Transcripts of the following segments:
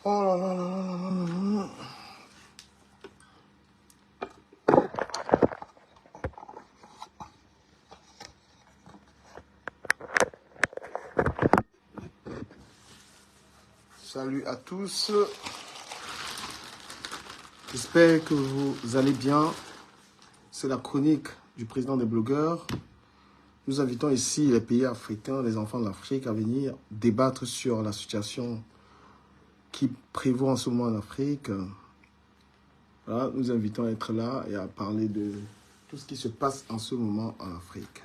Oh là là là là là là. Salut à tous. J'espère que vous allez bien. C'est la chronique du président des blogueurs. Nous invitons ici les pays africains, les enfants de l'Afrique à venir débattre sur la situation qui prévaut en ce moment en Afrique. Voilà, nous invitons à être là et à parler de tout ce qui se passe en ce moment en Afrique.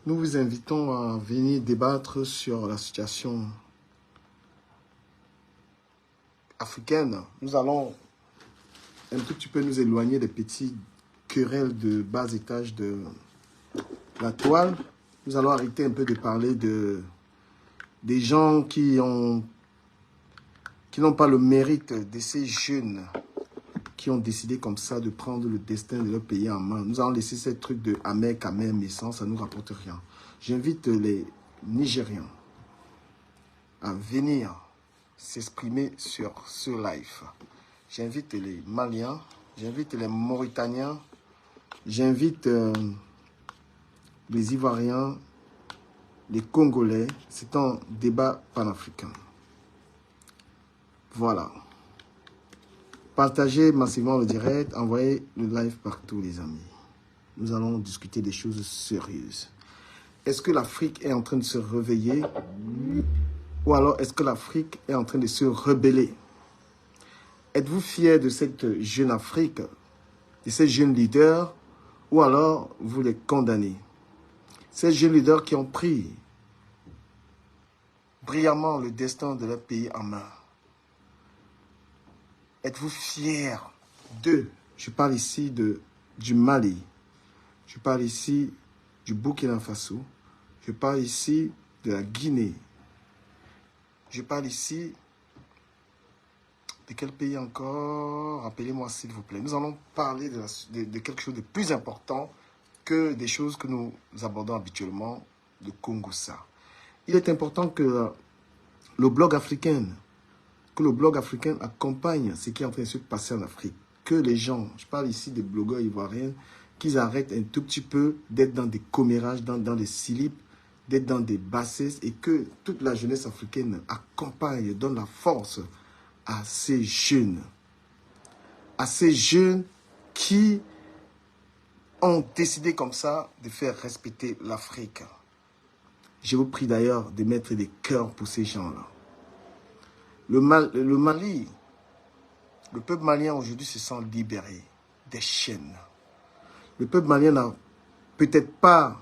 Nous vous invitons à venir débattre sur la situation africaine. Nous allons un tout petit peu nous éloigner des petits querelles de bas étage de la toile. Nous allons arrêter un peu de parler des gens qui n'ont pas le mérite de ces jeunes qui ont décidé comme ça de prendre le destin de leur pays en main. Nous allons laisser ces trucs de amer, camer, naissance, ça ne nous rapporte rien. J'invite les Nigérians à venir s'exprimer sur ce live. J'invite les Maliens, j'invite les Mauritaniens, j'invite les Ivoiriens, les Congolais. C'est un débat panafricain. Voilà. Partagez massivement le direct, envoyez le live partout les amis. Nous allons discuter des choses sérieuses. Est-ce que l'Afrique est en train de se réveiller ou alors est-ce que l'Afrique est en train de se rebeller? Êtes-vous fiers de cette jeune Afrique, de ces jeunes leaders ou alors vous les condamnez? Ces jeunes leaders qui ont pris brillamment le destin de leur pays en main. Êtes-vous fiers d'eux? Je parle ici du Mali. Je parle ici du Burkina Faso. Je parle ici de la Guinée. Je parle ici de quel pays encore? Rappelez-moi s'il vous plaît. Nous allons parler de quelque chose de plus important que des choses que nous abordons habituellement, de Congo-Ça. Il est important que le blog africain accompagne ce qui est en train de se passer en Afrique. Que les gens, je parle ici des blogueurs ivoiriens, qu'ils arrêtent un tout petit peu d'être dans des commérages, dans des silipes, d'être dans des bassesses et que toute la jeunesse africaine accompagne, donne la force à ces jeunes qui ont décidé comme ça de faire respecter l'Afrique. Je vous prie d'ailleurs de mettre des cœurs pour ces gens-là. Le Mali, le peuple malien aujourd'hui se sent libéré des chaînes. Le peuple malien n'a peut-être pas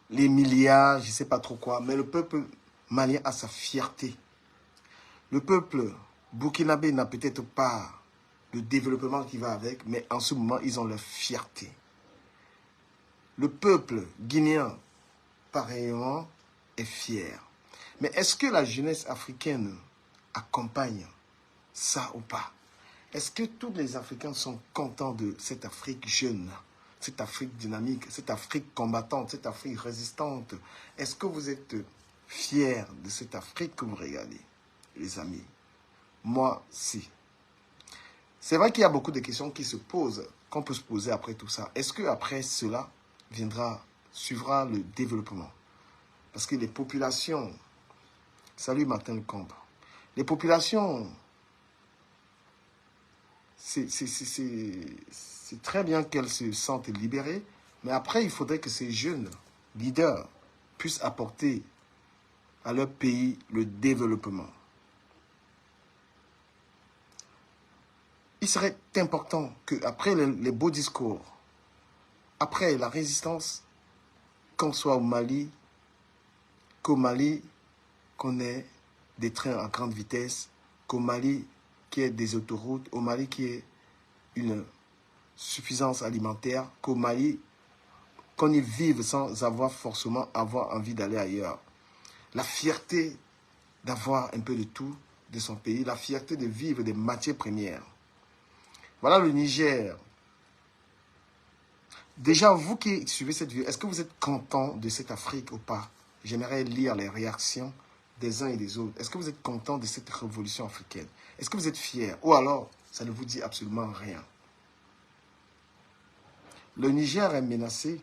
les milliards, je ne sais pas trop quoi, mais le peuple malien a sa fierté. Le peuple burkinabé n'a peut-être pas le développement qui va avec, mais en ce moment, ils ont leur fierté. Le peuple guinéen, pareillement, est fier. Mais est-ce que la jeunesse africaine accompagne ça ou pas? Est-ce que tous les Africains sont contents de cette Afrique jeune, cette Afrique dynamique, cette Afrique combattante, cette Afrique résistante? Est-ce que vous êtes fiers de cette Afrique que vous regardez, les amis? Moi, si. C'est vrai qu'il y a beaucoup de questions qui se posent, qu'on peut se poser après tout ça. Est-ce qu'après cela suivra le développement? Parce que les populations... Salut Martin Lecombe. Les populations... C'est très bien qu'elles se sentent libérées, mais après, il faudrait que ces jeunes leaders puissent apporter à leur pays le développement. Il serait important qu'après les beaux discours, après la résistance, qu'on soit au Mali, qu'au Mali, qu'on ait des trains à grande vitesse, qu'au Mali, qu'il y ait des autoroutes, au Mali, qu'il y ait une suffisance alimentaire, qu'au Mali, qu'on y vive sans forcément avoir envie d'aller ailleurs. La fierté d'avoir un peu de tout de son pays, la fierté de vivre des matières premières. Voilà le Niger. Déjà, vous qui suivez cette vidéo, est-ce que vous êtes content de cette Afrique ou pas? J'aimerais lire les réactions des uns et des autres. Est-ce que vous êtes content de cette révolution africaine? Est-ce que vous êtes fiers? Ou alors, ça ne vous dit absolument rien. Le Niger est menacé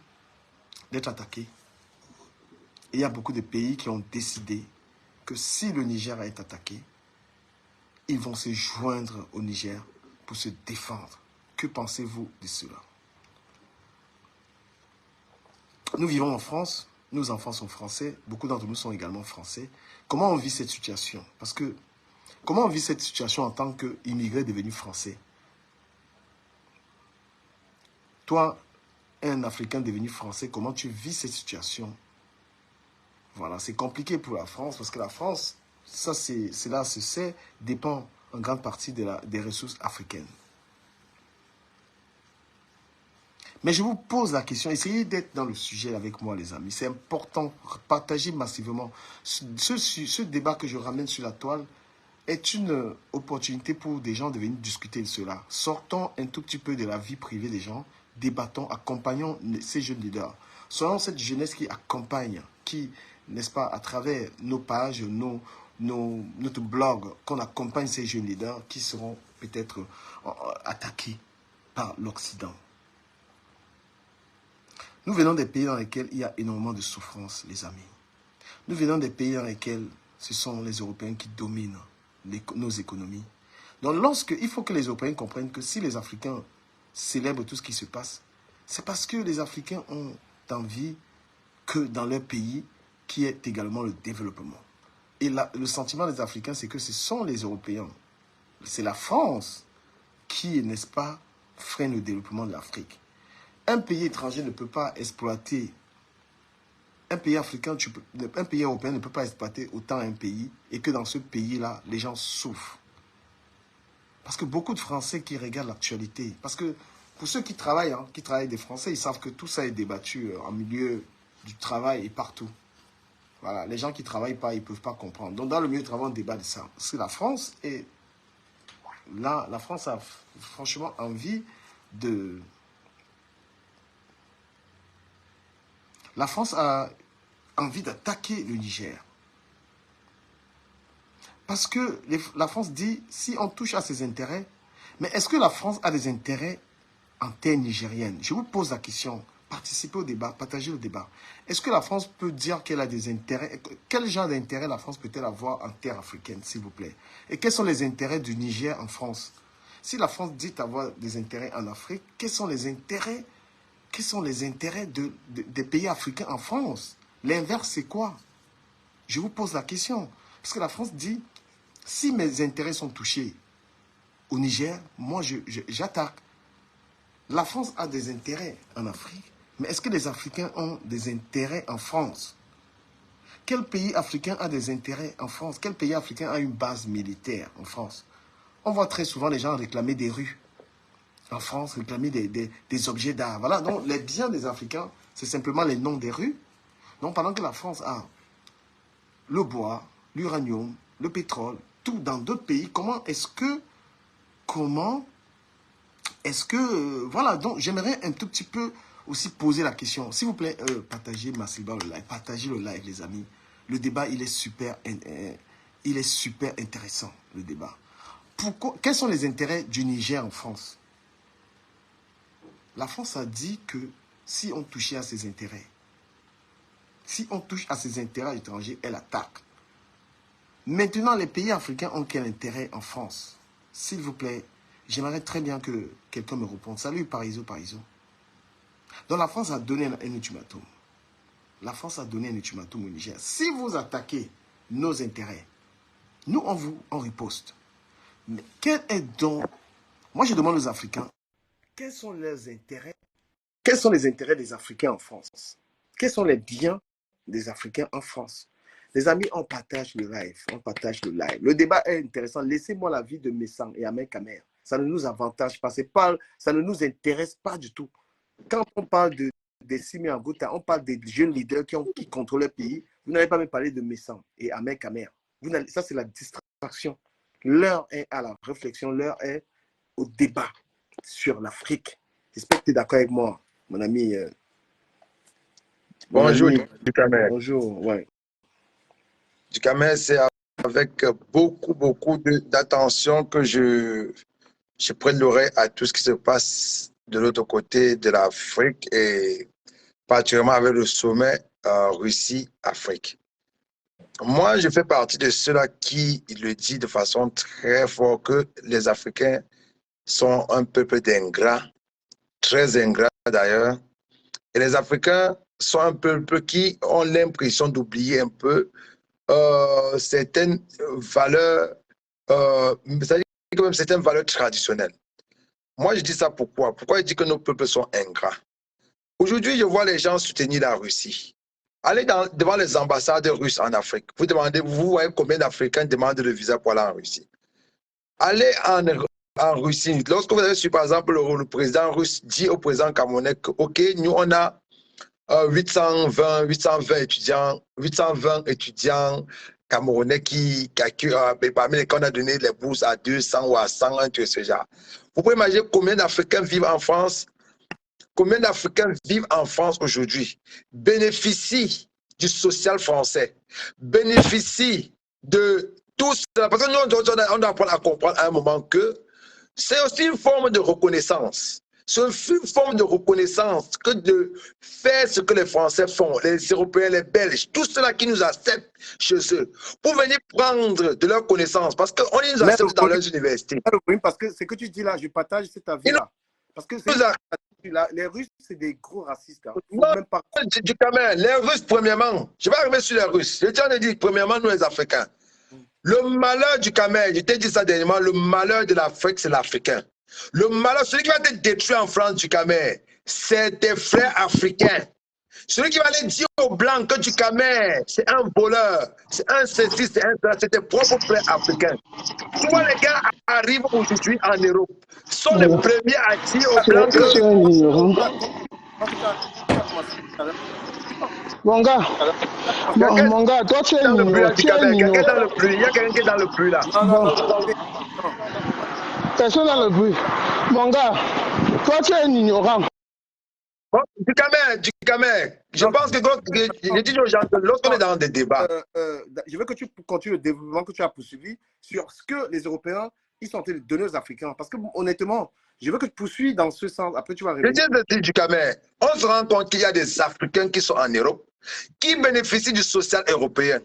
d'être attaqué. Et il y a beaucoup de pays qui ont décidé que si le Niger est attaqué, ils vont se joindre au Niger pour se défendre. Que pensez-vous de cela? Nous vivons en France, nos enfants sont français, beaucoup d'entre nous sont également français. Comment on vit cette situation? Parce que, comment on vit cette situation en tant qu'immigré devenu français? Toi, un Africain devenu français, comment tu vis cette situation? Voilà, c'est compliqué pour la France, parce que la France, ça cela se sait, dépend en grande partie des ressources africaines. Mais je vous pose la question, essayez d'être dans le sujet avec moi les amis, c'est important, partagez massivement. Ce débat que je ramène sur la toile est une opportunité pour des gens de venir discuter de cela. Sortons un tout petit peu de la vie privée des gens, débattons, accompagnons ces jeunes leaders. Soyons cette jeunesse qui accompagne, qui, n'est-ce pas, à travers nos pages, notre blog, qu'on accompagne ces jeunes leaders qui seront peut-être attaqués par l'Occident. Nous venons des pays dans lesquels il y a énormément de souffrance, les amis. Nous venons des pays dans lesquels ce sont les Européens qui dominent nos économies. Donc, il faut que les Européens comprennent que si les Africains célèbrent tout ce qui se passe, c'est parce que les Africains ont envie que dans leur pays, qui est également le développement. Et le sentiment des Africains, c'est que ce sont les Européens. C'est la France qui, n'est-ce pas, freine le développement de l'Afrique. Un pays étranger ne peut pas exploiter, un pays africain, un pays européen ne peut pas exploiter autant un pays et que dans ce pays-là, les gens souffrent. Parce que beaucoup de Français qui regardent l'actualité, parce que pour ceux qui travaillent des Français, ils savent que tout ça est débattu en milieu du travail et partout. Voilà, les gens qui ne travaillent pas, ils ne peuvent pas comprendre. Donc dans le milieu du travail, on débat de ça. Parce que la France est là, la France a franchement envie de... La France a envie d'attaquer le Niger. Parce que la France dit, si on touche à ses intérêts, mais est-ce que la France a des intérêts en terre nigérienne? Je vous pose la question, participez au débat, partagez le débat. Est-ce que la France peut dire qu'elle a des intérêts? Quel genre d'intérêt la France peut-elle avoir en terre africaine, s'il vous plaît? Et quels sont les intérêts du Niger en France? Si la France dit avoir des intérêts en Afrique, quels sont les intérêts? Quels sont les intérêts des pays africains en France? L'inverse, c'est quoi? Je vous pose la question. Parce que la France dit, si mes intérêts sont touchés au Niger, moi, j'attaque. La France a des intérêts en Afrique, mais est-ce que les Africains ont des intérêts en France? Quel pays africain a des intérêts en France? Quel pays africain a une base militaire en France? On voit très souvent les gens réclamer des rues. En France, réclamer des objets d'art. Voilà, donc les biens des Africains, c'est simplement les noms des rues. Donc pendant que la France a le bois, l'uranium, le pétrole, tout dans d'autres pays, comment est-ce que, voilà, donc j'aimerais un tout petit peu aussi poser la question. S'il vous plaît, partagez massivement le live, partagez le live les amis. Le débat, il est super intéressant, le débat. Quels sont les intérêts du Niger en France? La France a dit que si on touchait à ses intérêts, si on touche à ses intérêts étrangers, elle attaque. Maintenant, les pays africains ont quel intérêt en France? S'il vous plaît, j'aimerais très bien que quelqu'un me réponde. Salut, Pariso, Pariso. Donc, la France a donné un ultimatum. La France a donné un ultimatum au Niger. Si vous attaquez nos intérêts, nous, on riposte. Mais quel est donc... Moi, je demande aux Africains, quels sont leurs intérêts? Quels sont les intérêts des Africains en France? Quels sont les biens des Africains en France? Les amis, on partage le live. On partage le live. Le débat est intéressant. Laissez-moi la vie de Messang et Ahmed Kamer. Ça ne nous avantage pas. Ça ne nous intéresse pas du tout. Quand on parle des Simi Angouta, on parle des jeunes leaders qui contrôlent le pays. Vous n'avez pas même parlé de Messang et Ahmed Kamer. Ça, c'est la distraction. L'heure est à la réflexion. L'heure est au débat. sur l'Afrique. J'espère que tu es d'accord avec moi, mon ami. Bonjour, Dukamel. Bonjour, ouais. Dukamel, c'est avec beaucoup d'attention que je prête l'oreille à tout ce qui se passe de l'autre côté de l'Afrique et particulièrement avec le sommet Russie-Afrique. Moi, je fais partie de ceux-là qui le dit de façon très forte que les Africains sont un peuple d'ingrats, très ingrats d'ailleurs. Et les Africains sont un peuple qui ont l'impression d'oublier un peu certaines valeurs, c'est-à-dire quand même certaines valeurs traditionnelles. Moi, je dis ça pourquoi? Pourquoi je dis que nos peuples sont ingrats? Aujourd'hui, je vois les gens soutenir la Russie. Allez devant les ambassades russes en Afrique. Vous voyez combien d'Africains demandent le visa pour aller en Russie. Allez en Russie. Lorsque vous avez su, par exemple, le président russe dit au président camerounais que, OK, nous, on a 820 étudiants camerounais parmi lesquels on a donné les bourses à 200 ou à 100, un truc de ce genre. Vous pouvez imaginer combien d'Africains vivent en France. Combien d'Africains vivent en France aujourd'hui, bénéficient du social français, bénéficient de tout cela. Parce que nous, on doit apprendre à comprendre à un moment que c'est aussi une forme de reconnaissance. C'est une forme de reconnaissance que de faire ce que les Français font, les Européens, les Belges, tous ceux-là qui nous acceptent chez eux, pour venir prendre de leur connaissance, parce qu'on nous accepte dans leurs universités. Oui, parce que ce que tu dis là, je partage cet avis-là. Parce que les Russes, c'est des gros racistes. Hein. Non, même pas... les Russes, premièrement, je vais arriver sur les Russes. Je tiens à dire, premièrement, nous les Africains. Le malheur du Cameroun, je t'ai dit ça dernièrement, le malheur de l'Afrique, c'est l'Africain. Le malheur, celui qui va être détruit en France du Cameroun, c'est tes frères africains. Celui qui va aller dire aux Blancs que du Cameroun, c'est un voleur, c'est un ceci, c'est tes propres frères africains. Souvent, les gars arrivent aujourd'hui en Europe, sont les premiers à dire aux Blancs que... Mon gars, toi tu es dans le bruit, ignorant. Quelqu'un dans le bruit, il y a quelqu'un qui est dans le bruit là. Personne dans le bruit. Mon gars, toi tu es un ignorant. Bon, du Cameroun. Je pense que je dis aux gens que lorsqu'on est dans des débats. Je veux que tu continues le développement que tu as poursuivi sur ce que les Européens ils sont en train de donner aux Africains. Parce que honnêtement, je veux que tu poursuives dans ce sens. Après, tu vas revenir. Je dis du Cameroun. On se rend compte qu'il y a des Africains qui sont en Europe, qui bénéficient du social européen.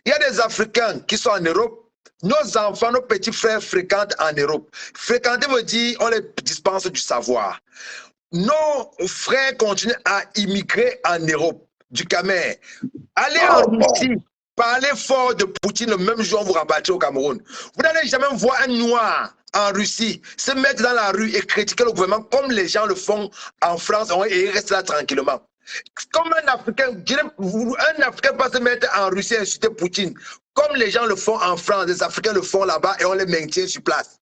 Il y a des Africains qui sont en Europe. Nos enfants, nos petits frères fréquentent en Europe. Fréquenter veut dire on les dispense du savoir. Nos frères continuent à immigrer en Europe, du Cameroun. Allez en Russie, parlez fort de Poutine le même jour, vous rabattez au Cameroun. Vous n'allez jamais voir un noir en Russie se mettre dans la rue et critiquer le gouvernement comme les gens le font en France et ils restent là tranquillement. Comme un Africain peut pas se mettre en Russie et insulter Poutine, comme les gens le font en France, les Africains le font là-bas et on les maintient sur place.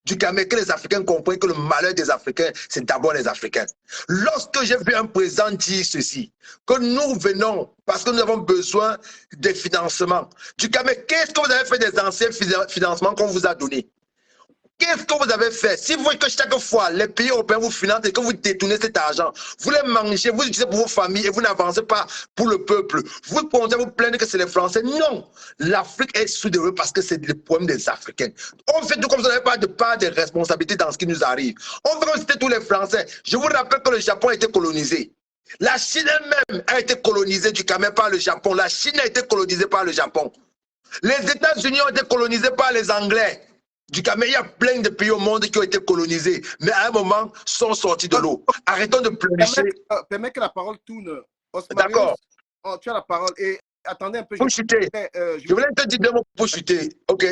Du Cameroun, que les Africains comprennent que le malheur des Africains, c'est d'abord les Africains. Lorsque j'ai vu un président dire ceci, que nous venons parce que nous avons besoin de financement. Du Cameroun, qu'est-ce que vous avez fait des anciens financements qu'on vous a donnés? Qu'est-ce que vous avez fait? Si vous voyez que chaque fois les pays européens vous financent et que vous détournez cet argent, vous les mangez, vous utilisez pour vos familles et vous n'avancez pas pour le peuple. Vous pensez vous plaindre que c'est les Français. Non! L'Afrique est soudée parce que c'est le problème des Africains. On fait tout comme ça, on n'avait pas de part de responsabilité dans ce qui nous arrive. On fait comme si c'était tous les Français. Je vous rappelle que le Japon a été colonisé. La Chine elle-même a été colonisée du Cameroun par le Japon. La Chine a été colonisée par le Japon. Les États-Unis ont été colonisés par les Anglais. Du Cameroun, il y a plein de pays au monde qui ont été colonisés, mais à un moment, sont sortis de l'eau. Arrêtons de pleurnicher. Permets que la parole tourne. D'accord. Tu as la parole. Et attendez un peu. Pour chuter. Je voulais te dire deux mots pour chuter. OK.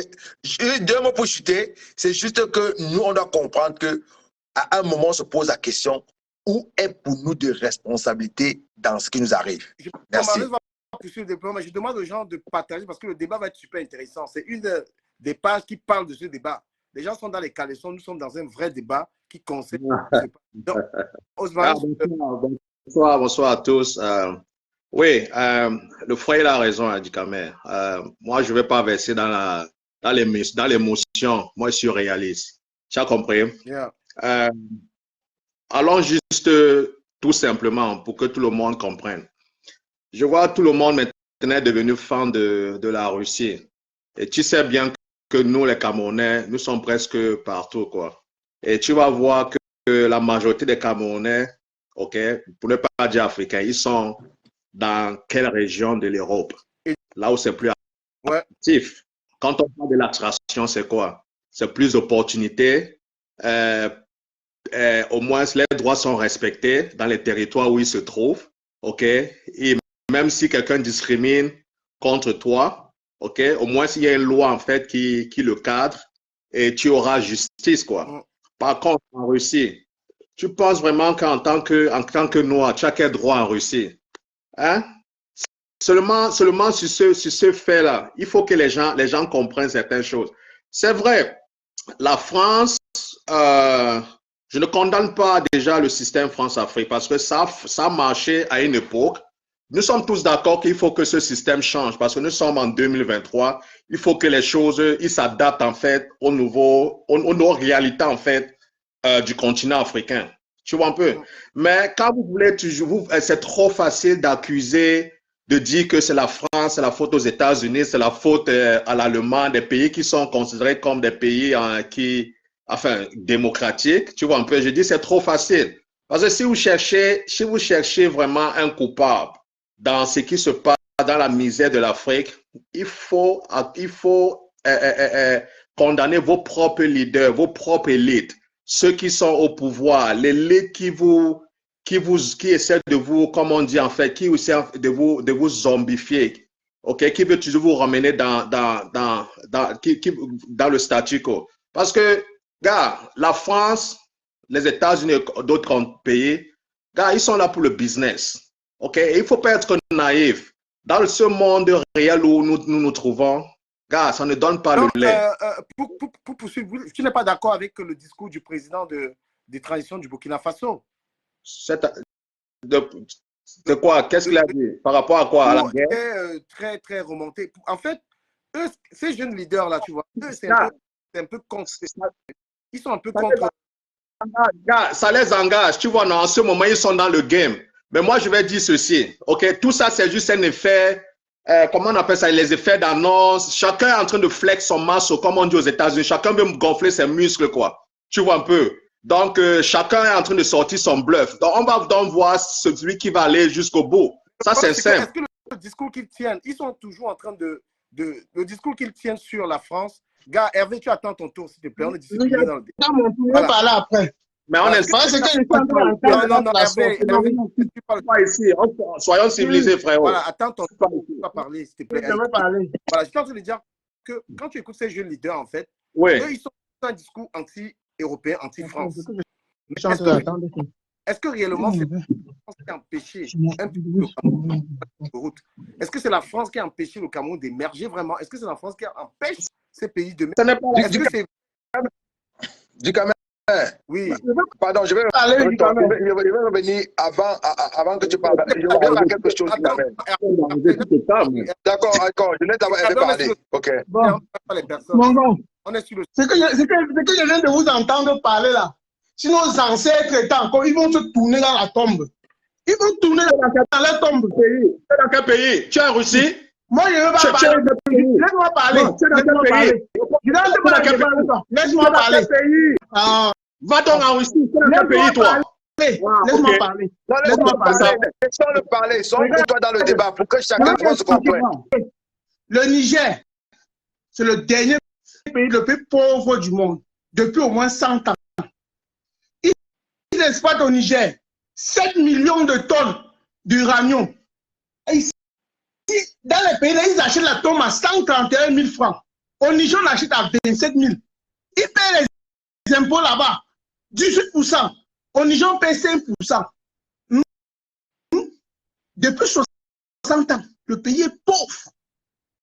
Deux mots pour chuter. C'est juste que nous, on doit comprendre qu'à un moment, on se pose la question, où est pour nous de responsabilité dans ce qui nous arrive? Merci. Je demande aux gens de partager parce que le débat va être super intéressant. C'est une des pages qui parlent de ce débat. Les gens sont dans les caleçons, nous sommes dans un vrai débat qui concerne. Donc, bonsoir à tous. Oui, le frère il a raison, hein, Dikamer. Moi, je ne vais pas verser dans l'émotion. Moi, je suis réaliste. Tu as compris? Yeah. Euh, allons juste tout simplement pour que tout le monde comprenne. Je vois tout le monde maintenant est devenu fan de la Russie. Et tu sais bien que nous, les Camerounais, nous sommes presque partout, quoi. Et tu vas voir que la majorité des Camerounais, ok, pour ne pas dire africains, ils sont dans quelle région de l'Europe? Là où c'est plus actif. Quand on parle de l'attraction, c'est quoi? C'est plus d'opportunités. Au moins, les droits sont respectés dans les territoires où ils se trouvent. OK? Et même si quelqu'un discrimine contre toi, OK? Au moins, s'il y a une loi, en fait, qui le cadre et tu auras justice, quoi. Par contre, en Russie, tu penses vraiment qu'en tant que noir, tu as quel droit en Russie? Hein? Seulement sur ce fait-là, il faut que les gens comprennent certaines choses. C'est vrai, la France, je ne condamne pas déjà le système France-Afrique parce que ça a marché à une époque. Nous sommes tous d'accord qu'il faut que ce système change parce que nous sommes en 2023. Il faut que les choses ils s'adaptent en fait aux nouvelles réalités en fait du continent africain. Tu vois un peu. Mais quand vous voulez toujours, c'est trop facile d'accuser, de dire que c'est la France, c'est la faute aux États-Unis, c'est la faute à l'Allemagne, des pays qui sont considérés comme des pays démocratiques. Tu vois un peu. Je dis c'est trop facile. Parce que si vous cherchez vraiment un coupable dans ce qui se passe dans la misère de l'Afrique, il faut condamner vos propres leaders, vos propres élites, ceux qui sont au pouvoir, l'élite qui essaie de vous, comme on dit en fait, qui essaie de vous zombifier, ok, qui veut toujours vous ramener dans le statu quo. Parce que, gars, la France, les États-Unis et d'autres pays, gars, ils sont là pour le business. OK? Et il ne faut pas être naïf. Dans ce monde réel où nous trouvons, gars, ça ne donne pas le lait. Pour poursuivre, tu n'es pas d'accord avec le discours du président des transitions du Burkina Faso? De quoi? Qu'est-ce qu'il a dit? Par rapport à quoi? À la guerre? Très, très remonté. En fait, eux, ces jeunes leaders-là, tu vois, eux, c'est un peu contre. Ils sont un peu contre. Ça les engage. Tu vois, non, en ce moment, ils sont dans le game. Mais moi, je vais dire ceci. OK? Tout ça, c'est juste un effet. Comment on appelle ça? Les effets d'annonce. Chacun est en train de flex son muscle, comme on dit aux États-Unis. Chacun veut gonfler ses muscles, quoi. Tu vois un peu? Donc, chacun est en train de sortir son bluff. Donc, on va donc voir celui qui va aller jusqu'au bout. Ça, c'est simple. Est-ce que le discours qu'ils tiennent, ils sont toujours en train le discours qu'ils tiennent sur la France. Gars, Hervé, tu attends ton tour, s'il te plaît. On est discipliné dans le débat. On va parler après. Mais on est... Non, Hervé, tu parles pas ici. Soyons civilisés, frère. Voilà, attends ton tour. On va parler, s'il te plaît. Je vais parler. Voilà, je suis en train de dire que quand tu écoutes ces jeunes leaders, en fait, oui, eux, ils sont dans un discours anti-européen, anti-France. Est-ce que réellement c'est la France qui a empêché un peu de route? Est-ce que c'est la France qui a empêché le Cameroun d'émerger vraiment? Est-ce que c'est la France qui empêche ces pays de... Est-ce que c'est... Du Cameroun. Oui. Pardon, je vais revenir avant que tu parles. Je vais dire quelque chose. D'accord, je vais d'abord parler. Ok. Bon. On est sur le... C'est que je viens de vous entendre parler là. Si nos ancêtres étaient encore, ils vont se tourner dans la tombe. Ils vont tourner dans la tombe. Dans quel pays? Tu es en Russie? Moi, je ne veux pas parler. Laisse-moi parler. Laisse-moi parler. Va donc en Russie. Tu es dans quel pays, toi? Laisse-moi parler. Laisse-le parler. Sois-toi dans le débat pour que chacun se comprenne. Le Niger, c'est le dernier pays le plus pauvre du monde depuis au moins 100 ans. Ils exploitent au Niger 7 millions de tonnes d'uranium. Ici, dans les pays, là, ils achètent la tombe à 131 000 francs. Au Niger, on achète à 27 000. Ils paient les impôts là-bas, 18%. Au Niger, on paye 5%. Depuis 60 ans, le pays est pauvre.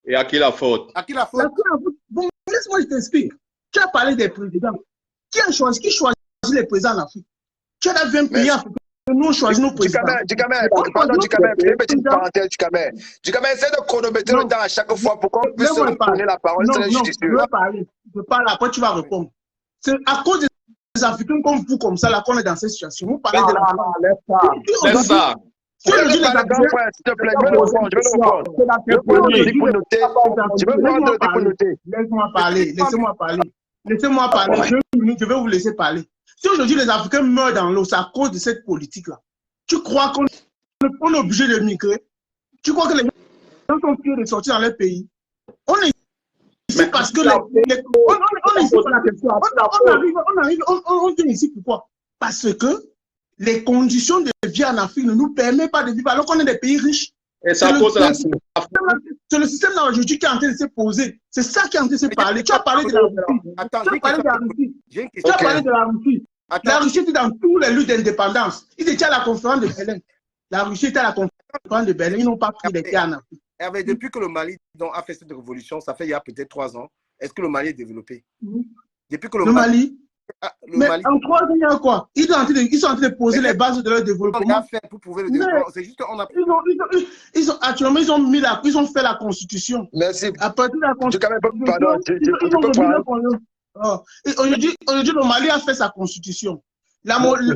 Et à qui la faute? À qui la faute? Bon, laisse-moi, je t'explique. Tu as parlé des présidents. Qui choisit les présidents en Afrique? Tu as 20 pays africains. Nous, on choisit nos présidents. Pardon, une petite parenthèse, Ducamel, essaie de chronométrer le temps à chaque fois pour qu'on puisse donner la parole. Non, je veux parler. Je parle, après tu vas répondre. C'est à cause de Africains comme vous, comme ça, là, qu'on est dans cette situation. Vous parlez de la France. Laisse ça. Si aujourd'hui les Africains... S'il te plaît, je vais le reprendre. Laisse-moi parler. Laissez-moi parler. 2 minutes, je vais vous laisser parler. Si aujourd'hui les Africains meurent dans l'eau, c'est à cause de cette politique-là. Tu crois qu'on est obligé de migrer? Tu crois que les gens sont fiers de sortir dans leur pays? On est ici parce que on est ici pour la question. On vient ici pourquoi? Parce que les conditions de vie en Afrique ne nous permettent pas de vivre alors qu'on est des pays riches. Et ça cause la... C'est le système aujourd'hui qui est en train de se poser. C'est ça qui est en train de se parler. Tu as parlé de la Russie. Attends, tu as parlé de la Russie. Tu as parlé de la Russie. La Russie était dans tous les luttes d'indépendance. Ils étaient à la conférence de Berlin. La Russie était à la conférence de Berlin. Ils n'ont pas pris les terres en Afrique. Hervé, depuis que le Mali a fait cette révolution, ça fait il y a peut-être 3 ans, est-ce que le Mali est développé? Depuis que le Mali... Mais en 3 ans, il y a quoi? Ils sont en train de poser les bases de leur développement. On a fait pour prouver le développement. C'est juste qu'on a... Actuellement, ils ont fait la constitution. Merci. À partir de la constitution, aujourd'hui, le Mali a fait sa constitution.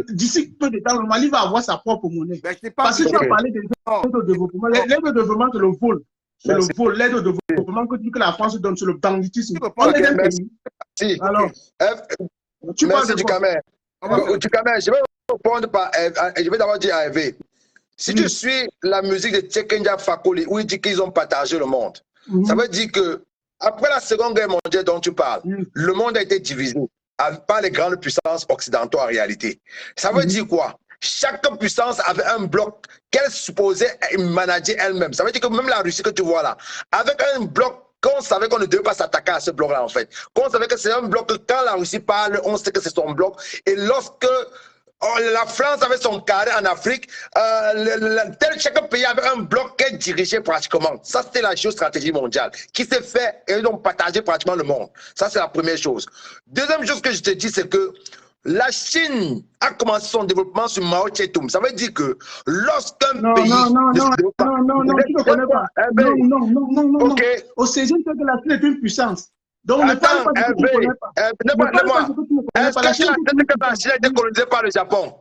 D'ici peu de temps, le Mali va avoir sa propre monnaie. Parce que tu as parlé de l'aide au développement. L'aide au développement, c'est le vol. C'est le vol, l'aide au développement que la France donne, c'est le banditisme. On est un pays. Alors, merci Ducamer. Ducamer, je vais répondre par... Je vais d'abord dire à Hervé. Si tu suis la musique de Tchekenja Fakoli, où il dit qu'ils ont partagé le monde, ça veut dire que après la Seconde Guerre mondiale dont tu parles, le monde a été divisé par les grandes puissances occidentales en réalité. Ça veut dire quoi? Chaque puissance avait un bloc qu'elle supposait manager elle-même. Ça veut dire que même la Russie que tu vois là, avec un bloc qu'on savait qu'on ne devait pas s'attaquer à ce bloc-là en fait. Qu'on savait que c'est un bloc que quand la Russie parle, on sait que c'est son bloc. Et lorsque la France avait son carré en Afrique, chaque pays avait un bloc qu'elle dirigeait pratiquement. Ça, c'était la géostratégie mondiale qui s'est fait et ils ont partagé pratiquement le monde. Ça, c'est la première chose. Deuxième chose que je te dis, c'est que la Chine a commencé son développement sur Mao Tse-tung. Ça veut dire que lorsqu'un pays... Non, tu ne connais pas. Non. Ok. Au 16e siècle, la Chine est une puissance. Donc, ne parle pas de ce que tu ne connais pas. Est-ce que la Chine a été colonisée par le Japon?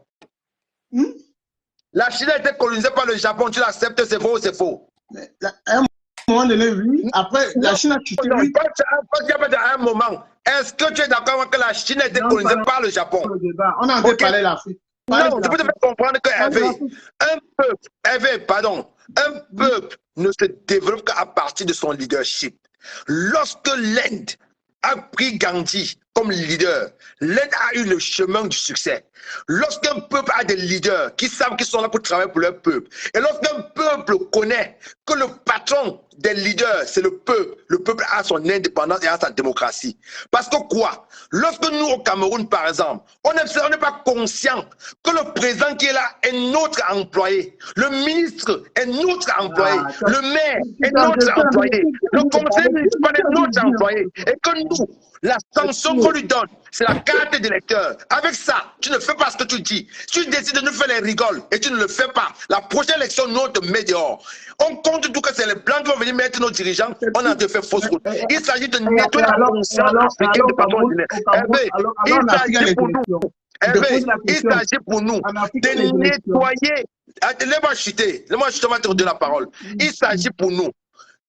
La Chine a été colonisée par le Japon. Tu l'acceptes, c'est faux ou c'est faux? À un moment donné, oui. Après, la Chine a chuté. Non, pas à un moment. Est-ce que tu es d'accord que la Chine a été colonisée par le Japon? On a entendu parler de l'Afrique. Non, je peux te faire comprendre que un peuple ne se développe qu'à partir de son leadership. Lorsque l'Inde a pris Gandhi comme leader, l'Inde a eu le chemin du succès. Lorsqu'un peuple a des leaders qui savent qu'ils sont là pour travailler pour leur peuple, et lorsqu'un peuple connaît que le patron des leaders, c'est le peuple a son indépendance et a sa démocratie. Parce que quoi? Lorsque nous, au Cameroun, par exemple, on n'est pas conscient que le président qui est là est notre employé, le ministre est notre employé, le maire est notre employé, le conseiller municipal est notre employé, et que nous, la sanction qu'on lui donne, c'est la carte d'électeur. Avec ça, tu ne fais pas ce que tu dis. Si tu décides de nous faire les rigoles et tu ne le fais pas, la prochaine élection, nous, on te met dehors. On compte tout que c'est les blancs qui vont venir mettre nos dirigeants. On a de faire fausse route. Il s'agit de nettoyer la conscience africaine de patron. Il s'agit pour nous de nettoyer. Laisse-moi chuter, on va te redonner la parole. Il s'agit pour nous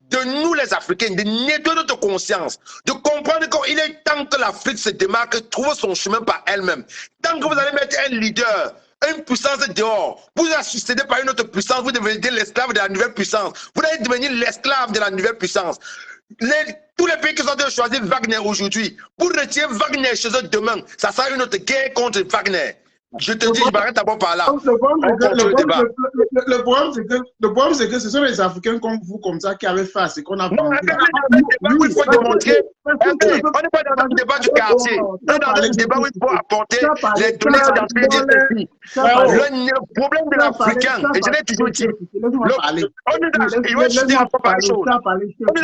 de nous les Africains, de nettoyer notre conscience, de comprendre qu'il est temps que l'Afrique se démarque, trouve son chemin par elle-même. Tant que vous allez mettre un leader, une puissance dehors, vous assistez par une autre puissance, vous devenez l'esclave de la nouvelle puissance. Vous allez devenir l'esclave de la nouvelle puissance. Tous les pays qui sont en train de choisir Wagner aujourd'hui, pour retirer Wagner chez eux demain, ça sera une autre guerre contre Wagner. Je te dis, je m'arrête d'abord par là. Le problème, c'est que ce sont les Africains comme vous, comme ça, qui avaient fait ce qu'on a vendu. On n'est pas dans le débat du quartier. On est dans le débat où il faut apporter les données scientifiques. Le problème de l'Africain, et je l'ai toujours dit, on est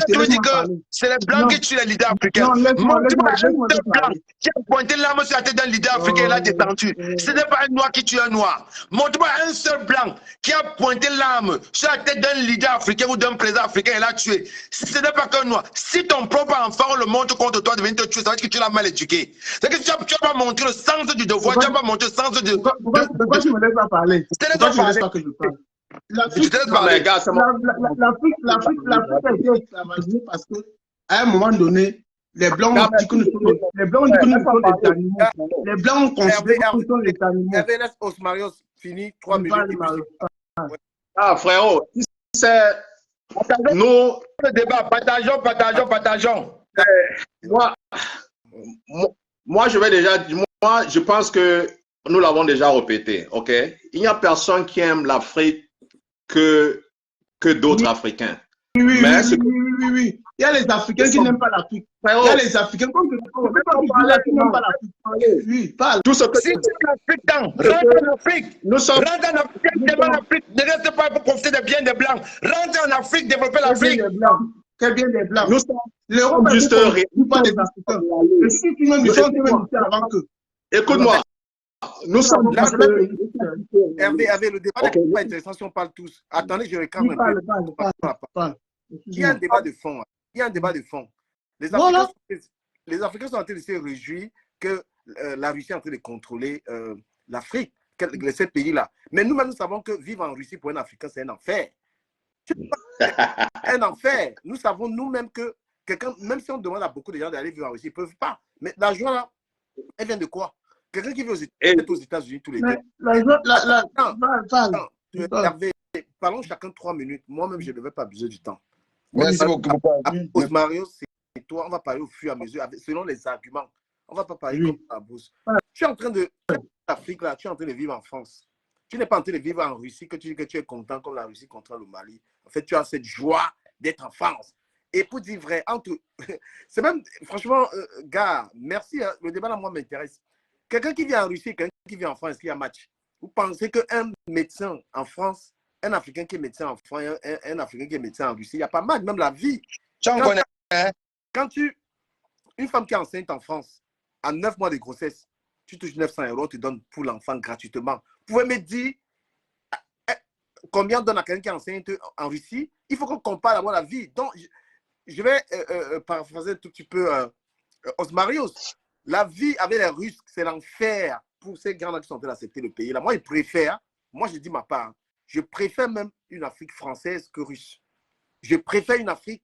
toujours dit que c'est les Blancs qui tuent les leaders africains. Montre-moi un seul Blanc qui a pointé l'arme sur la tête d'un leader africain et l'a détendu. C'est n'est pas un noir qui tue un noir, montre-moi un seul blanc qui a pointé l'arme sur la tête d'un leader africain ou d'un président africain et l'a tué. Si ce n'est pas qu'un noir, si ton propre enfant le montre contre toi de venir te tuer, ça veut dire que tu l'as mal éduqué. C'est que tu n'as pas montré le sens du devoir, tu n'as pas montré le sens de... Pourquoi tu ne me laisses pas parler? Pourquoi tu ne laisses pas que je parle? L'Afrique a été esclavagisée parce que à un moment donné, les Blancs disent que nous sommes des animaux. Les Blancs considèrent que nous sommes des animaux. Laisse Osmarios fini 3 minutes. Ah, frérot, c'est... Nous... Le débat, partageons. Moi, je vais déjà... Moi, je pense que nous l'avons déjà répété, ok? Il n'y a personne qui aime l'Afrique que d'autres Africains. Oui. Il y a les Africains qui n'aiment pas l'Afrique. Il y a les Africains qui n'aiment pas l'Afrique. Oui, parle. Tout ce que si tu es rentre en Afrique. Nous sommes... Rentre en Afrique, développe l'Afrique. Ne reste pas pour profiter des biens des Blancs. Rentre en Afrique, développer l'Afrique. Quel bien des Blancs. Nous sommes l'Europe juste pas des Africains. Et si tu me dis avant que... Écoute-moi. Nous sommes... Hervé, le débat n'est pas intéressant si on parle tous. Attendez, je réclame un peu. Il y a un débat de fond. Les Africains sont en train de se réjouir que la Russie est en train de contrôler l'Afrique, ces pays-là. Mais nous-mêmes, nous savons que vivre en Russie pour un Africain, c'est un enfer. Un enfer. Nous savons nous-mêmes que quelqu'un, même si on demande à beaucoup de gens d'aller vivre en Russie, ils ne peuvent pas. Mais la joie, là, elle vient de quoi? Quelqu'un qui vit aux États-Unis tous les deux. Hervé, parlons chacun 3 minutes. Moi-même, je ne vais pas abuser du temps. Merci beaucoup. Mario, c'est toi. On va parler au fur et à mesure, selon les arguments. On ne va pas parler comme la bourse. Tu es en train de... L'Afrique, là, tu es en train de vivre en France. Tu n'es pas en train de vivre en Russie, que tu dis que tu es content comme la Russie contre le Mali. En fait, tu as cette joie d'être en France. Et pour dire vrai, c'est même, franchement, gars, merci. Hein, le débat, là, moi, m'intéresse. Quelqu'un qui vient en Russie, quelqu'un qui vient en France, est-ce qu'il y a match? Vous pensez qu'un médecin en France, un Africain qui est médecin en France, un Africain qui est médecin en Russie, il n'y a pas mal, même la vie. Une femme qui est enceinte en France, à 9 mois de grossesse, tu touches 900 €, tu donnes pour l'enfant gratuitement. Vous pouvez me dire combien on donne à quelqu'un qui est enceinte en Russie? Il faut qu'on compare d'abord la vie. Donc, je vais paraphraser un tout petit peu Osmarios. La vie avec les Russes, c'est l'enfer pour ces gens-là qui sont en train d'accepter le pays. Là, moi, je dis ma part, je préfère même une Afrique française que russe. Je préfère une Afrique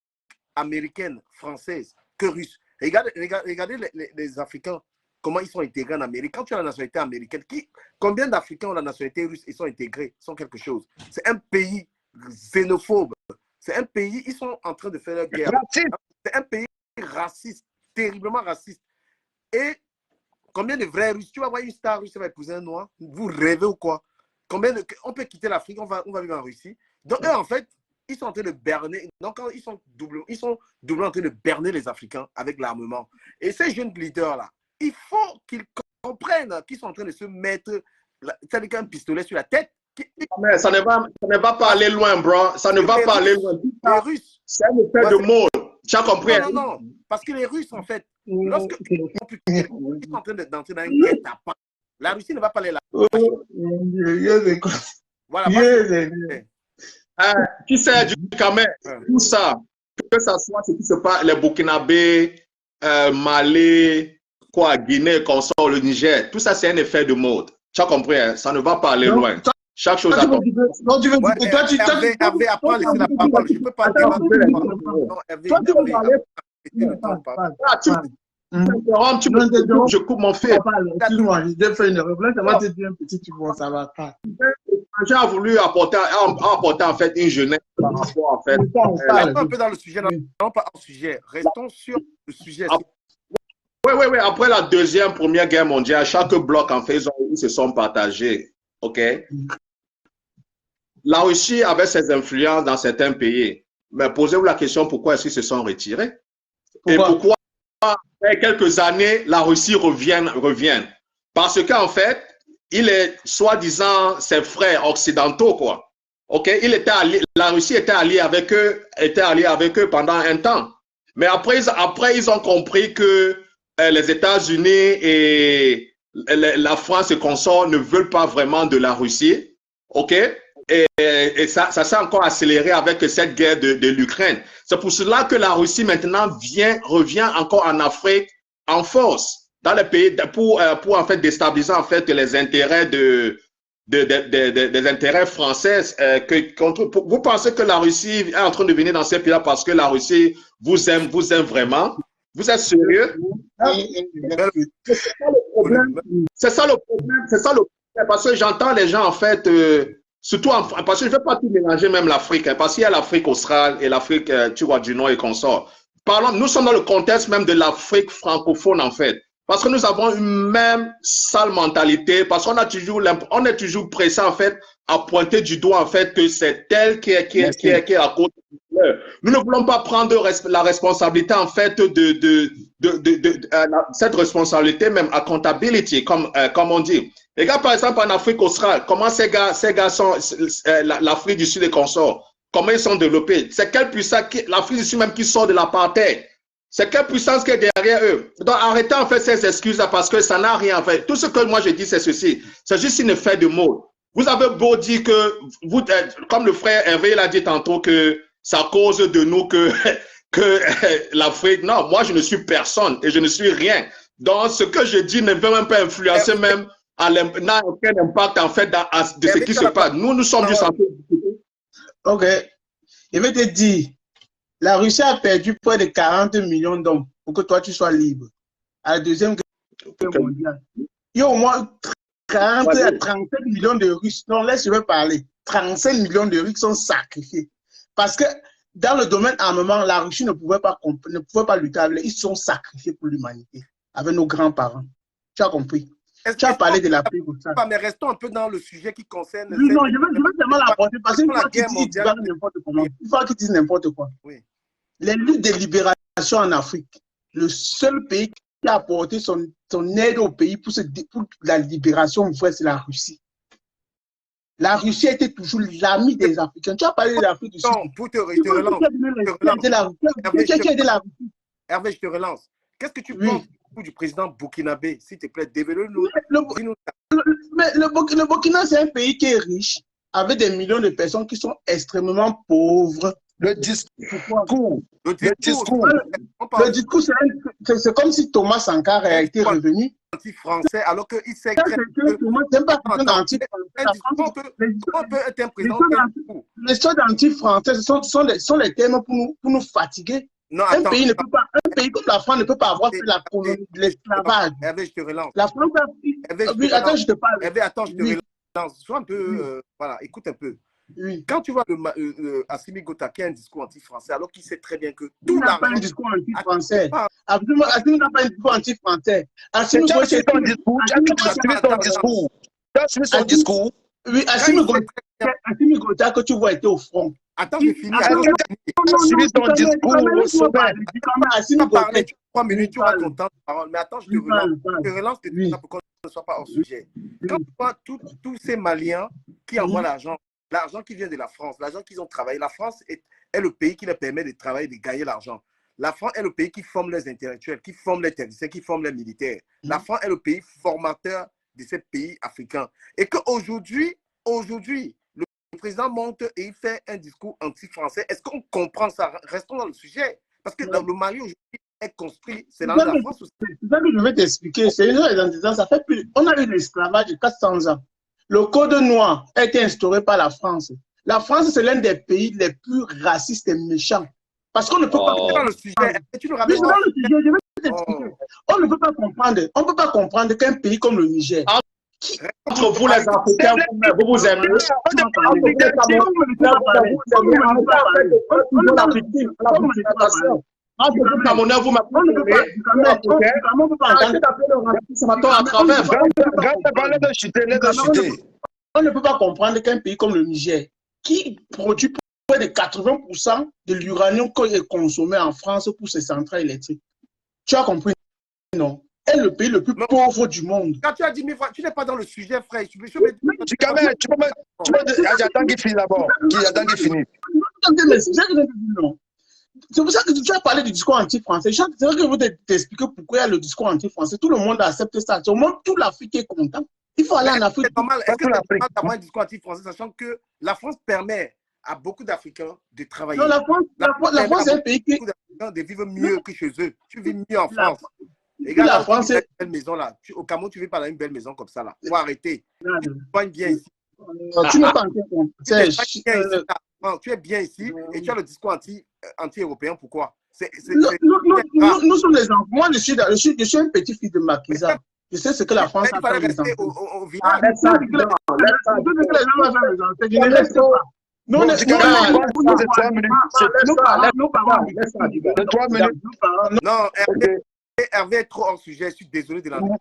américaine, française que russe. Regardez les Africains, comment ils sont intégrés en Amérique. Quand tu as la nationalité américaine, combien d'Africains ont la nationalité russe et sont intégrés, sont quelque chose? C'est un pays xénophobe. C'est un pays, ils sont en train de faire leur guerre. C'est un pays raciste, terriblement raciste. Et combien de vrais Russes, tu vas voir une star russe, va épouser un noir? Vous rêvez ou quoi? On peut quitter l'Afrique, on va vivre en Russie. Donc, eux, en fait, ils sont en train de berner. Donc, ils sont doublement en train de berner les Africains avec l'armement. Et ces jeunes leaders-là, il faut qu'ils comprennent qu'ils sont en train de se mettre un pistolet sur la tête. Mais ça ne va pas aller loin, bro. Ça ne va pas aller loin. Les Russes. C'est un effet de mode. Tu as compris? Non. Parce que les Russes, en fait, lorsque ils sont en train d'entrer dans une guerre, la Russie ne va pas les lâcher. Voilà. Qui sait du Cameroun? Tout ça, que ça soit ce qui se passe, les Burkinabés, Mali, Guinée, consort, le Niger, tout ça, c'est un effet de mode. Tu as compris? Hein? Ça ne va pas aller loin. Chaque chose à ton... Hervé, apprends à laisser la parole. Je ne peux pas je coupe mon fil. J'ai fait une erreur. Ça va te dire un petit tu vois, ça va pas. J'ai voulu apporter en fait une jeunesse par rapport en fait. Restons un peu dans le sujet, non pas hors sujet. Restons sur le sujet. Oui. Après la première guerre mondiale, chaque bloc en fait, ils se sont partagés. Ok. La Russie avait ses influences dans certains pays. Mais posez-vous la question, pourquoi est-ce qu'ils se sont retirés? Et pourquoi, après quelques années, la Russie revient? Parce qu'en fait, il est soi-disant ses frères occidentaux, quoi. Ok? La Russie était alliée avec eux pendant un temps. Mais après ils ont compris que les États-Unis et la France et consorts ne veulent pas vraiment de la Russie, ok? Et ça s'est encore accéléré avec cette guerre de l'Ukraine. C'est pour cela que la Russie maintenant revient encore en Afrique en force dans les pays pour en fait déstabiliser en fait les intérêts des intérêts français. Vous pensez que la Russie est en train de venir dans ces pays-là parce que la Russie vous aime vraiment? Vous êtes sérieux? C'est ça le problème. C'est ça le problème. Parce que j'entends les gens, en fait, surtout parce que je ne vais pas tout mélanger, même l'Afrique, hein, parce qu'il y a l'Afrique australe et l'Afrique, tu vois, du Nord et consorts. Parlons, nous sommes dans le contexte même de l'Afrique francophone, en fait. Parce que nous avons une même sale mentalité, parce qu'on est toujours pressé, en fait, à pointer du doigt, en fait, que c'est elle qui est à cause. Nous ne voulons pas prendre la responsabilité, en fait, cette responsabilité, même accountability, comme on dit. Les gars, par exemple, en Afrique australe, comment ces gars sont, l'Afrique du Sud et consorts, comment ils sont développés? C'est quelle puissance, l'Afrique du Sud même qui sort de l'apartheid? C'est quelle puissance qui est derrière eux? Donc, arrêtez en fait ces excuses-là parce que ça n'a rien fait. Tout ce que moi je dis, c'est ceci. C'est juste une effet de mots. Vous avez beau dire que, vous, comme le frère Hervé l'a dit tantôt, que c'est à cause de nous que l'Afrique. Non, moi je ne suis personne et je ne suis rien. Donc, ce que je dis ne veut même pas influencer même, n'a aucun impact en fait de ce qui se passe. Nous sommes juste en fait. Ok. Je vais te dire. La Russie a perdu près de 40 millions d'hommes pour que toi tu sois libre. À la Deuxième Guerre mondiale. Il y a au moins 40 à 37 millions de Russes. Non, laisse-moi parler. 35 millions de Russes sont sacrifiés. Parce que dans le domaine armement, la Russie ne pouvait pas lutter avec. Ils sont sacrifiés pour l'humanité. Avec nos grands-parents. Tu as compris? Tu as parlé de l'Afrique aussi. Mais restons un peu dans le sujet qui concerne. Oui, non, je vais tellement l'apporter parce qu'il faut qu'ils disent n'importe comment. Il faut qu'ils disent n'importe quoi. Oui. Les luttes de libération en Afrique, le seul pays qui a apporté son aide au pays pour la libération, c'est la Russie. La Russie était toujours l'ami des Africains. Tu as parlé de l'Afrique du Sud. Non, pour te relance. Hervé, je te relance. Qu'est-ce que tu penses du président burkinabé? S'il te plaît, développe-nous. Mais le Burkina, c'est un pays qui est riche, avec des millions de personnes qui sont extrêmement pauvres. Le discours, c'est comme si Thomas Sankara a été revenu. Anti-français, alors qu'il sait que. Les choses anti-français, ce sont les termes pour nous fatiguer. Non, un pays comme la France ne peut pas avoir fait de l'esclavage. Je te relance. La France a fait. Attends, je te parle. Attends, je te relance. Sois un peu. Voilà, écoute un peu. Oui. Quand tu vois Assimi Goïta qui a un discours anti-français, alors qu'il sait très bien que tout il n'a pas un discours anti-français. Assimi n'a pas un discours anti-français. Assimi Goïta, c'est ton discours. Tu as suivi son discours. Oui, Assimi Goïta que tu vois était au front. Attends, j'ai fini. Tu as suivi ton discours au sommet. Assimi Goïta, 3 minutes, tu auras ton temps de parole. Mais attends, je te relance pour qu'on ne soit pas hors sujet. Quand tu vois tous ces Maliens qui envoient l'argent qui vient de la France, l'argent qu'ils ont travaillé. La France est le pays qui leur permet de travailler, de gagner l'argent. La France est le pays qui forme les intellectuels, qui forme les techniciens, qui forme les militaires. La France est le pays formateur de ces pays africains. Et qu'aujourd'hui, le président monte et il fait un discours anti-français. Est-ce qu'on comprend ça? Restons dans le sujet. Parce que dans le Mali, aujourd'hui, est construit, c'est dans la France aussi. C'est ça que je vais t'expliquer. C'est une chose, ça fait plus. On a eu l'esclavage de 400 ans. Le code noir a été instauré par la France. La France, c'est l'un des pays les plus racistes et méchants. Parce qu'on ne peut pas... Dans le sujet, je vais t'expliquer. On ne peut pas comprendre. On ne peut pas comprendre qu'un pays comme le Niger... Entre vous, les Africains, vous vous aimez. On ne peut pas comprendre qu'un pays comme le Niger, qui produit près de 80% de l'uranium qui est consommé en France pour ses centrales électriques. Tu as compris, non? Est le pays le plus pauvre du monde. Quand tu as dit 1000 fois, tu n'es pas dans le sujet, frère. J'attends qu'il finisse d'abord. J'attends qu'il finisse. C'est pour ça que tu as parlé du discours anti-français. C'est vrai que vous t'expliquer pourquoi il y a le discours anti-français. Tout le monde accepte ça. Au moins, toute l'Afrique est content. Il faut aller en Afrique. Est-ce que c'est normal d'avoir un discours anti-français, sachant que la France permet à beaucoup d'Africains de travailler? Non, la France est un pays qui... de vivre mieux que chez eux. Tu vis mieux en France. Regarde, la France, tu vis dans une belle maison là. Au Cameroun, tu vis pas dans une belle maison comme ça là. Faut arrêter. Tu soignes bien ici. Tu n'es pas tu es bien ici et tu as le discours anti-européen. Pourquoi? Nous sommes les enfants. Moi, je suis un petit-fils de Makiza. Je sais ce que la France a fait. Laisse ça. Non, Hervé est trop hors sujet. Je suis désolé de l'entendre.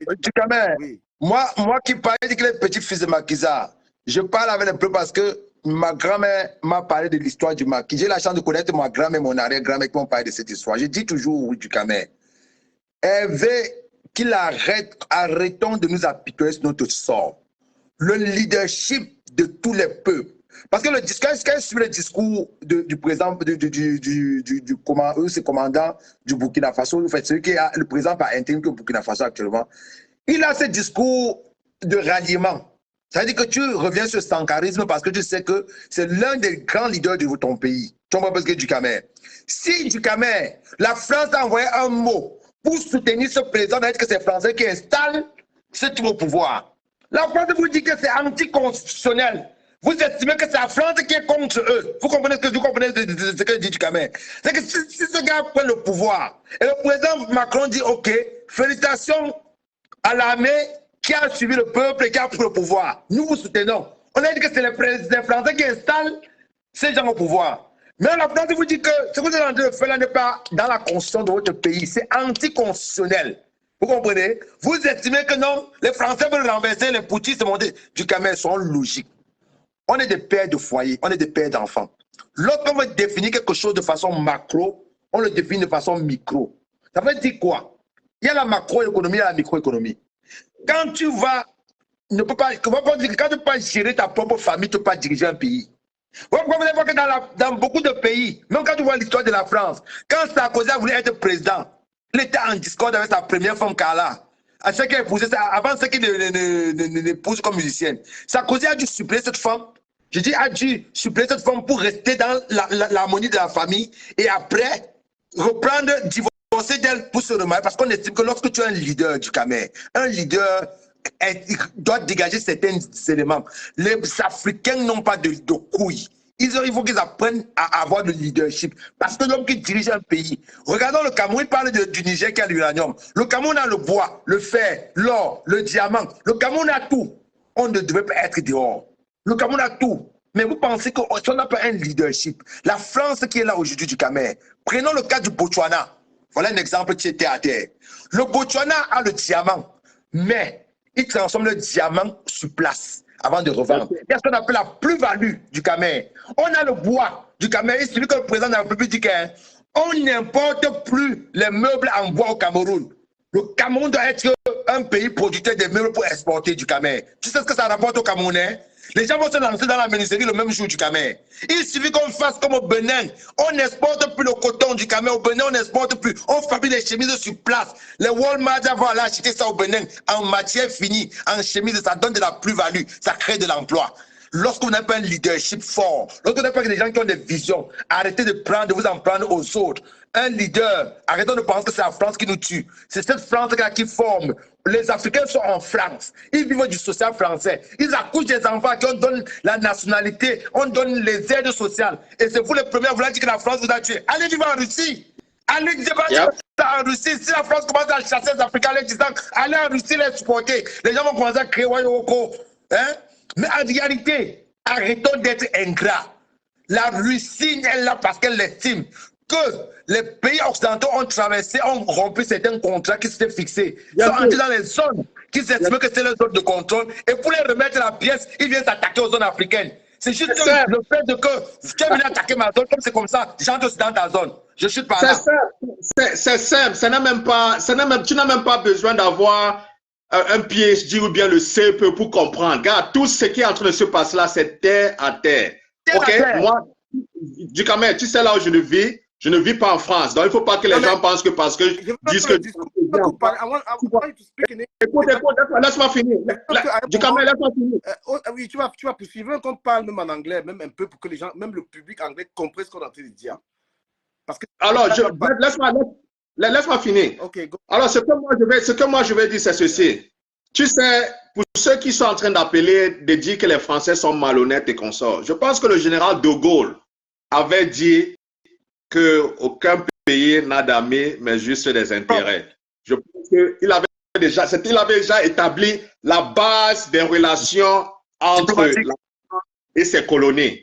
Moi qui parlais que les petits-fils de Makiza, je parle avec le peuple parce que ma grand-mère m'a parlé de l'histoire du Maquis. J'ai la chance de connaître ma grand-mère et mon arrière-grand-mère qui m'ont parlé de cette histoire. Je dis toujours, du Camer, Hervé, qu'il arrêtons de nous apitoyer sur notre sort. Le leadership de tous les peuples. Parce que le discours, quand je suis le discours du président, du commandant du Burkina Faso, en fait, celui qui est le président par intérim au Burkina Faso actuellement, il a ce discours de ralliement. Ça veut dire que tu reviens sur le sankarisme parce que tu sais que c'est l'un des grands leaders de ton pays. Tu comprends parce que du Camer. Si du Camer, la France a envoyé un mot pour soutenir ce président, que c'est les Français qui installent ce type au pouvoir. La France vous dit que c'est anticonstitutionnel. Vous estimez que c'est la France qui est contre eux. Vous comprenez ce que dit du Camer. C'est que si ce gars prend le pouvoir et le président Macron dit OK, félicitations à l'armée qui a suivi le peuple et qui a pris le pouvoir. Nous vous soutenons. On a dit que c'est les Français qui installent ces gens au pouvoir. Mais la France vous dit que ce que vous êtes en train de faire là n'est pas dans la constitution de votre pays. C'est anticonstitutionnel. Vous comprenez? Vous estimez que non, les Français veulent renverser les poutistes du Camer sont logiques. On est des pères de foyer, on est des pères d'enfants. Lorsqu'on veut définir quelque chose de façon macro, on le définit de façon micro. Ça veut dire quoi? Il y a la macroéconomie et la microéconomie. Quand tu vas, quand tu ne peux pas gérer ta propre famille, tu ne peux pas diriger un pays. Vous comprenez que dans beaucoup de pays, même quand tu vois l'histoire de la France, quand Sarkozy a voulu être président, il était en discorde avec sa première femme, Carla. À ce qu'il épousait, avant ce qu'il l'épouse comme musicienne. Sarkozy a dû suppléer cette femme. Je dis a dû suppléer cette femme pour rester dans l'harmonie de la famille et après reprendre, divorcer d'elle pour se remarier. Parce qu'on estime que lorsque tu es un leader du Camer, un leader doit dégager certains éléments. Les Africains n'ont pas de couilles. Il faut qu'ils apprennent à avoir le leadership. Parce que l'homme qui dirige un pays, regardons le Cameroun, il parle du Niger qui a l'uranium. Le Cameroun a le bois, le fer, l'or, le diamant. Le Cameroun a tout. On ne devait pas être dehors. Le Cameroun a tout. Mais vous pensez qu'on n'a pas un leadership. La France qui est là aujourd'hui du Camer. Prenons le cas du Botswana. Voilà un exemple qui était à terre. Le Botswana a le diamant. Mais il transforme le diamant sur place avant de revendre. Il y a ce qu'on appelle la plus-value du Camer. On a le bois du Camer. Il suffit que le président de la République dit qu'on n'importe plus les meubles en bois au Cameroun. Le Cameroun doit être un pays producteur de meubles pour exporter du Camer. Tu sais ce que ça rapporte aux Camerounais? Les gens vont se lancer dans la menuiserie le même jour du Camer. Il suffit qu'on fasse comme au Bénin. On n'exporte plus le coton du Camer. Au Bénin, on n'exporte plus. On fabrique les chemises sur place. Les Walmart vont aller acheter ça au Bénin en matière finie, en chemise. Ça donne de la plus-value. Ça crée de l'emploi. Lorsque vous n'avez pas un leadership fort, lorsque vous n'avez pas des gens qui ont des visions, arrêtez de vous en prendre aux autres. Un leader, arrêtons de penser que c'est la France qui nous tue. C'est cette France-là qui forme. Les Africains sont en France. Ils vivent du social français. Ils accouchent des enfants qui on donne la nationalité, on donne les aides sociales. Et c'est vous les premiers à vouloir dire que la France vous a tué. Allez vivre en Russie. Allez vivre en Russie. Si la France commence à chasser les Africains, allez en Russie les supporter. Les gens vont commencer à créer Wayoko. Hein? Mais en réalité, arrêtons d'être ingrats. La Russie est là parce qu'elle estime que les pays occidentaux ont traversé, ont rompu certains contrats qui s'étaient fixés. Ils sont entrés dans les zones qui s'estimaient que c'est les zones de contrôle. Et pour les remettre la pièce, ils viennent s'attaquer aux zones africaines. C'est juste le fait de que tu es venu attaquer ma zone, comme c'est comme ça, j'entre aussi dans ta zone. Je suis pas là. C'est simple. Tu n'as même pas besoin d'avoir un PhD ou bien le CEP pour comprendre. Regarde, tout ce qui est en train de se passer là, c'est terre à terre. Ok? Moi, du Camer, tu sais là où je le vis. Je ne vis pas en France. Donc, il ne faut pas que les gens pensent que parce que je dis que... Écoute, laisse-moi finir. Djikame, laisse-moi finir. Oui, tu vas poursuivre qu'on parle même en anglais, même un peu pour que les gens, même le public anglais comprenne ce qu'on est en train de dire. Parce que alors, laisse-moi finir. Okay, alors, ce que moi je vais dire, c'est ceci. Tu sais, pour ceux qui sont en train d'appeler, de dire que les Français sont malhonnêtes et consorts, je pense que le général de Gaulle avait dit qu'aucun pays n'a d'amis, mais juste des intérêts. Je pense qu'il avait déjà établi la base des relations entre la France et ses colonies.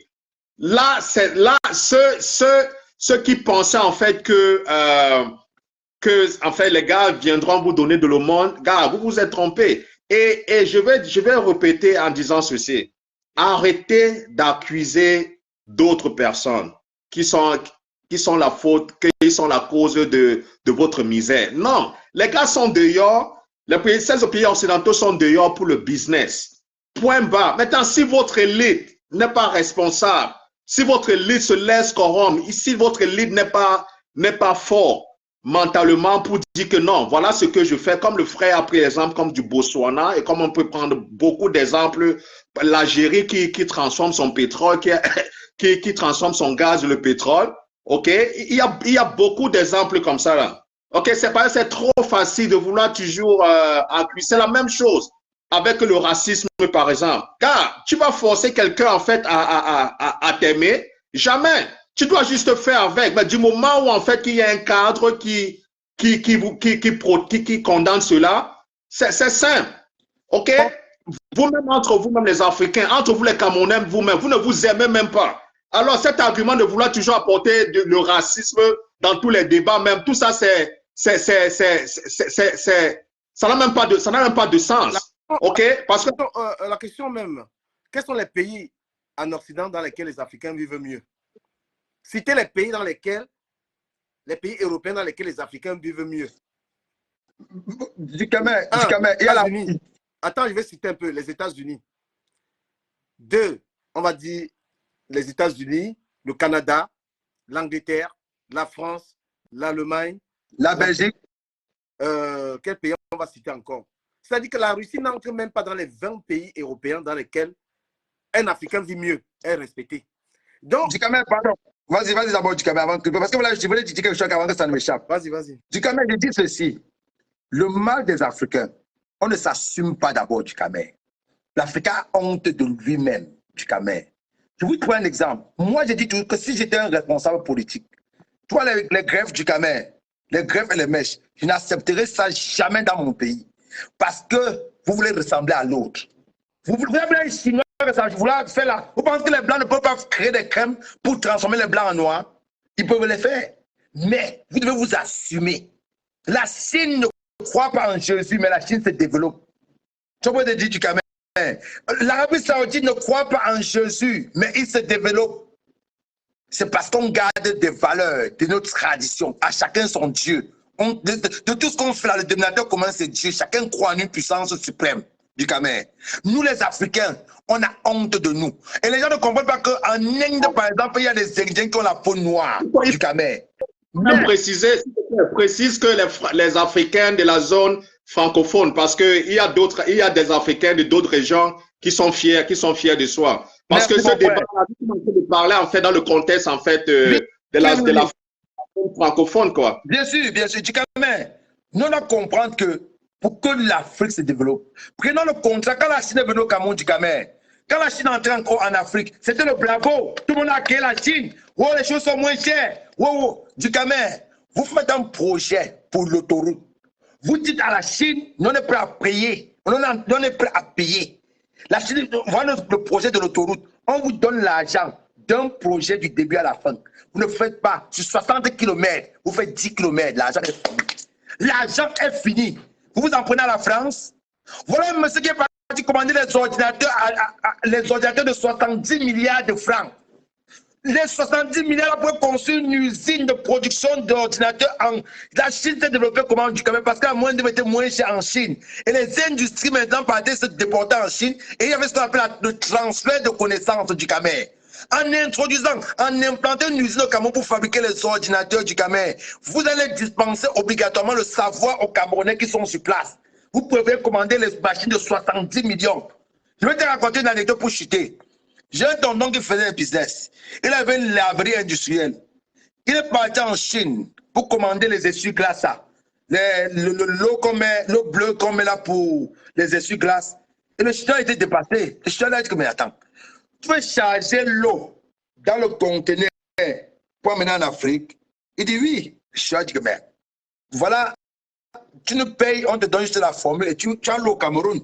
Là, ceux qui pensaient en fait que en fait, les gars viendront vous donner de l'aumône, gars, vous vous êtes trompés. Et je vais répéter en disant ceci. Arrêtez d'accuser d'autres personnes qui sont la faute, qui sont la cause de votre misère. Non, les gars sont dehors, ces pays occidentaux sont dehors pour le business. Point barre. Maintenant, si votre élite n'est pas responsable, si votre élite se laisse corrompre, si votre élite n'est pas fort mentalement pour dire que non, voilà ce que je fais, comme le frère a pris l'exemple comme du Botswana et comme on peut prendre beaucoup d'exemples, l'Algérie qui transforme son pétrole, qui transforme son gaz le pétrole. Ok, il y a beaucoup d'exemples comme ça là. Ok, c'est trop facile de vouloir toujours accuser. C'est la même chose avec le racisme par exemple. Car tu vas forcer quelqu'un en fait à t'aimer, jamais. Tu dois juste faire avec. Mais du moment où en fait il y a un cadre qui condamne cela, c'est simple. Ok, vous-même entre vous-même les Africains, entre vous les Camerounais, vous-même, vous ne vous aimez même pas. Alors, cet argument de vouloir toujours apporter le racisme dans tous les débats, même tout ça, ça n'a même pas de sens. Ok? Parce que la question même, quels sont les pays en Occident dans lesquels les Africains vivent mieux? Citez les pays européens dans lesquels les Africains vivent mieux. Djikame, il y a la... Attends, je vais citer un peu les États-Unis. 2, on va dire les États-Unis, le Canada, l'Angleterre, la France, l'Allemagne, la Belgique. Quel pays on va citer encore? C'est-à-dire que la Russie n'entre même pas dans les 20 pays européens dans lesquels un Africain vit mieux, est respecté. Donc, Djikame, pardon. Vas-y d'abord, Djikame, avant que... Parce que voilà, je voulais dire quelque chose avant que ça ne m'échappe. Vas-y. Djikame, je dis ceci. Le mal des Africains, on ne s'assume pas d'abord, Djikame. L'Africain a honte de lui-même, Djikame. Je vous prends un exemple. Moi, je dis toujours que si j'étais un responsable politique, toi, les grèves du Cameroun, les grèves et les mèches, je n'accepterais ça jamais dans mon pays. Parce que vous voulez ressembler à l'autre. Vous voulez un Chinois faire là. Vous pensez que les Blancs ne peuvent pas créer des crèmes pour transformer les Blancs en noirs? Ils peuvent le faire. Mais vous devez vous assumer. La Chine ne croit pas en Jésus, mais la Chine se développe. Tu peux te dire du Cameroun. L'Arabie Saoudite ne croit pas en Jésus, mais il se développe. C'est parce qu'on garde des valeurs, de notre tradition. À chacun son Dieu. De tout ce qu'on fait là, le dominateur commun, c'est Dieu. Chacun croit en une puissance suprême du Cameroun. Nous, les Africains, on a honte de nous. Et les gens ne comprennent pas qu'en Inde, par exemple, il y a des Indiens qui ont la peau noire du Cameroun. Précise que les Africains de la zone francophone, parce qu'il y a des Africains de d'autres régions qui sont fiers de soi. Parce que ce débat-là, de parler en fait dans le contexte en fait de la francophone, quoi. Bien sûr, nous devons comprendre que pour que l'Afrique se développe, prenons le contrat. Quand la Chine est venue au Cameroun, quand la Chine est entrée encore en Afrique, c'était le bravo. Tout le monde a créé la Chine. Oh, les choses sont moins chères. Oh, vous faites un projet pour l'autoroute. Vous dites à la Chine, on est prêt à payer. On est prêt à payer. La Chine, voilà le projet de l'autoroute. On vous donne l'argent d'un projet du début à la fin. Vous ne faites pas sur 60 km, vous faites 10 km. L'argent est fini. L'argent est fini. Vous vous en prenez à la France. Voilà un monsieur qui est parti commander les ordinateurs de 70 milliards de francs. Les 70 milliards pour construire une usine de production d'ordinateurs en... La Chine s'est développée comment du Cameroun parce que la moindre était moins chère en Chine. Et les industries maintenant partaient se déporter en Chine et il y avait ce qu'on appelle le transfert de connaissances du Cameroun. en introduisant, en implantant une usine au Cameroun pour fabriquer les ordinateurs du Cameroun, vous allez dispenser obligatoirement le savoir aux Camerounais qui sont sur place. Vous pouvez commander les machines de 70 millions. Je vais te raconter une anecdote pour chuter. J'ai un tonton qui faisait un business. Il avait une laverie industrielle. Il est parti en Chine pour commander les essuie-glaces. L'eau bleue qu'on met là pour les essuie-glaces. Et le chinois était dépassé. Le chinois a dit que, mais attends, tu veux charger l'eau dans le conteneur pour amener en Afrique? Il dit oui. Le chinois a dit que, mais voilà, tu nous payes, on te donne juste la formule et tu as l'eau au Cameroun.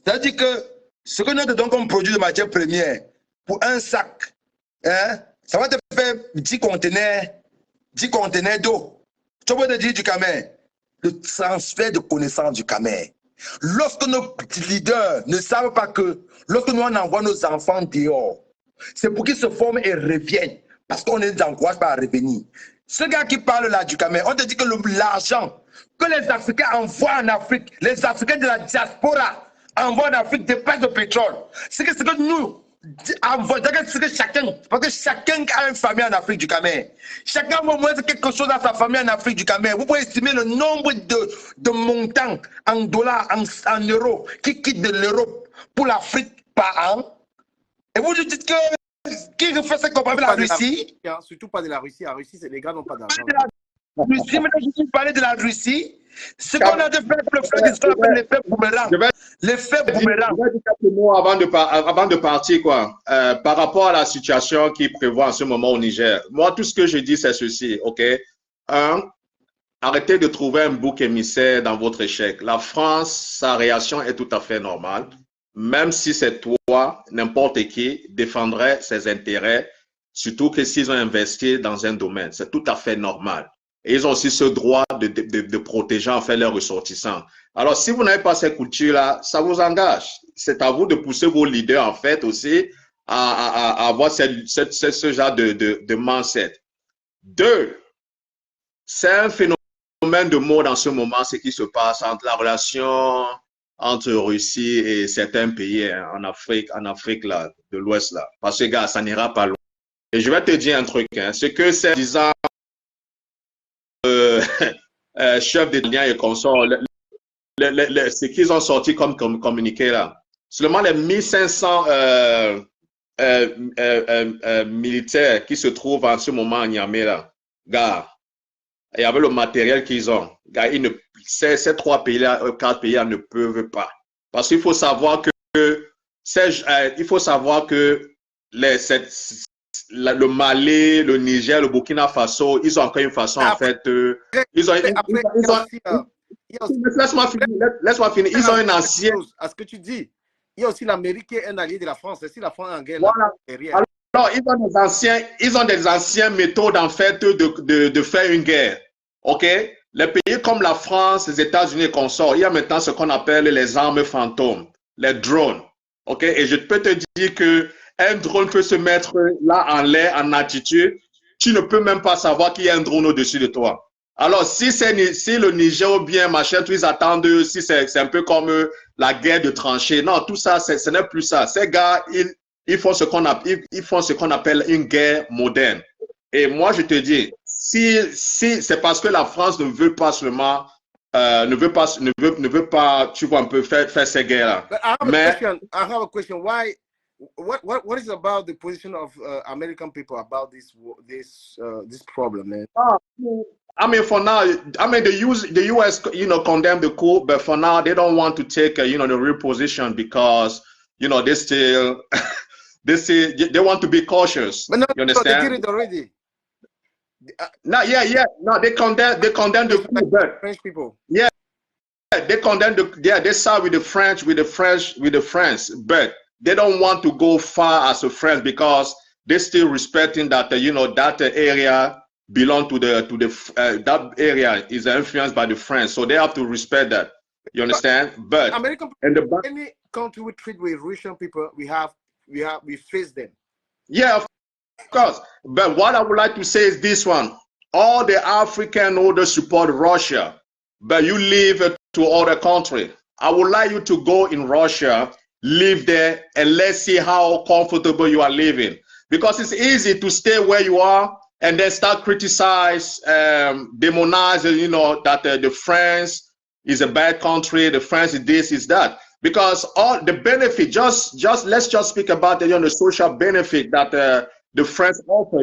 C'est-à-dire que ce que nous te donnons comme produit de matière première, pour un sac, hein, ça va te faire 10 conteneurs d'eau. Tu peux te dire du Cameroun, le transfert de connaissances du Cameroun. Lorsque nos leaders ne savent pas que, lorsque nous on envoie nos enfants dehors, c'est pour qu'ils se forment et reviennent, parce qu'on les encourage pas à revenir. Ce gars qui parle là du Cameroun, on te dit que l'argent que les Africains envoient en Afrique, les Africains de la diaspora envoient en Afrique des pages de pétrole. C'est que nous envoyons, c'est que chacun, parce que chacun a une famille en Afrique du Cameroun. Chacun a au moins quelque chose dans sa famille en Afrique du Cameroun. Vous pouvez estimer le nombre de montants en dollars, en euros, qui quittent de l'Europe pour l'Afrique par an. Et vous dites que qui fait ça comme avec la Russie? Surtout pas de la Russie. La Russie, les gars n'ont pas d'argent. Russie, maintenant je suis parlé de la Russie. Ce qu'on a de faire pour le faire, c'est ce qu'on appelle l'effet boomerang. L'effet boomerang. Je vais dire quelques mots avant de partir, quoi. Par rapport à la situation qui prévoit en ce moment au Niger. Moi, tout ce que je dis, c'est ceci, ok? Arrêtez de trouver un bouc émissaire dans votre échec. La France, sa réaction est tout à fait normale. Même si c'est toi, n'importe qui défendrait ses intérêts, surtout que s'ils ont investi dans un domaine. C'est tout à fait normal. Et ils ont aussi ce droit de protéger en fait leurs ressortissants. Alors, si vous n'avez pas cette culture-là, ça vous engage. C'est à vous de pousser vos leaders en fait aussi à avoir ce genre de mindset. 2, c'est un phénomène de mode en ce moment, ce qui se passe entre la relation entre Russie et certains pays en Afrique là, de l'Ouest là. Parce que gars, ça n'ira pas loin. Et je vais te dire un truc, hein, c'est que c'est disant chef d'État et consorts, ce qu'ils ont sorti comme communiqué là, seulement les 1500 militaires qui se trouvent en ce moment à Niamey là, gars, et avec le matériel qu'ils ont, gars, ces 3 pays-là, 4 pays-là ne peuvent pas. Parce qu'il faut savoir que le Mali, le Niger, le Burkina Faso, ils ont encore une façon, en fait, laisse-moi finir. Ils ont un ancien. À ce que tu dis, il y a aussi l'Amérique qui est un allié de la France. Si la France est en guerre, voilà. Alors, ils ont des anciennes méthodes, en fait, de faire une guerre. OK? Les pays comme la France, les États-Unis et consorts, il y a maintenant ce qu'on appelle les armes fantômes, les drones. OK? Et je peux te dire que un drone peut se mettre là en l'air, en attitude. Tu ne peux même pas savoir qu'il y a un drone au-dessus de toi. Alors, si le Niger ou bien machin, ils attendent, si c'est un peu comme la guerre de tranchées. Non, tout ça, ce n'est plus ça. Ces gars, ils font ce qu'on appelle une guerre moderne. Et moi, je te dis, si c'est parce que la France ne veut pas seulement, ne veut pas, tu vois, un peu faire ces guerres-là. I have a question. Why? What is about the position of American people about this problem, man? I mean, for now, the U.S. condemned the coup, but for now they don't want to take the real position because they still they want to be cautious. But no, you understand? They did it already. No, they condemn the coup, but French people. Yeah, they condemn they side with the French, with the French, but they don't want to go far as a French because they're still respecting that that area belong to that area is influenced by the French, so they have to respect that. You understand? But American any country we treat with Russian people, we face them. Yeah, of course. But what I would like to say is this one: all the African orders support Russia, but you live to other country. I would like you to go in Russia, live there, and let's see how comfortable you are living. because it's easy to stay where you are and then start criticize, demonize, you know, that the France is a bad country, the France is this, is that. Because all the benefit, let's just speak about the social benefit that the French offer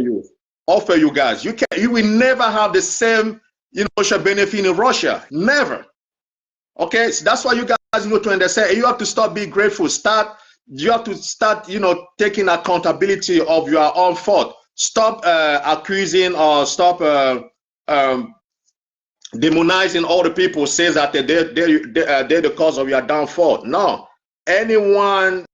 you guys. You will never have the same social benefit in Russia, never. Okay, so that's why you guys need to understand. You have to start being grateful. You have to start, taking accountability of your own fault. Stop accusing or stop demonizing all the people says that they're the cause of your downfall. No, anyone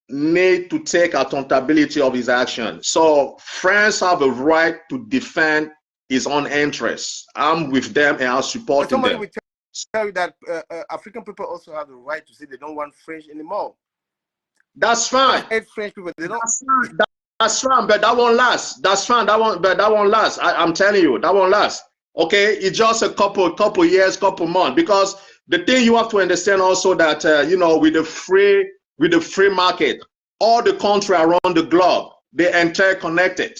need to take accountability of his actions. So France have a right to defend his own interests. I'm with them and I'll support them. Somebody will tell you that African people also have the right to say they don't want French anymore. That's fine. Hate French people. They don't. That's fine, but that won't last. That's fine. That won't last. I'm telling you, that won't last. Okay, it's just a couple years, couple months. Because the thing you have to understand also that with the free market, all the countries around the globe, they're interconnected.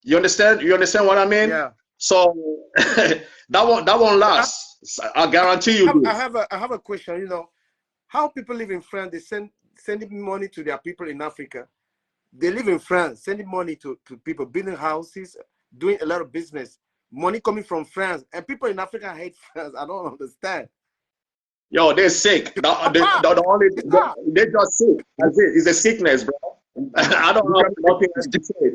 You understand? You understand what I mean? Yeah. So that won't last. I guarantee you. I have a question. How people live in France, they sending money to their people in Africa. They live in France, sending money to people, building houses, doing a lot of business. Money coming from France, and people in Africa hate France. I don't understand. Yo, they're sick. They're just sick. That's it. It's a sickness, bro. I don't know nothing else to say.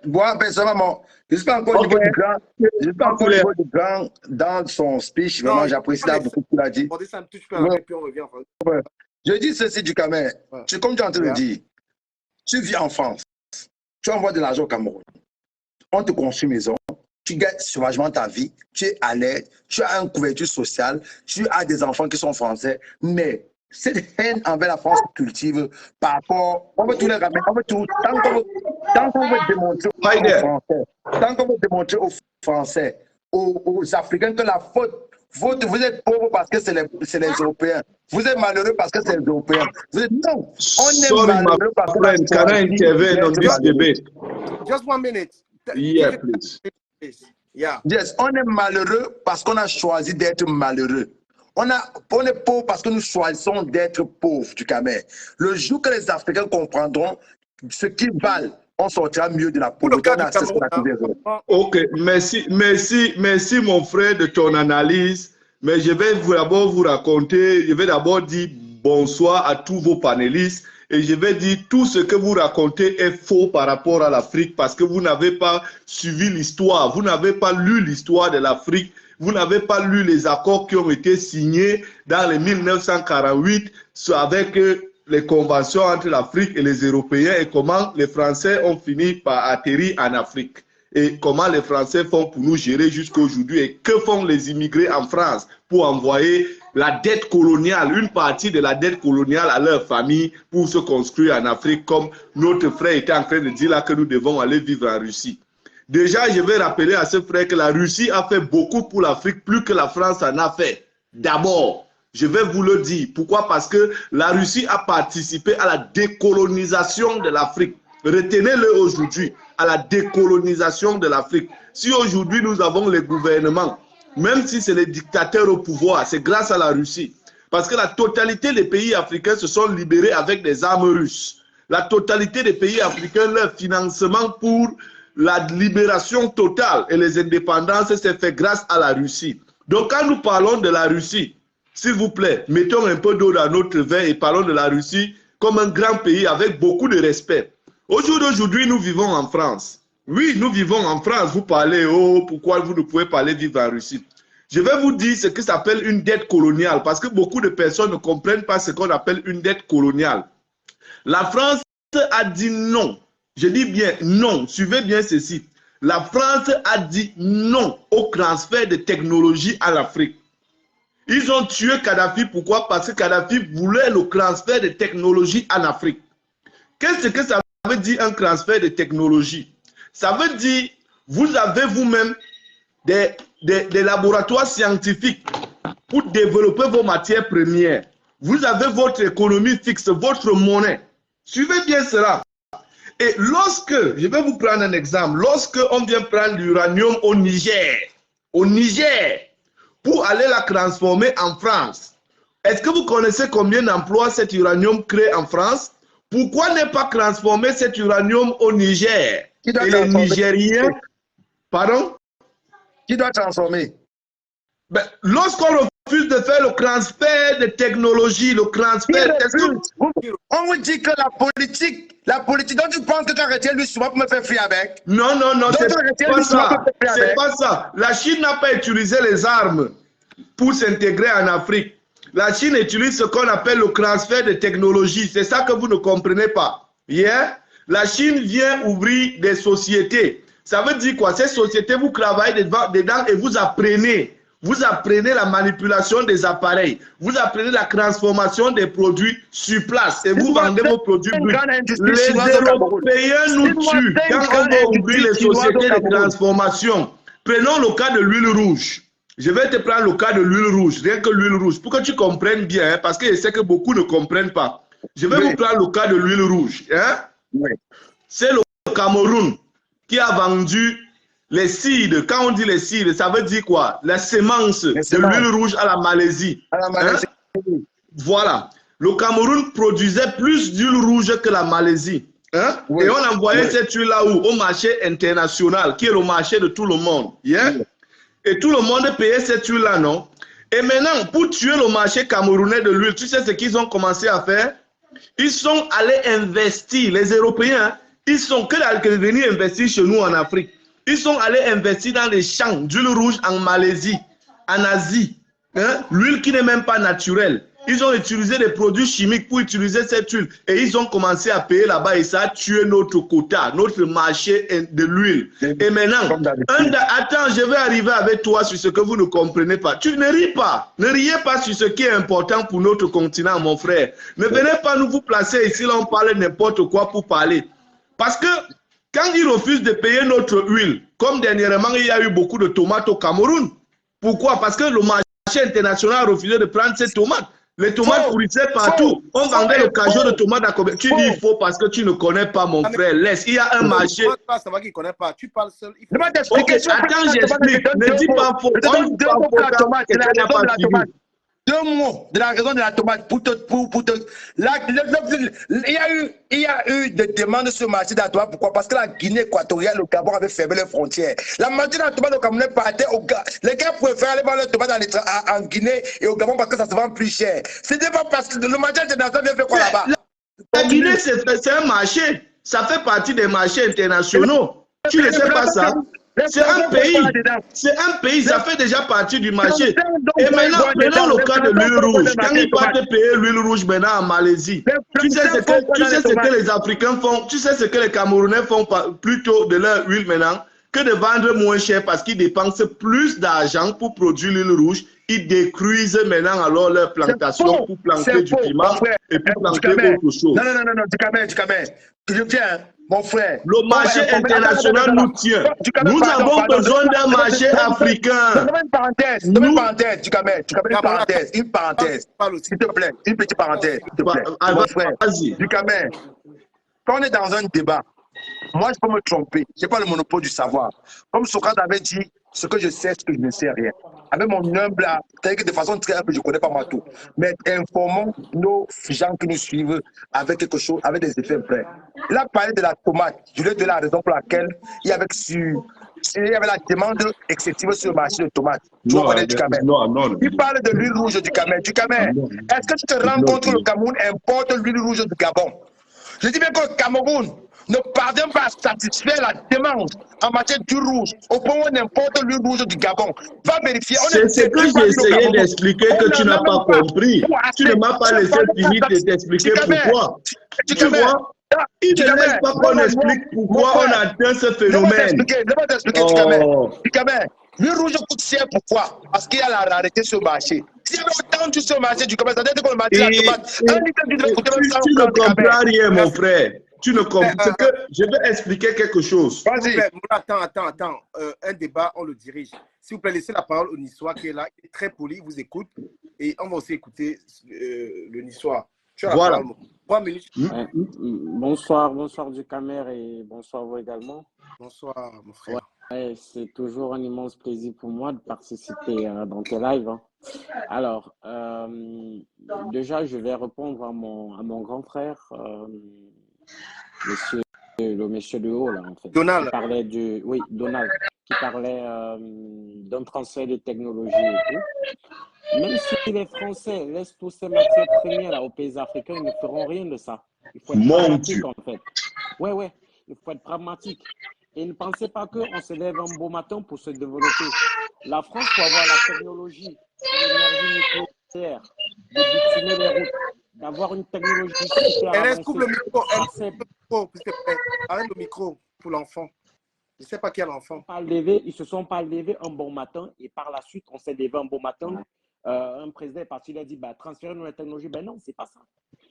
Moi, personnellement, je ne suis pas encore au niveau du grand. Je ne suis pas encore au niveau du grand dans son speech. Vraiment, j'apprécie là beaucoup ce qu'il a dit. Je dis ceci du Cameroun. Comme tu es en train de dire, tu vis en France, tu envoies de l'argent au Cameroun, on te construit une maison, tu gagnes sauvagement ta vie, tu es à l'aide, tu as une couverture sociale, tu as des enfants qui sont français, mais cette haine envers la France cultive par rapport, on veut tout les ramener, on veut tout, tant qu'on veut démontrer aux Français, aux Africains que la faute, vous êtes pauvres parce que c'est les Européens. Vous êtes malheureux parce que c'est les Européens. Vous êtes non. On est malheureux parce que Just 1 minute. Yeah, please. Yeah. Yes, on est malheureux parce qu'on a choisi d'être malheureux. On est pauvre parce que nous choisissons d'être pauvres du Cameroun. Le jour que les Africains comprendront ce qu'ils valent, on sortira mieux de la pauvreté. Ok, merci mon frère de ton analyse. Mais je vais d'abord vous raconter, je vais d'abord dire bonsoir à tous vos panélistes. Et je vais dire tout ce que vous racontez est faux par rapport à l'Afrique parce que vous n'avez pas suivi l'histoire, vous n'avez pas lu l'histoire de l'Afrique, vous n'avez pas lu les accords qui ont été signés dans les 1948 avec les conventions entre l'Afrique et les Européens et comment les Français ont fini par atterrir en Afrique. Et comment les Français font pour nous gérer jusqu'à aujourd'hui et que font les immigrés en France pour envoyer la dette coloniale, une partie de la dette coloniale à leur famille pour se construire en Afrique comme notre frère était en train de dire là que nous devons aller vivre en Russie. Déjà, je vais rappeler à ce frère que la Russie a fait beaucoup pour l'Afrique, plus que la France en a fait. D'abord, je vais vous le dire. Pourquoi? Parce que la Russie a participé à la décolonisation de l'Afrique. Retenez-le aujourd'hui, à la décolonisation de l'Afrique. Si aujourd'hui nous avons les gouvernements, même si c'est les dictateurs au pouvoir, c'est grâce à la Russie. Parce que la totalité des pays africains se sont libérés avec des armes russes. La totalité des pays africains, leur financement pour la libération totale et les indépendances s'est fait grâce à la Russie. Donc quand nous parlons de la Russie, s'il vous plaît, mettons un peu d'eau dans notre vin et parlons de la Russie comme un grand pays avec beaucoup de respect. Aujourd'hui, nous vivons en France. Oui, nous vivons en France. Vous parlez, oh, pourquoi vous ne pouvez pas aller vivre en Russie? Je vais vous dire ce que s'appelle une dette coloniale parce que beaucoup de personnes ne comprennent pas ce qu'on appelle une dette coloniale. La France a dit non. Je dis bien non. Suivez bien ceci. La France a dit non au transfert de technologie à l'Afrique. Ils ont tué Kadhafi. Pourquoi? Parce que Kadhafi voulait le transfert de technologie en Afrique. Qu'est-ce que ça veut dire un transfert de technologie? Ça veut dire vous avez vous-même des laboratoires scientifiques pour développer vos matières premières. Vous avez votre économie fixe, votre monnaie. Suivez bien cela. Et lorsque, je vais vous prendre un exemple, lorsque on vient prendre l'uranium au Niger, pour aller la transformer en France, est-ce que vous connaissez combien d'emplois cet uranium crée en France? Pourquoi ne pas transformer cet uranium au Niger? Et les Nigériens, pardon? Qui doit transformer? Ben, lorsqu'on refuse de faire le transfert de technologie, le transfert... On vous dit que la politique, donc tu penses que tu as retiré lui souvent pour me faire fuir avec? Non, c'est pas ça. C'est pas ça. La Chine n'a pas utilisé les armes pour s'intégrer en Afrique. La Chine utilise ce qu'on appelle le transfert de technologie. C'est ça que vous ne comprenez pas. Yeah? La Chine vient ouvrir des sociétés. Ça veut dire quoi? Ces sociétés, vous travaillez dedans et vous apprenez. Vous apprenez la manipulation des appareils. Vous apprenez la transformation des produits sur place. Et vous vendez vos produits bruts. Les Européens nous tuent quand on va ouvrir les sociétés de transformation. Prenons le cas de l'huile rouge. Je vais te prendre le cas de l'huile rouge, rien que l'huile rouge, pour que tu comprennes bien, hein, parce que je sais que beaucoup ne comprennent pas. Je vais vous prendre le cas de l'huile rouge. Hein? C'est le Cameroun qui a vendu les cides. Quand on dit les cides, ça veut dire quoi? La semence de l'huile rouge à la Malaisie. Hein? Voilà. Le Cameroun produisait plus d'huile rouge que la Malaisie. Hein? Et on envoyait cette huile-là au marché international, qui est le marché de tout le monde. Yeah? Et tout le monde payait cette huile-là, non? Et maintenant, pour tuer le marché camerounais de l'huile, tu sais ce qu'ils ont commencé à faire? Ils sont allés investir, les Européens, ils sont que venir investir chez nous en Afrique. Ils sont allés investir dans les champs d'huile rouge en Malaisie, en Asie. Hein? L'huile qui n'est même pas naturelle. Ils ont utilisé des produits chimiques pour utiliser cette huile. Et ils ont commencé à payer là-bas et ça a tué notre quota, notre marché de l'huile. Et maintenant, attends, je vais arriver avec toi sur ce que vous ne comprenez pas. Tu ne ris pas. Ne riez pas sur ce qui est important pour notre continent, mon frère. Ne venez pas nous vous placer ici, là on parle n'importe quoi pour parler. Parce que quand ils refusent de payer notre huile, comme dernièrement il y a eu beaucoup de tomates au Cameroun. Pourquoi? Parce que le marché international a refusé de prendre ces tomates. Les tomates pourrissaient partout. On vendait le cajot de tomates à combien? Tu dis il faut parce que tu ne connais pas, mon frère. Laisse. Il y a un marché. C'est moi qui ne connais pas. Tu parles seul. Ok, attends, j'explique. Ne dis pas faux. Deux mots de la raison de la tomate il y a eu des demandes sur le marché de la tomate. Pourquoi? Parce que la Guinée équatoriale, le Gabon avait fermé les frontières. La moitié de la tomate au Cameroun partait au Gabon. Les gars préfèrent aller vendre la tomate en Guinée et au Gabon parce que ça se vend plus cher. C'était pas parce que le marché international vient faire quoi là-bas? La Guinée, c'est un marché. Ça fait partie des marchés internationaux. Tu ne sais pas ça? C'est un pays, ça fait déjà partie du marché. Et maintenant, prenons le cas de l'huile rouge. Quand ils partent payer l'huile rouge maintenant en Malaisie, tu sais ce que les Africains font, tu sais ce que les Camerounais font plutôt de leur huile maintenant, que de vendre moins cher parce qu'ils dépensent plus d'argent pour produire l'huile rouge. Ils détruisent maintenant alors leur plantation pour planter du piment et pour planter autre chose. Non, du camel. Je viens. Mon frère, le marché international nous tient. Nous avons besoin d'un marché africain. Une parenthèse, s'il te plaît, une petite parenthèse, s'il te plaît. Mon frère, Ducamel, quand on est dans un débat, moi je peux me tromper, je n'ai pas le monopole du savoir. Comme Socrate avait dit, ce que je sais, ce que je ne sais rien. Avec mon humble, c'est-à-dire que de façon très humble, je ne connais pas moi tout. Mais informons nos gens qui nous suivent avec quelque chose, avec des effets vrais. Il a parlé de la tomate. Je lui ai donné la raison pour laquelle il y avait la demande excessive sur le marché de tomates. Tu connais Ducamel. Il parle de l'huile rouge du Cameroun. Ducamel, est-ce que tu te rends compte que le Cameroun importe l'huile rouge du Gabon? Je dis bien que le Cameroun ne parvient pas à satisfaire la demande en matière d'huile rouge au point où on importe l'huile rouge du Gabon. Va vérifier. C'est ce que j'ai essayé d'expliquer que tu n'as pas compris. Tu ne m'as pas laissé finir de t'expliquer pourquoi. Tu vois, il ne laisse pas qu'on explique pourquoi on atteint ce phénomène. Laisse-moi t'expliquer, Ducamel. L'huile rouge coûte cher, pourquoi? Parce qu'il y a la rareté sur le marché. S'il y avait autant de sur le marché du commerce, ça veut dire que le marché de la tomate, un litre d'huile va coûter 100 Tu ne comprends rien, mon frère. Tu ne comprends que je vais expliquer quelque chose. Vas-y. Attends. Un débat, on le dirige. S'il vous plaît, laissez la parole au Niçois qui est là, qui est très poli, il vous écoute. Et on va aussi écouter le Niçois. Voilà. 3 minutes. Ouais. Bonsoir, bonsoir du Camer et bonsoir vous également. Bonsoir, mon frère. Ouais, c'est toujours un immense plaisir pour moi de participer dans tes lives. Hein. Alors, déjà, je vais répondre à mon grand frère, le monsieur de haut, là, en fait. Donald. Qui parlait oui, Donald, qui parlait d'un transfert de technologie et tout. Même si les Français laissent tous ces matières premières là, aux pays africains, ils ne feront rien de ça. Il faut être pragmatique, en fait. Ouais, il faut être pragmatique. Et ne pensez pas qu'on se lève un beau matin pour se développer. La France peut avoir la technologie, l'énergie nucléaire, de bitiner les routes, d'avoir une technologie super avancée. Coupe le micro, arrête le micro pour l'enfant. Je ne sais pas qui a l'enfant. Ils ne se sont pas levés un bon matin et par la suite, on s'est levé un bon matin. Un président est parti, il a dit transférer la technologie. Ben non, ce n'est pas ça.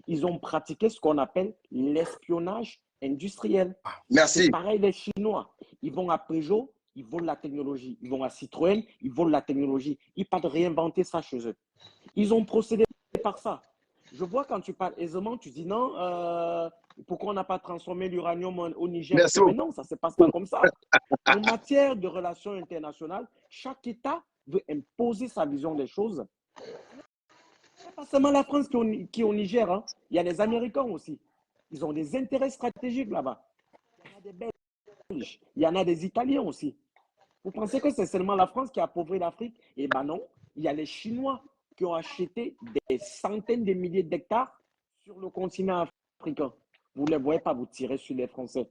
Ils ont pratiqué ce qu'on appelle l'espionnage industriel. Merci. C'est pareil, les Chinois. Ils vont à Peugeot, ils volent la technologie. Ils vont à Citroën, ils volent la technologie. Ils ne peuvent pas réinventer ça chez eux. Ils ont procédé par ça. Je vois quand tu parles aisément, tu dis non, pourquoi on n'a pas transformé l'uranium au Niger? Merci. Mais non, ça ne se passe pas comme ça. En matière de relations internationales, chaque État veut imposer sa vision des choses. Ce n'est pas seulement la France qui est au Niger. Hein. Il y a les Américains aussi. Ils ont des intérêts stratégiques là-bas. Il y en a des Belges, il y en a des Italiens aussi. Vous pensez que c'est seulement la France qui a appauvri l'Afrique? Eh bien non, il y a les Chinois qui ont acheté des centaines de milliers d'hectares sur le continent africain. Vous ne les voyez pas, vous tirez sur les Français.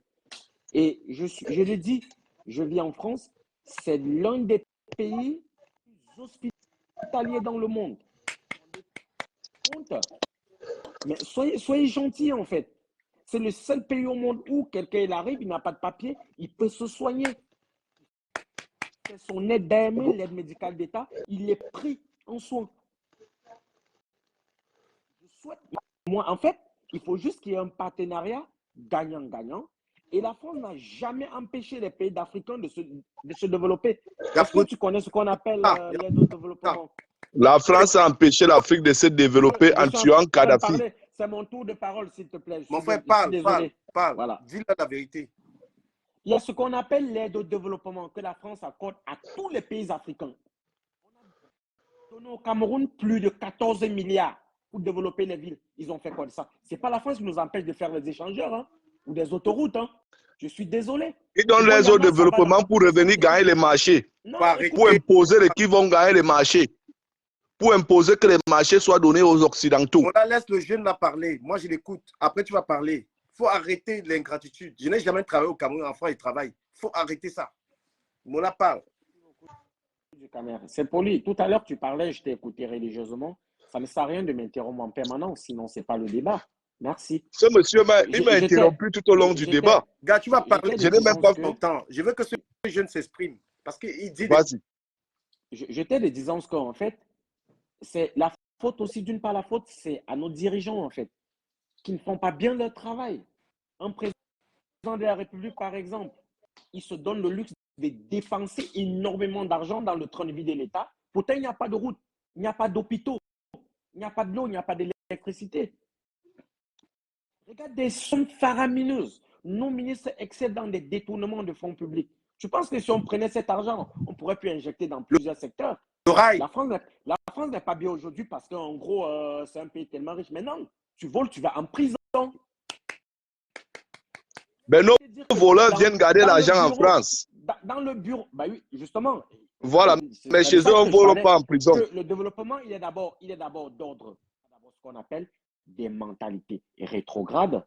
Et je le dis, je vis en France, c'est l'un des pays plus hospitaliers dans le monde. Mais soyez gentils en fait. C'est le seul pays au monde où quelqu'un arrive, il n'a pas de papier, il peut se soigner. C'est son aide d'AME, l'aide médicale d'État, il est pris en soin. Moi, en fait, il faut juste qu'il y ait un partenariat gagnant-gagnant. Et la France n'a jamais empêché les pays d'Africains de se développer. Est-ce que tu connais ce qu'on appelle l'aide au développement? La France a empêché l'Afrique de se développer en tuant Kadhafi. C'est mon tour de parole, s'il te plaît. Mon frère, parle. Voilà. Dis-le la vérité. Il y a ce qu'on appelle l'aide au développement que la France accorde à tous les pays africains. On a donné au Cameroun plus de 14 milliards pour développer les villes. Ils ont fait quoi de ça? Ce n'est pas la France qui nous empêche de faire les échangeurs hein, ou des autoroutes. Hein. Je suis désolé. Ils donnent l'aide au développement pour revenir gagner les marchés. Non, pour imposer qui vont gagner les marchés. Pour imposer que les marchés soient donnés aux Occidentaux. On la laisse le jeune là parler. Moi, je l'écoute. Après, tu vas parler. Il faut arrêter l'ingratitude. Je n'ai jamais travaillé au Cameroun. En France, il travaille. Il faut arrêter ça. On la parle. C'est poli. Tout à l'heure, tu parlais, je t'ai écouté religieusement. Ça ne sert à rien de m'interrompre en permanence, sinon ce n'est pas le débat. Merci. Ce monsieur, il m'a interrompu tout au long du débat. Gars, tu vas parler. Je n'ai même pas mon temps. Je veux que ce jeune s'exprime. Parce qu'il dit... Vas-y. J'étais de disant qu'en fait, c'est la faute aussi, d'une part, la faute, c'est à nos dirigeants, en fait, qui ne font pas bien leur travail. Un président de la République, par exemple, il se donne le luxe de dépenser énormément d'argent dans le train de vie de l'État. Pourtant, il n'y a pas de route, il n'y a pas d'hôpitaux, il n'y a pas de l'eau, il n'y a pas d'électricité. Regarde des sommes faramineuses. Nos ministres excèdent dans des détournements de fonds publics. Tu penses que si on prenait cet argent, on pourrait plus injecter dans plusieurs secteurs? La France n'est pas bien aujourd'hui parce qu'en gros, c'est un pays tellement riche. Mais non, tu voles, tu vas en prison. Mais nos voleurs viennent garder l'argent en France. Dans le bureau, bah oui, justement. Voilà, mais chez eux, on ne vole pas en prison. Le développement, il est d'abord d'ordre. D'abord ce qu'on appelle des mentalités rétrogrades.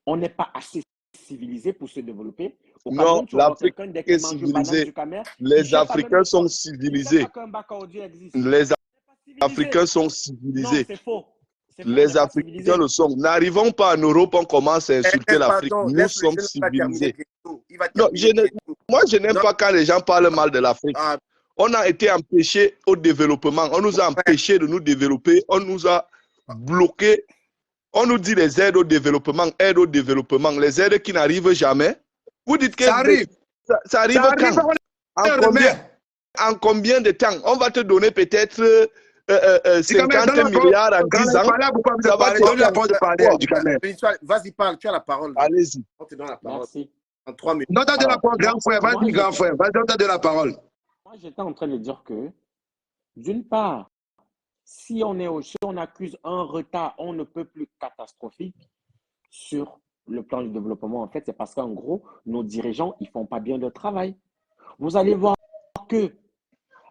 On n'est pas assez civilisé pour se développer. Non, l'Afrique est civilisée. Les Africains sont civilisés. Les Africains sont civilisés. C'est faux. Les Africains le sont. N'arrivons pas en Europe, on commence à insulter l'Afrique. Nous sommes civilisés. Non, moi, je n'aime pas quand les gens parlent mal de l'Afrique. On a été empêchés au développement. On nous a empêchés de nous développer. On nous a bloqués. On nous dit les aides au développement, les aides qui n'arrivent jamais. Vous dites que ça arrive quand? En combien de temps? On va te donner peut-être 50 milliards en 10 ans. Ça va te Vas-y, parle, tu as la parole. Allez-y. On te donne la parole. Merci. En 3 minutes. Non, de la parole, grand frère. Vas-y, grand frère. Vas-y, on de la parole. Moi, j'étais en train de dire que, d'une part, si on accuse un retard, on ne peut plus catastrophique sur le plan du développement, en fait, c'est parce qu'en gros, nos dirigeants, ils ne font pas bien leur travail. Vous allez voir que,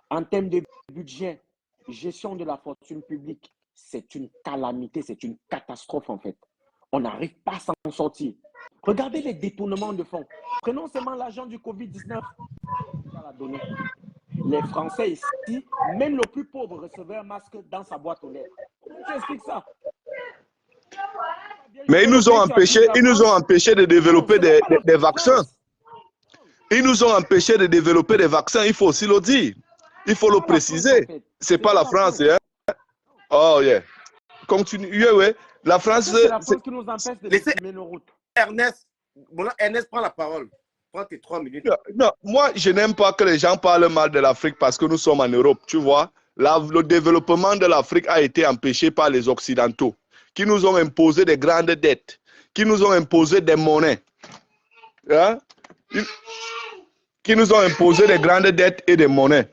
en termes de budget, gestion de la fortune publique, c'est une calamité, c'est une catastrophe, en fait. On n'arrive pas à s'en sortir. Regardez les détournements de fonds. Prenons seulement l'argent du Covid-19. Les Français ici, même le plus pauvre recevait un masque dans sa boîte aux lettres. Comment tu expliques ça? Mais ils nous ont empêchés de développer des vaccins. Ils nous ont empêchés de développer des vaccins, il faut aussi le dire. Il faut le préciser. Ce n'est pas la France. Hein? Oh, yeah. Continue. Yeah, ouais. La France, c'est la France qui nous empêche de décimer nos routes. Ernest, prends la parole. Prends tes 3 minutes. Non, moi, je n'aime pas que les gens parlent mal de l'Afrique parce que nous sommes en Europe, tu vois. Le développement de l'Afrique a été empêché par les Occidentaux qui nous ont imposé des grandes dettes, qui nous ont imposé des monnaies. Hein? Qui nous ont imposé des grandes dettes et des monnaies.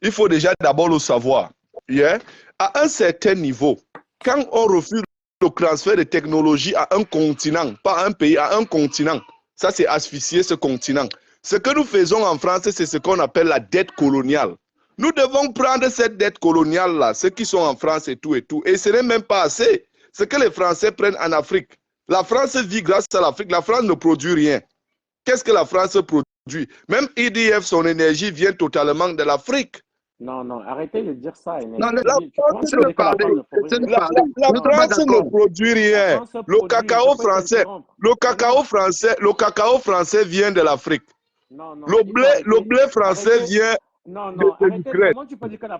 Il faut déjà d'abord le savoir. Yeah? À un certain niveau, quand on refuse le transfert de technologie à un continent, pas à un pays, à un continent, ça c'est asphyxier ce continent. Ce que nous faisons en France, c'est ce qu'on appelle la dette coloniale. Nous devons prendre cette dette coloniale-là, ceux qui sont en France et tout, et ce n'est même pas assez. Ce que les Français prennent en Afrique. La France vit grâce à l'Afrique. La France ne produit rien. Qu'est-ce que la France produit? Même EDF, son énergie vient totalement de l'Afrique. Non, arrêtez de dire ça. Non, la France ne produit rien. Le cacao français vient de l'Afrique. Le blé français vient de l'Ukraine.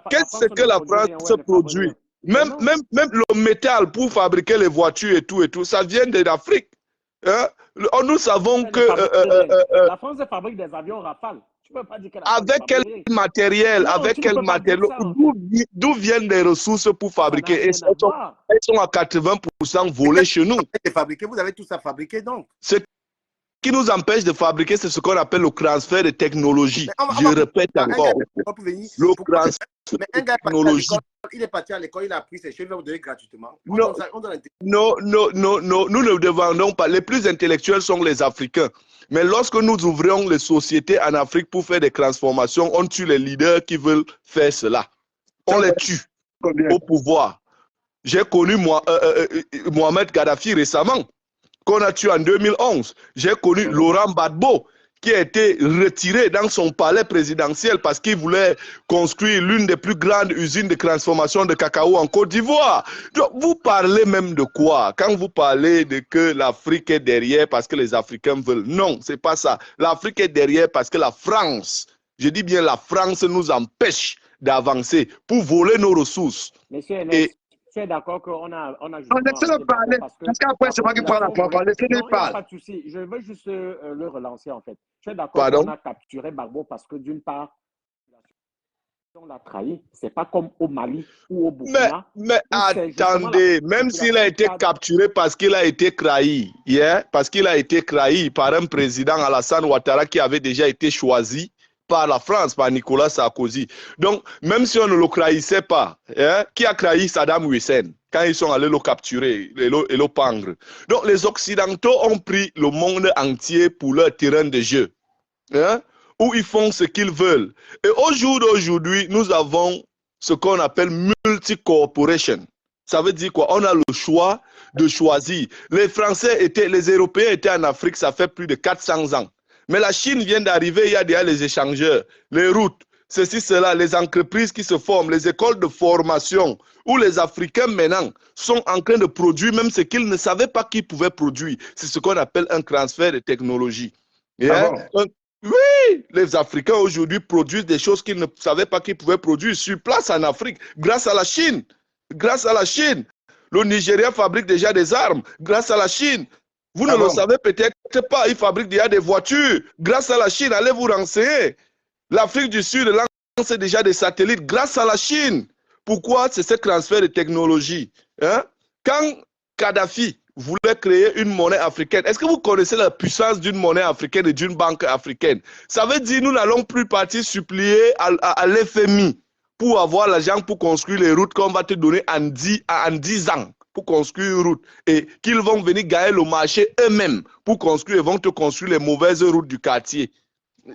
Qu'est-ce que la France produit? Même le métal pour fabriquer les voitures et tout, ça vient de l'Afrique. Hein? Nous savons que... la France fabrique des avions Rafale. Avec quel matériel? D'où viennent les ressources pour fabriquer? Elles sont à 80% volées chez nous. Vous avez tout ça fabriqué donc. Ce qui nous empêche de fabriquer, c'est ce qu'on appelle le transfert de technologie. Je répète encore. Le transfert de technologie. Il est parti à l'école, il a appris ses choses, il va vous donner gratuitement. Non, nous ne demandons pas. Les plus intellectuels sont les Africains. Mais lorsque nous ouvrons les sociétés en Afrique pour faire des transformations, on tue les leaders qui veulent faire cela. On les tue au pouvoir. J'ai connu Mohamed Gaddafi récemment, qu'on a tué en 2011. J'ai connu Laurent Gbagbo, qui a été retiré dans son palais présidentiel parce qu'il voulait construire l'une des plus grandes usines de transformation de cacao en Côte d'Ivoire. Donc, vous parlez même de quoi? Quand vous parlez de que l'Afrique est derrière parce que les Africains veulent. Non, c'est pas ça. L'Afrique est derrière parce que la France, je dis bien la France, nous empêche d'avancer pour voler nos ressources. Monsieur Enes, je suis d'accord qu'on a laissez-le parler. Parce qu'après, c'est moi qui prends la parole. Laissez-le parler. Pas de souci. Je veux juste le relancer, en fait. Je suis d'accord qu'on a capturé Gbagbo parce que, d'une part, on l'a trahi. Ce n'est pas comme au Mali ou au Burkina. Mais attendez, même s'il a été capturé parce qu'il a été trahi, parce qu'il a été trahi par un président Alassane Ouattara qui avait déjà été choisi par la France, par Nicolas Sarkozy. Donc, même si on ne le trahissait pas, qui a trahi Saddam Hussein quand ils sont allés le capturer et le pendre? Donc, les Occidentaux ont pris le monde entier pour leur terrain de jeu, où ils font ce qu'ils veulent. Et au jour d'aujourd'hui, nous avons ce qu'on appelle multi-corporation. Ça veut dire quoi? On a le choix de choisir. Les Européens étaient en Afrique, ça fait plus de 400 ans. Mais la Chine vient d'arriver, il y a déjà les échangeurs, les routes, ceci, cela, les entreprises qui se forment, les écoles de formation, où les Africains maintenant sont en train de produire même ce qu'ils ne savaient pas qu'ils pouvaient produire. C'est ce qu'on appelle un transfert de technologie. Oui, les Africains aujourd'hui produisent des choses qu'ils ne savaient pas qu'ils pouvaient produire sur place en Afrique, grâce à la Chine. Grâce à la Chine. Le Nigeria fabrique déjà des armes, grâce à la Chine. Vous ne le savez peut-être pas, ils fabriquent déjà des voitures. Grâce à la Chine, allez vous renseigner. L'Afrique du Sud lance déjà des satellites grâce à la Chine. pourquoi c'est ce transfert de technologie. Hein? Quand Kadhafi voulait créer une monnaie africaine, est-ce que vous connaissez la puissance d'une monnaie africaine et d'une banque africaine? Ça veut dire que nous n'allons plus partir supplier à l'FMI pour avoir l'argent pour construire les routes qu'on va te donner en 10 ans pour construire une route et qu'ils vont venir gagner le marché eux-mêmes pour construire et vont te construire les mauvaises routes du quartier.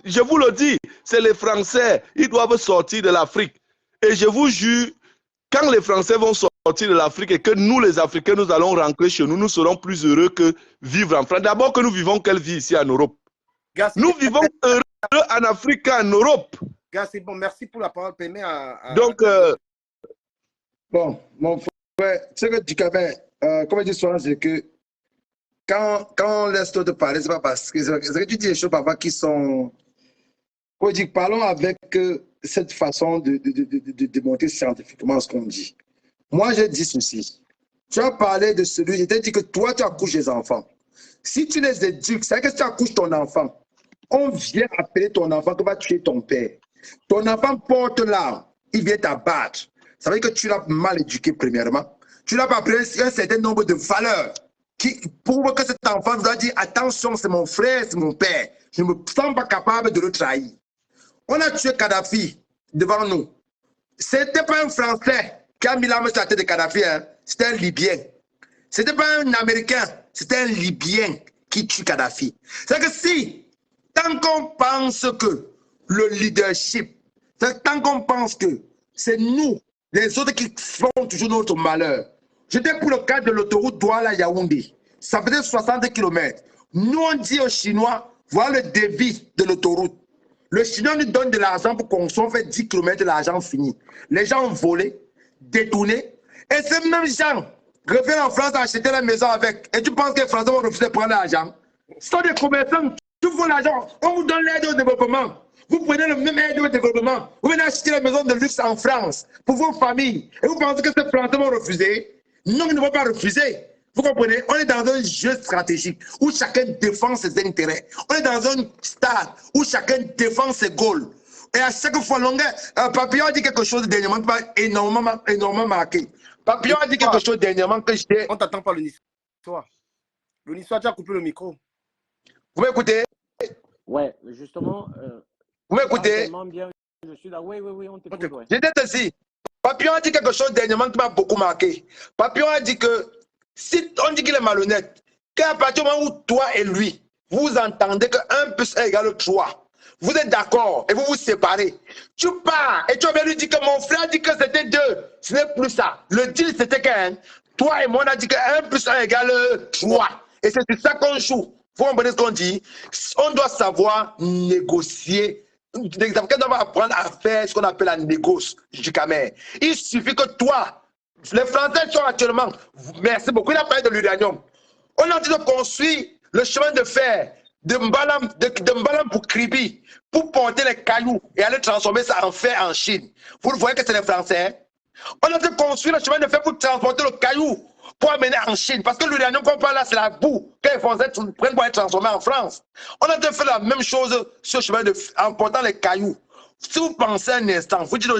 Je vous le dis, c'est les Français, ils doivent sortir de l'Afrique. Et je vous jure, quand les Français vont sortir de l'Afrique et que nous, les Africains, nous allons rentrer chez nous, nous serons plus heureux que vivre en France. D'abord que nous vivons quelle vie ici en Europe? Nous vivons heureux en Afrique, en Europe. Gars, c'est bon, merci pour la parole. Donc, bon, mon frère, ce que Ducabin, comme je dis souvent, c'est que quand on laisse toi te parler, c'est pas parce que, c'est que tu dis des choses parfois qui sont. Faut dire, parlons avec cette façon de démontrer scientifiquement ce qu'on dit. Moi, je dis ceci. Tu as parlé de celui, je t'ai dit que toi, tu accouches les enfants. Si tu les éduques, c'est que si tu accouches ton enfant, on vient appeler ton enfant qui va tuer ton père. Ton enfant porte l'arme, il vient t'abattre. Ça veut dire que tu l'as mal éduqué, premièrement. Tu l'as pas appris un certain nombre de valeurs qui prouvent que cet enfant doit dire attention, c'est mon frère, c'est mon père. Je ne me sens pas capable de le trahir. On a tué Kadhafi devant nous. Ce n'était pas un Français qui a mis l'arme sur la tête de Kadhafi, hein. C'était un Libyen. Ce n'était pas un Américain, c'était un Libyen qui tue Kadhafi. C'est que si, tant qu'on pense que le leadership, tant qu'on pense que c'est nous, les autres qui font toujours notre malheur. J'étais pour le cas de l'autoroute Douala-Yaoundé. Ça faisait 60 km. Nous, on dit aux Chinois, voilà le débit de l'autoroute. Le Chinois nous donne de l'argent pour qu'on fait 10 km de l'argent fini. Les gens ont volé, détourné. Et ces mêmes gens reviennent en France acheter la maison avec. Et tu penses que les Français vont refuser de prendre l'argent? Ce sont des commerçants, tout font l'argent. On vous donne l'aide au développement. Vous prenez le même aide au développement. Vous venez acheter la maison de luxe en France pour vos familles. Et vous pensez que ces Français vont refuser? Non, ils ne vont pas refuser. Vous comprenez? On est dans un jeu stratégique où chacun défend ses intérêts. On est dans un stade où chacun défend ses goals. Et à chaque fois, Papillon a dit quelque chose dernièrement qui m'a énormément marqué. Papillon a dit quelque chose dernièrement que j'étais... On ne t'attend pas le Niçois. Le Niçois, tu as coupé le micro. Vous m'écoutez? Ouais, justement. Vous m'écoutez? Bien, je suis là. Oui, on t'écoute. Ouais. J'étais ici. Papillon a dit quelque chose dernièrement qui m'a beaucoup marqué. Papillon a dit que si on dit qu'il est malhonnête, qu'à partir du moment où toi et lui, vous entendez que 1 plus 1 égale 3, vous êtes d'accord et vous vous séparez. Tu pars et tu vas lui dire que mon frère dit que c'était 2. Ce n'est plus ça. Le deal c'était qu'un. Toi et moi on a dit que 1 plus 1 égale 3. Et c'est sur ça qu'on joue. Vous comprenez ce qu'on dit? On doit savoir négocier. Les Africains doivent apprendre à faire ce qu'on appelle la négoce du Camer. Il suffit que toi, les Français sont actuellement, merci beaucoup, il a parlé de l'uranium. On est en train de construire le chemin de fer de Mbalam pour Kribi, pour porter les cailloux et aller transformer ça en fer en Chine. Vous le voyez que c'est les Français. On est en train de construire le chemin de fer pour transporter le caillou, pour amener en Chine. Parce que l'uranium qu'on parle là, c'est la boue que les Français prennent pour être transformés en France. On a en train de faire la même chose sur le chemin de fer, en portant les cailloux. Si vous pensez un instant, vous dites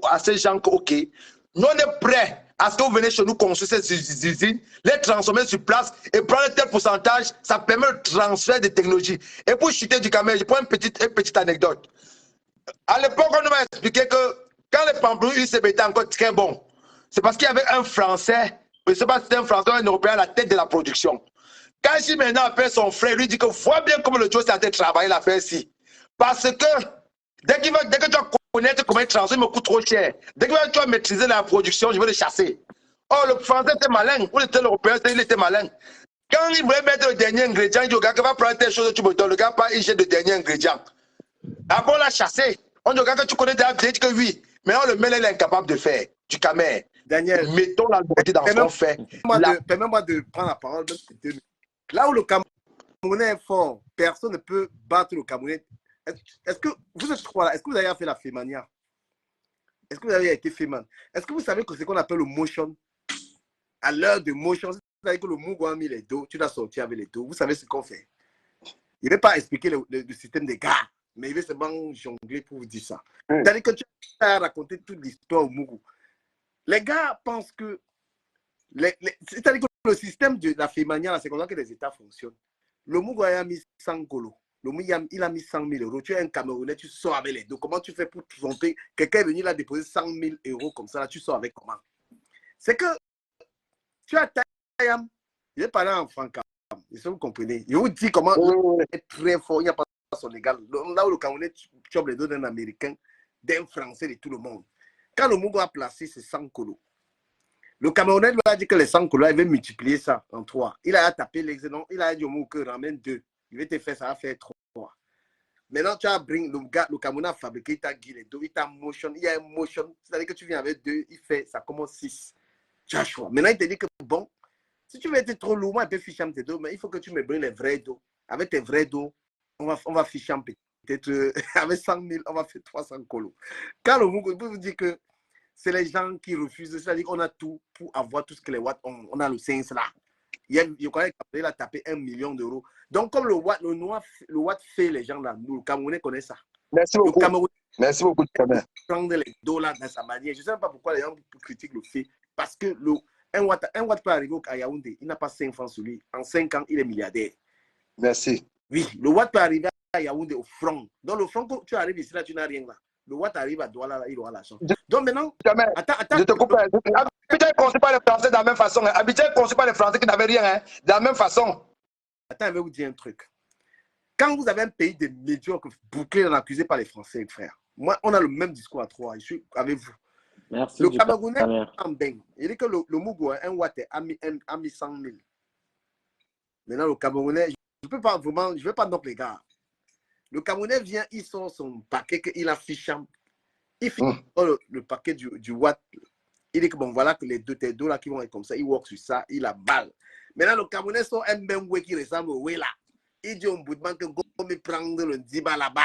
à ces gens que, OK, nous on est prêts à ce que vous venez chez nous construire ces usines, les transformer sur place et prendre un tel pourcentage, ça permet le transfert de technologie. Et pour chuter du Cameroun, je prends une petite anecdote. À l'époque, on m'a expliqué que quand les pamplemouses étaient encore très bons, c'est parce qu'il y avait un Français, je ne sais pas si c'était un Français ou un Européen à la tête de la production. Quand J maintenant appelle son frère, il lui dit que vois bien comment le Joe s'est en train de travailler l'affaire-ci. Parce que dès que tu vas connaître comment il transforme, il me coûte trop cher. Dès que tu vas maîtriser la production, je vais le chasser. Oh, le Français était malin, ou l'Européen, il était malin. Quand il voulait mettre le dernier ingrédient, il dit au gars, va prendre telle chose, tu me donnes. Le gars, il jette le dernier ingrédient. Après, on l'a chassé. On dit au gars que tu connais déjà, il dit que oui. Mais on le met, il est incapable de faire. Du Camer. Daniel, mettons la beauté dans ce qu'on fait. Permets-moi de prendre la parole. Là où le Camerounais est fort, personne ne peut battre le Camerounais. Est-ce que vous êtes trois là? Est-ce que vous avez fait la Fémania? Est-ce que vous avez été Féman? Est-ce que vous savez que c'est ce qu'on appelle le motion? À l'heure de motion, c'est-à-dire que le Mougou a mis les dos, tu l'as sorti avec les dos. Vous savez ce qu'on fait? Il ne va pas expliquer le système des gars, mais il va seulement jongler pour vous dire ça. C'est-à-dire que tu as raconté toute l'histoire au Mougou. Les gars pensent que... C'est-à-dire que le système de la Fémania, c'est comme ça que les États fonctionnent. Le Mougoya a mis 100 colos. Le Mougoya, il a mis 100 000 euros. Tu es un Camerounais, tu sors avec les deux. Comment tu fais pour tromper? Quelqu'un est venu là déposer 100 000 euros comme ça, là, tu sors avec comment? C'est que tu as Tayam. Je vais parler en franc. Si vous comprenez. Je vous dis comment est très fort. Il n'y a pas son égal. Là où le Camerounais chope les dos d'un Américain, d'un Français, de tout le monde. Quand le Mougo a placé ses 100 colos, le Camerounais lui a dit que les 100 colos, il veut multiplier ça en 3. Il a tapé l'excellent. Il a dit au Mougo que ramène 2. Il veut te faire ça, va faire 3. Maintenant, tu as bring le Camerounais a fabriqué, il t'a guidé les deux, il t'a motion, il y a un motion. C'est-à-dire que tu viens avec 2, il fait, ça commence 6. Tu as le choix. Maintenant, il te dit que bon, si tu veux être trop lourd, moi, un peu ficham tes dos, mais il faut que tu me bringes les vrais dos. Avec tes vrais dos, on va ficham peut-être avec 100 000, on va faire 300 colos. Quand le Mougo, je peux vous dire que c'est les gens qui refusent, c'est-à-dire qu'on a tout pour avoir tout ce que les Watts ont. On a le sens là. Je crois qu'il a tapé 1 million d'euros. Donc, comme le Watt fait les gens là, nous, le Camerounais connaît ça. Merci beaucoup. Merci beaucoup, Camerounais. Prendre les dollars dans sa manière. Je ne sais pas pourquoi les gens critiquent le fait. Parce que un Watt peut arriver à Yaoundé, il n'a pas 5 francs sur lui. En 5 ans, il est milliardaire. Merci. Oui, le Watt peut arriver à Yaoundé au franc. Donc, le franc, quand tu arrives ici, là, tu n'as rien là. Le Watt arrive à Douala, là, il aura l'argent. Donc maintenant, attends. Je te coupe. Abidjan ne construit pas les Français de la même façon. Abidjan ne construit pas les Français qui n'avaient rien. Hein, de la même façon. Attends, je vais vous dire un truc. Quand vous avez un pays de médiocres bouclé, on est accusé par les Français, frère. Moi, on a le même discours à 3. Je suis avec vous. Merci. Le Camerounais en baigne. Il dit que le Mougo, un Watt a mis 100 000. Maintenant, le Camerounais, je ne vais pas donc les gars. Le Camerounais vient, il sort son paquet qu'il affiche. Il fait le paquet du Watt. Il dit que bon, voilà que les tes deux là qui vont être comme ça, il walk sur ça, il a balle. Maintenant, le Camerounais sort un même way qui ressemble au way là. Il dit au bout de man que go me prendre le 10 bas là-bas.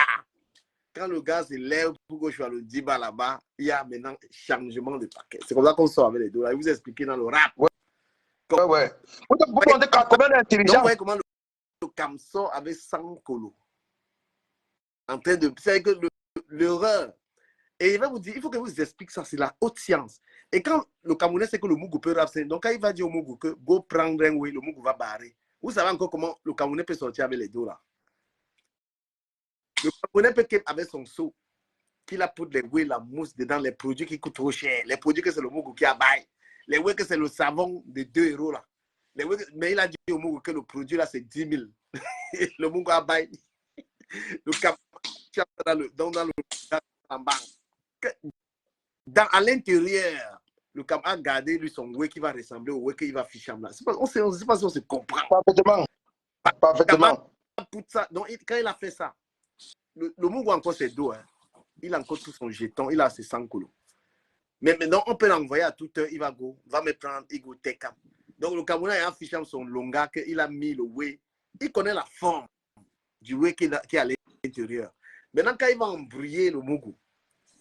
Quand le gars se lève pour que je sois le 10 bas là-bas, il y a maintenant changement de paquet. C'est comme ça qu'on sort avec les deux là. Il vous explique dans le rap. Ouais. Vous demandez combien d'intelligents. Vous voyez comment le Cam sort avec 100 colos. En train de. C'est que l'erreur. Et il va vous dire, il faut que vous explique ça, c'est la haute science. Et quand le Camerounais sait que le Mougou peut rapper, donc quand il va dire au Mougou que go prendre un way, le Mougou va barrer. Vous savez encore comment le Camerounais peut sortir avec les deux là. Le Camerounais peut avec son seau, qu'il a pour les way, la mousse dedans, les produits qui coûtent trop cher, les produits que c'est le Mougou qui a baillé, les way que c'est le savon de 2 euros là. Mais il a dit au Mougou que le produit là c'est 10 000. Le Mougou a baillé. Le Camerounais dans le en bas. À l'intérieur, le Cameroun a gardé lui son way qui va ressembler au way qu'il va afficher là. On ne sait pas si on se comprend. Parfaitement. Donc, quand il a fait ça, le Mougou a encore ses dos. Hein. Il a encore tout son jeton. Il a ses 100 colos. Mais maintenant, on peut l'envoyer à tout heure. Il va me prendre, il go take up. Donc, le Cameroun a affiché son longa qu'il a mis le way. Il connaît la forme du way qui est à l'intérieur. Maintenant, quand il va embrouiller le Mougou,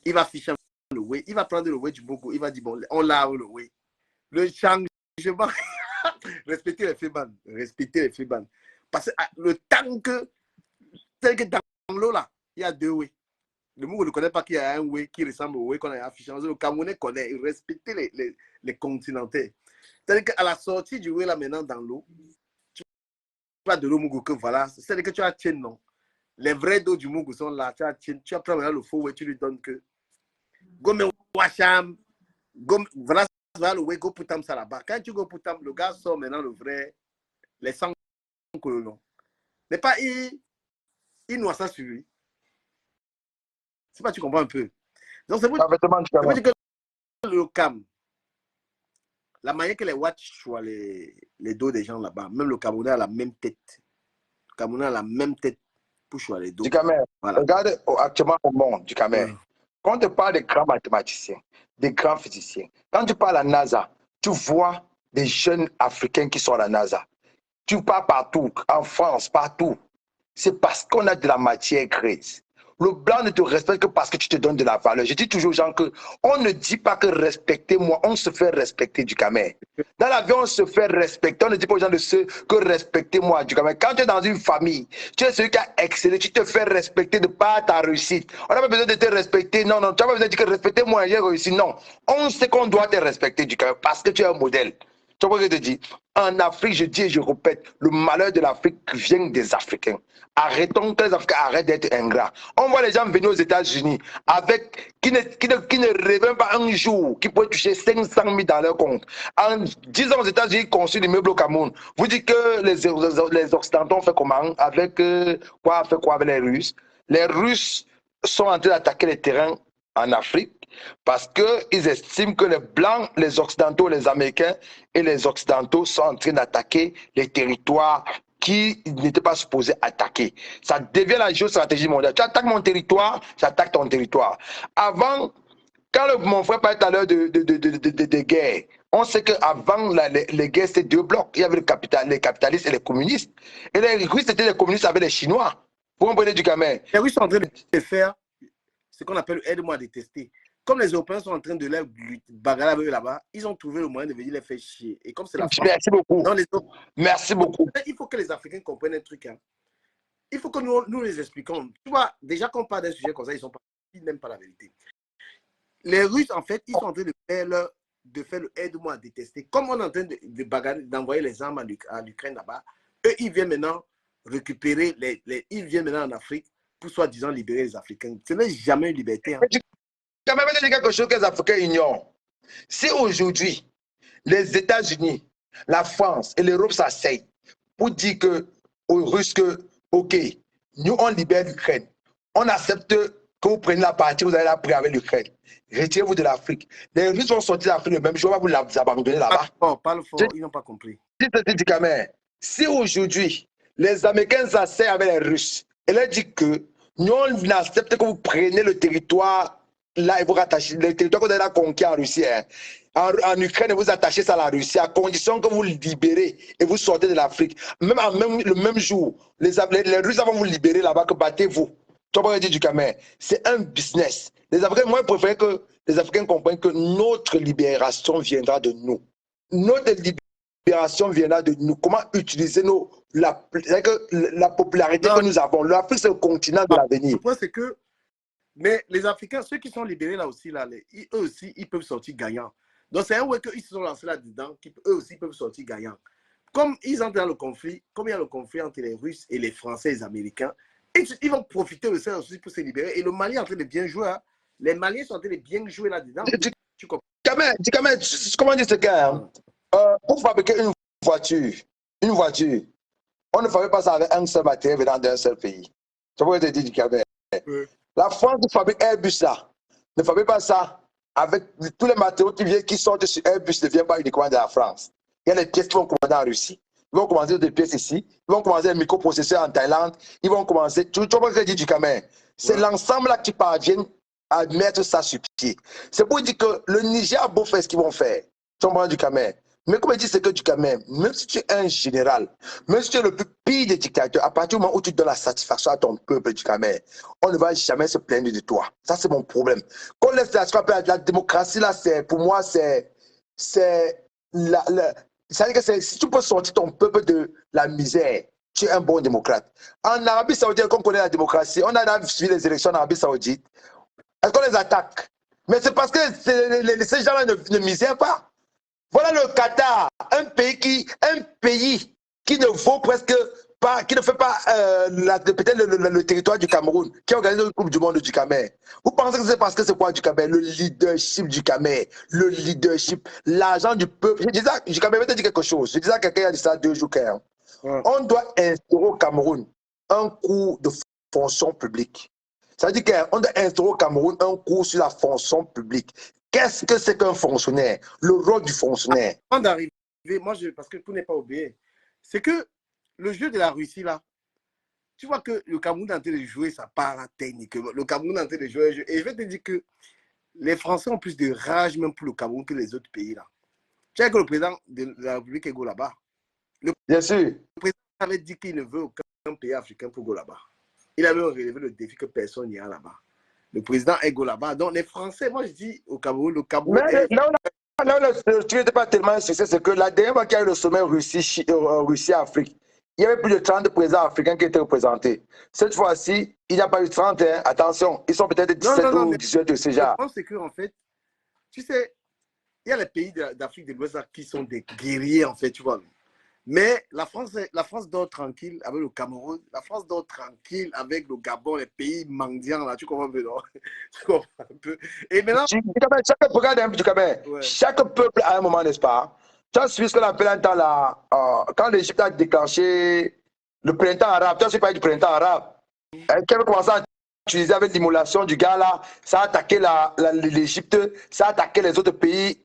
il va afficher le way, il va prendre le way du Mougou, il va dire, bon, on lave le way. Le changement, respectez les Féban. Parce que le temps que, c'est que dans l'eau là, il y a 2 ways. Le Mougou ne connaît pas qu'il y a un way qui ressemble au way qu'on a affiché. Le Camerounais connaît, il respecte les continentaux. C'est-à-dire qu'à la sortie du way là maintenant dans l'eau, tu vas de l'eau Mougou que voilà, c'est-à-dire que tu as tien non. Les vrais dos du Mougou sont là. Tu as pris le faux way, tu lui donnes que Gomme Wacham, voilà le way, go putam ça là-bas. Quand tu go putam, le gars sort maintenant le vrai, les 100 colons. Mais pas il noie ça sur lui. C'est pas, tu comprends un peu. Donc c'est pour dire que le Cam, la manière que les watch sur les dos des gens là-bas, même le Camerounais a la même tête. Le Camerounais a la même tête pour choisir les dos. Du Cameroun, voilà. Regarde actuellement au monde du Cameroun. Quand tu parles de grands mathématiciens, des grands physiciens, quand tu parles à NASA, tu vois des jeunes Africains qui sont à la NASA. Tu pars partout, en France, partout. C'est parce qu'on a de la matière grise. Le blanc ne te respecte que parce que tu te donnes de la valeur. Je dis toujours aux gens que on ne dit pas que respectez-moi, on se fait respecter du Cameroun. Dans la vie, on se fait respecter. On ne dit pas aux gens que respectez-moi du Cameroun. Quand tu es dans une famille, tu es celui qui a excellé, tu te fais respecter de par ta réussite. On n'a pas besoin de te respecter. Non, non, tu n'as pas besoin de dire que respectez-moi, j'ai réussi. Non, on sait qu'on doit te respecter du Cameroun parce que tu es un modèle. Tu vois ce que je te dis? En Afrique, je dis et je répète, le malheur de l'Afrique vient des Africains. Arrêtons que les Africains arrêtent d'être ingrats. On voit les gens venir aux États-Unis avec qui ne rêvent pas un jour, qui pourraient toucher 500 000 dans leur compte. En 10 ans aux États-Unis, ils construisent des meubles au Cameroun. Vous dites que les Occidentaux ont fait comment? Avec quoi? Fait quoi avec les Russes? Les Russes sont en train d'attaquer les terrains en Afrique parce qu'ils estiment que les Blancs, les Occidentaux, les Américains et les Occidentaux sont en train d'attaquer les territoires qui n'étaient pas supposés attaquer. Ça devient la géostratégie mondiale. Tu attaques mon territoire, j'attaque ton territoire. Avant, quand mon frère parlait tout à l'heure de guerre, on sait qu'avant les guerres, c'était deux blocs. Il y avait les capitalistes et les communistes. Et les Russes, c'était les communistes avec les Chinois. Vous comprenez du Cameroun? Les Russes sont en train de faire ce qu'on appelle aide-moi à détester. Comme les Européens sont en train de les bagarrer avec eux là-bas, ils ont trouvé le moyen de venir les faire chier. Et comme c'est la France, merci beaucoup. Merci beaucoup. Il faut que les Africains comprennent un truc. Hein. Il faut que nous les expliquons. Tu vois, déjà qu'on parle d'un sujet comme ça, ils n'aiment pas la vérité. Les Russes, en fait, ils sont en train de faire le aide-moi à détester. Comme on est en train de bagarrer, d'envoyer les armes à l'Ukraine là-bas, eux, ils viennent maintenant récupérer, ils viennent maintenant en Afrique pour soi-disant libérer les Africains. Ce n'est jamais une liberté. Hein. Quand même, je dis quelque chose que les Africains ignorent. Si aujourd'hui, les États-Unis, la France et l'Europe s'asseyent pour dire aux Russes que, OK, nous, on libère l'Ukraine. On accepte que vous preniez la partie, vous allez la prendre avec l'Ukraine. Retirez-vous de l'Afrique. Les Russes vont sortir de l'Afrique le même jour, on va vous abandonner là-bas. Parle fort, ils n'ont pas compris. Si aujourd'hui, les Américains s'asseyent avec les Russes et leur disent que nous, on accepte que vous preniez le territoire là et vous rattachez, le territoire que vous avez conquis en Russie, hein, en Ukraine, et vous attachez ça à la Russie, à condition que vous libérez et vous sortez de l'Afrique. Même le même jour, les Russes vont vous libérer là-bas, que battez-vous. Tu vois dire du Cameroun, c'est un business. Les Africains, moi, je préfère que les Africains comprennent que notre libération viendra de nous. Notre libération viendra de nous. Comment utiliser la popularité que nous avons. L'Afrique, c'est le continent de l'avenir. Le point, c'est que mais les Africains, ceux qui sont libérés là aussi, eux aussi, ils peuvent sortir gagnants. Donc, c'est un way qu'ils se sont lancés là-dedans, eux aussi peuvent sortir gagnants. Comme ils entrent dans le conflit, comme il y a le conflit entre les Russes et les Français et les Américains, ils vont profiter de ça aussi pour se libérer. Et le Mali est en train de bien jouer. Hein. Les Maliens sont en train de bien jouer là-dedans. Tu comprends? Comment dire ce gars? Pour fabriquer une voiture, on ne fabrique pas ça avec un seul matériel venant d'un seul pays. Tu vois ce que je te dis du Cameroun? La France qui fabrique Airbus là, ne fabrique pas ça avec tous les matériaux qui sortent sur Airbus ne viennent pas uniquement de la France. Il y a les pièces qui vont commander en Russie. Ils vont commander des pièces ici. Ils vont commander des microprocesseurs en Thaïlande. Ils vont commencer. Tu vois ce que je dis du Cameroun? C'est l'ensemble là qui parvient à mettre ça sur pied. C'est pour dire que le Niger a beau faire ce qu'ils vont faire. Tu comprends du Cameroun? Mais comme je dis, c'est que du Cameroun, même si tu es un général, même si tu es le plus pire des dictateurs, à partir du moment où tu donnes la satisfaction à ton peuple du Cameroun, on ne va jamais se plaindre de toi. Ça, c'est mon problème. Quand on laisse la démocratie, là, pour moi, c'est c'est-à-dire que si tu peux sortir ton peuple de la misère, tu es un bon démocrate. En Arabie Saoudite, comme on connaît la démocratie, on a suivi les élections en Arabie Saoudite. Est-ce qu'on les attaque? Mais c'est parce que ces gens-là ne misèrent pas. Voilà le Qatar, un pays qui ne vaut presque pas, qui ne fait pas peut-être le territoire du Cameroun, qui organise le Coupe du Monde du Cameroun. Vous pensez que c'est parce que c'est quoi du Cameroun? Le leadership du Cameroun, le leadership, l'argent du peuple. Je disais, du Cameroun, je vais te dire quelque chose. Je disais à quelqu'un il y a dit ça 2 jours. On doit instaurer au Cameroun un cours de fonction publique. Ça veut dire qu'on doit instaurer au Cameroun un cours sur la fonction publique. Qu'est-ce que c'est qu'un fonctionnaire? Le rôle du fonctionnaire. Avant d'arriver, parce que tout n'est pas oublié, c'est que le jeu de la Russie, là, tu vois que le Cameroun est en train de jouer sa part technique. Le Cameroun est en train de jouer un jeu. Et je vais te dire que les Français ont plus de rage même pour le Cameroun que les autres pays, là. Tu sais que le président de la République est go là-bas. Bien sûr. Le président avait dit qu'il ne veut aucun pays africain pour go là-bas. Il avait relevé le défi que personne n'ira là-bas. Le président Ego là-bas. Donc, les Français, moi, je dis au Cameroun, le Cameroun Mais est... là où le truc n'était pas tellement un succès, c'est que la dernière fois qu'il y a eu le sommet Russie-Afrique, il y avait plus de 30 présidents africains qui étaient représentés. Cette fois-ci, il n'y a pas eu 30. Hein. Attention, ils sont peut-être 17 ou 18 de ces gens. Je pense que, en fait, tu sais, il y a les pays d'Afrique de l'Ouest qui sont des guerriers, en fait, tu vois. Mais la France dort tranquille avec le Cameroun, la France dort tranquille avec le Gabon, les pays mendiants, là, tu comprends un peu, non? Tu comprends un peu. Et maintenant... Chaque peuple a un moment, n'est-ce pas? Tu as suivi ce qu'on appelle un temps là, quand l'Égypte a déclenché le printemps arabe, tu as suivi parler du printemps arabe. Qui avait commencé à utiliser avec l'immolation du gars là, ça a attaqué l'Égypte, ça a attaqué les autres pays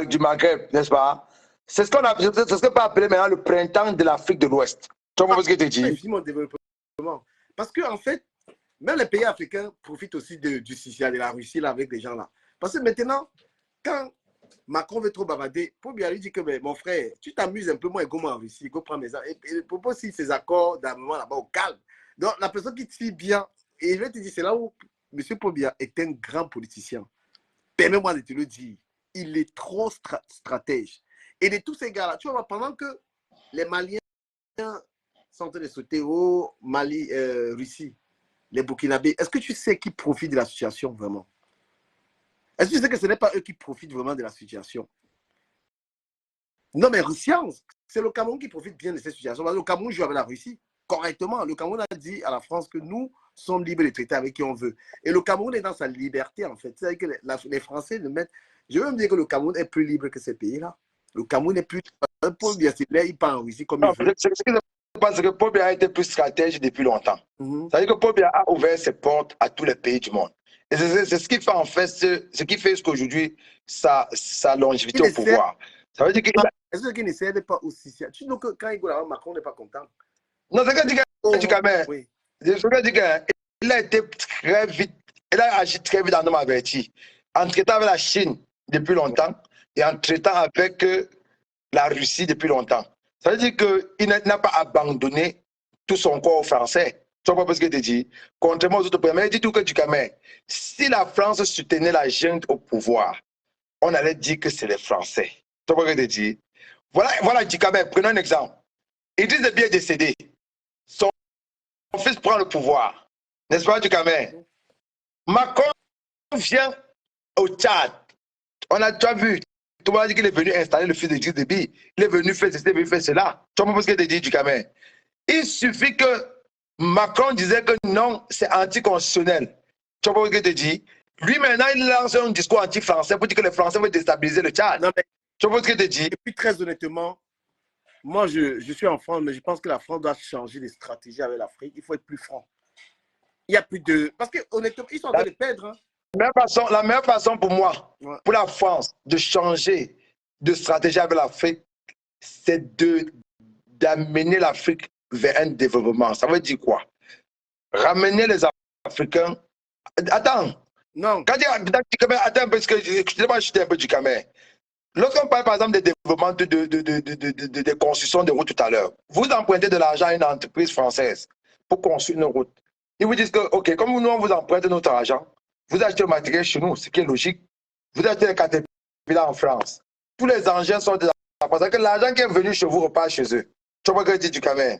du Maghreb, n'est-ce pas? C'est ce qu'on peut appeler maintenant le printemps de l'Afrique de l'Ouest. Tu vois ce que tu dis? Développement. Parce qu'en fait, même les pays africains profitent aussi du social de la Russie là, avec des gens là. Parce que maintenant, quand Macron veut trop bavarder, pour bien lui dire que mon frère, tu t'amuses un peu moins, go moi en Russie, go prendre mes armes. Et propose aussi ses accords d'armement là-bas au calme. Donc la personne qui te suit bien, et je vais te dire, c'est là où M. Pobia est un grand politicien. Permets-moi de te le dire, il est trop stratège. Et de tous ces gars-là, tu vois, pendant que les Maliens sont en train de sauter au Mali, Russie, les Burkinabés, est-ce que tu sais qui profite de la situation vraiment? Est-ce que tu sais que ce n'est pas eux qui profitent vraiment de la situation? Non, mais Russiens, c'est le Cameroun qui profite bien de cette situation. Le Cameroun joue avec la Russie correctement. Le Cameroun a dit à la France que nous sommes libres de traiter avec qui on veut. Et le Cameroun est dans sa liberté, en fait. C'est-à-dire que les Français le mettent... Je veux me dire que le Cameroun est plus libre que ces pays-là. Le Cameroun est plus... Paul Biya, il part en Russie comme il veut. Ce qui se passe, c'est que Paul Biya a été plus stratège depuis longtemps. C'est-à-dire que Paul Biya a ouvert ses portes à tous les pays du monde. Et c'est ce qui fait en fait, ce qui fait qu'aujourd'hui, sa longévité au pouvoir. Ça veut dire qu'il... Est-ce qu'il n'essaie pas aussi? Tu dis que quand il go là-bas, Macron n'est pas content. Non, c'est que il a été très vite, il a agi très vite en homme averti. En traitant avec la Chine depuis longtemps et en traitant avec la Russie depuis longtemps. Ça veut dire qu'il n'a pas abandonné tout son corps aux Français. Tu vois ce que je te dis? Contrairement aux autres pays. Mais dis tout que du Cameroun, si la France soutenait la junte au pouvoir, on allait dire que c'est les Français. Tu vois ce que je te dis? Voilà du Cameroun. Prenons un exemple. Idriss Déby est décédé. Son fils prend le pouvoir. N'est-ce pas, du Cameroun? Macron vient au Tchad. On a déjà vu. Tout le monde a dit qu'il est venu installer le fils d'Idriss Déby. Il est venu faire ceci, il est venu faire cela. Tu vois ce que je te dis, du Cameroun? Il suffit que Macron disait que non, c'est anticonstitutionnel. Tu vois ce que je te dis? Lui, maintenant, il lance un discours anti-français pour dire que les Français veulent déstabiliser le Tchad. Non, mais tu vois ce que je te dis? Et puis, très honnêtement, moi, je suis en France, mais je pense que la France doit changer de stratégie avec l'Afrique. Il faut être plus franc. Il n'y a plus de... Parce que, honnêtement, ils sont en train de perdre. Hein. La meilleure façon pour moi, pour la France, de changer de stratégie avec l'Afrique, c'est d'amener l'Afrique vers un développement. Ça veut dire quoi? Ramener les Africains... Attends. Non. Attends un peu, parce que je vais acheter un peu du Cameroun. Lorsqu'on parle par exemple des développements de construction de routes tout à l'heure, vous empruntez de l'argent à une entreprise française pour construire une route. Ils vous disent que, OK, comme nous, on vous emprunte notre argent, vous achetez le matériel chez nous, ce qui est logique. Vous achetez les caterpillars en France. Tous les engins sont de la France. Que l'argent qui est venu chez vous repart chez eux. Tu vois ce que je dis du Cameroun?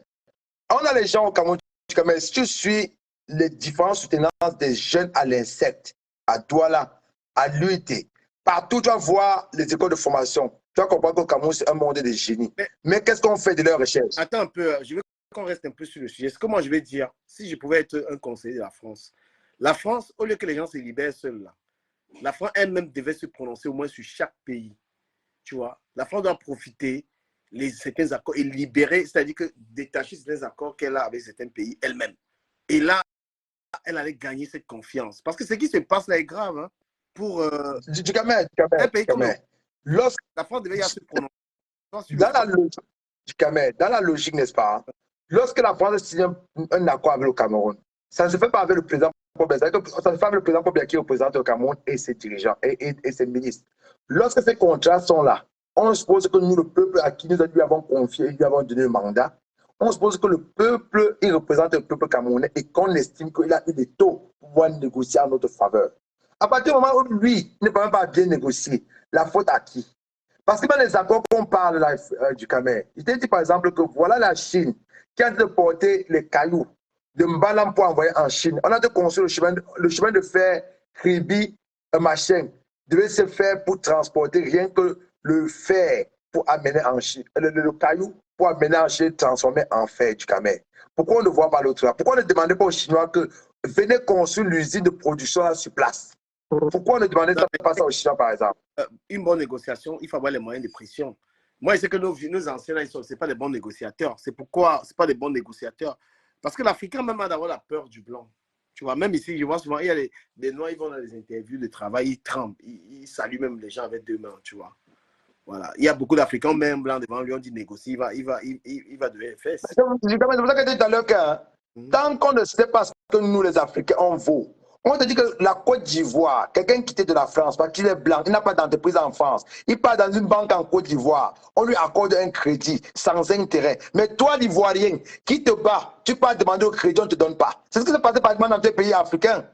On a les gens au Cameroun du Cameroun. Si tu suis les différentes soutenances des jeunes à l'insecte, à Douala, à l'UIT, partout, tu vas voir les écoles de formation. Tu vas comprendre qu'au Cameroun, c'est un monde de génie. Mais qu'est-ce qu'on fait de leurs recherches? Attends un peu, je veux qu'on reste un peu sur le sujet. Ce que moi, je vais dire, si je pouvais être un conseiller de la France, au lieu que les gens se libèrent seuls, là, la France elle-même devait se prononcer au moins sur chaque pays. Tu vois, la France doit profiter certains accords et libérer, c'est-à-dire que détacher certains accords qu'elle a avec certains pays elle-même. Et là, elle allait gagner cette confiance. Parce que ce qui se passe là est grave. Hein, pour un pays comme la France devait y se prononcer. Dans la logique, n'est-ce pas? Lorsque la France signe un accord avec le Cameroun, ça ne se fait pas avec le président Pobia. Ça se fait avec le président Pobia qui représente le Cameroun et ses dirigeants et ses ministres. Lorsque ces contrats sont là, on suppose que nous, le peuple à qui nous avons confié, lui avons donné le mandat, on suppose que le peuple, il représente le peuple camerounais et qu'on estime qu'il a eu des taux pour pouvoir négocier en notre faveur. À partir du moment où lui ne peut même pas bien négocier, la faute à qui? Parce que dans les accords qu'on parle là, du Cameroun, il te dit par exemple que voilà la Chine qui a de porter les cailloux de Mbalam pour envoyer en Chine. On a de construire le chemin de fer Kribi, machin, devait se faire pour transporter rien que le fer pour amener en Chine, le caillou pour amener en Chine, transformer en fer du Cameroun. Pourquoi on ne voit pas l'autre là? Pourquoi on ne demandait pas aux Chinois que venez construire l'usine de production là sur place? Pourquoi on ne demandait pas ça aux Chinois par exemple? Une bonne négociation, il faut avoir les moyens de pression. Moi, je sais que nos anciens, ce n'est pas des bons négociateurs. C'est pourquoi ce pas des bons négociateurs. Parce que l'Africain même a d'avoir la peur du blanc. Tu vois, même ici, je vois souvent, il y a des Noirs, ils vont dans les interviews de travail, ils tremblent, ils saluent même les gens avec deux mains, tu vois. Voilà. Il y a beaucoup d'Africains, même blancs, devant lui, on dit négocier, il va de fesses. C'est pour ça que je dis tout à l'heure que tant qu'on ne sait pas ce que nous, les Africains, on vaut, on te dit que la Côte d'Ivoire, quelqu'un qui était de la France, parce qu'il est blanc, il n'a pas d'entreprise en France, il part dans une banque en Côte d'Ivoire, on lui accorde un crédit sans intérêt. Mais toi, l'Ivoirien, qui te bat, tu pars demander au crédit, on ne te donne pas. C'est ce qui se passe pratiquement dans tes pays africains.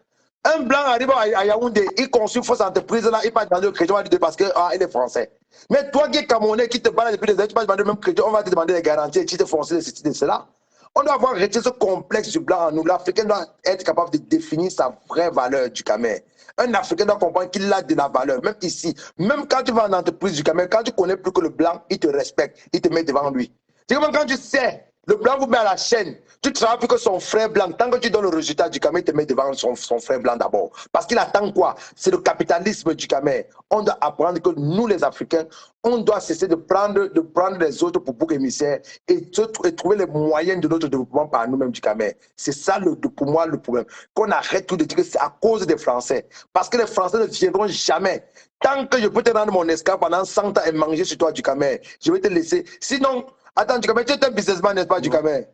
Un blanc arrive à Yaoundé, il construit une fausse entreprise là, il part demander au crédit, on va lui dire parce qu'il est français. Mais toi qui es Camerounais, qui te bat depuis des années, tu vas demander le même crédit, on va te demander les garanties, tu te foncer de ceci, de cela. On doit avoir retiré ce complexe du blanc en nous. L'Africain doit être capable de définir sa vraie valeur du Cameroun. Un Africain doit comprendre qu'il a de la valeur, même ici. Même quand tu vas en entreprise du Cameroun, quand tu connais plus que le blanc, il te respecte, il te met devant lui. C'est comme quand tu sais, le blanc vous met à la chaîne, tu travailles plus que son frère blanc. Tant que tu donnes le résultat du Cameroun, il te met devant son frère blanc d'abord. Parce qu'il attend quoi? C'est le capitalisme du Cameroun. On doit apprendre que nous, les Africains, on doit cesser de prendre les autres pour bouc émissaire et trouver les moyens de notre développement par nous-mêmes du Cameroun. C'est ça, pour moi, le problème. Qu'on arrête tout de dire que c'est à cause des Français. Parce que les Français ne viendront jamais. Tant que je peux te rendre mon esclave pendant 100 ans et manger sur toi du Cameroun, je vais te laisser. Sinon, attends, du Cameroun, tu es un businessman, n'est-ce pas, du Cameroun?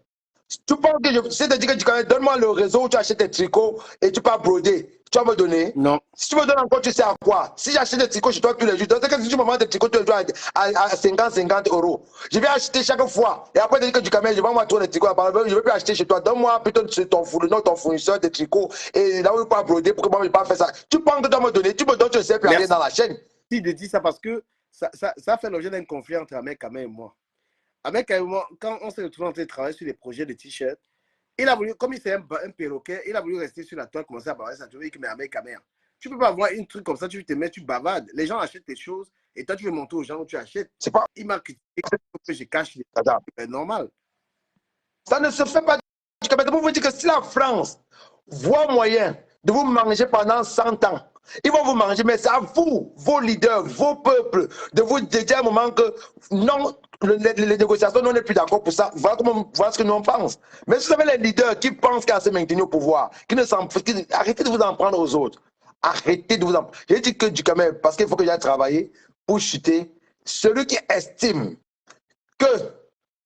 Tu penses que c'est-à-dire que tu connais, donne-moi le réseau où tu achètes tes tricots et tu peux broder. Tu vas me donner? Non. Si tu me donnes encore, tu sais à quoi? Si j'achète des tricots chez toi tous les jours, c'est que si tu me vends des tricots tous les jours à 50 euros, je vais acheter chaque fois. Et après, tu dis que du Cameroun, je vais m'attendre les tricots. Je ne vais plus acheter chez toi. Donne-moi plutôt ton fournisseur de tricots et là où il peut broder pour que moi, je ne vais pas faire ça. Tu penses que tu dois me donner? Tu me donnes, tu ne sais plus rien dans la chaîne. Il dit ça parce que ça fait l'objet d'un conflit entre Ahmed Kamé et moi. Avec quand on s'est retrouvé en train de travailler sur les projets de t-shirts, il a voulu, comme il c'est un perroquet, il a voulu rester sur la toile, commencer à bavarder ça. Tu veux mais avec Kamé, tu peux pas avoir un truc comme ça, tu te mets, tu bavardes. Les gens achètent tes choses et toi tu veux montrer aux gens où tu achètes. C'est pas. Il m'a critiqué que je cache les choses. C'est normal. Ça ne se fait pas. Vous vous dites que si la France voit moyen de vous manger pendant 100 ans, ils vont vous manger, mais c'est à vous, vos leaders, vos peuples, de vous dédier à un moment que non, les négociations, nous, on n'est plus d'accord pour ça. Voilà ce que nous on pense. Mais si vous avez les leaders qui pensent qu'à se maintenir au pouvoir, arrêtez de vous en prendre aux autres. Arrêtez de vous en prendre. J'ai dit que du Cameroun, parce qu'il faut que j'aille travailler pour chuter. Celui qui estime que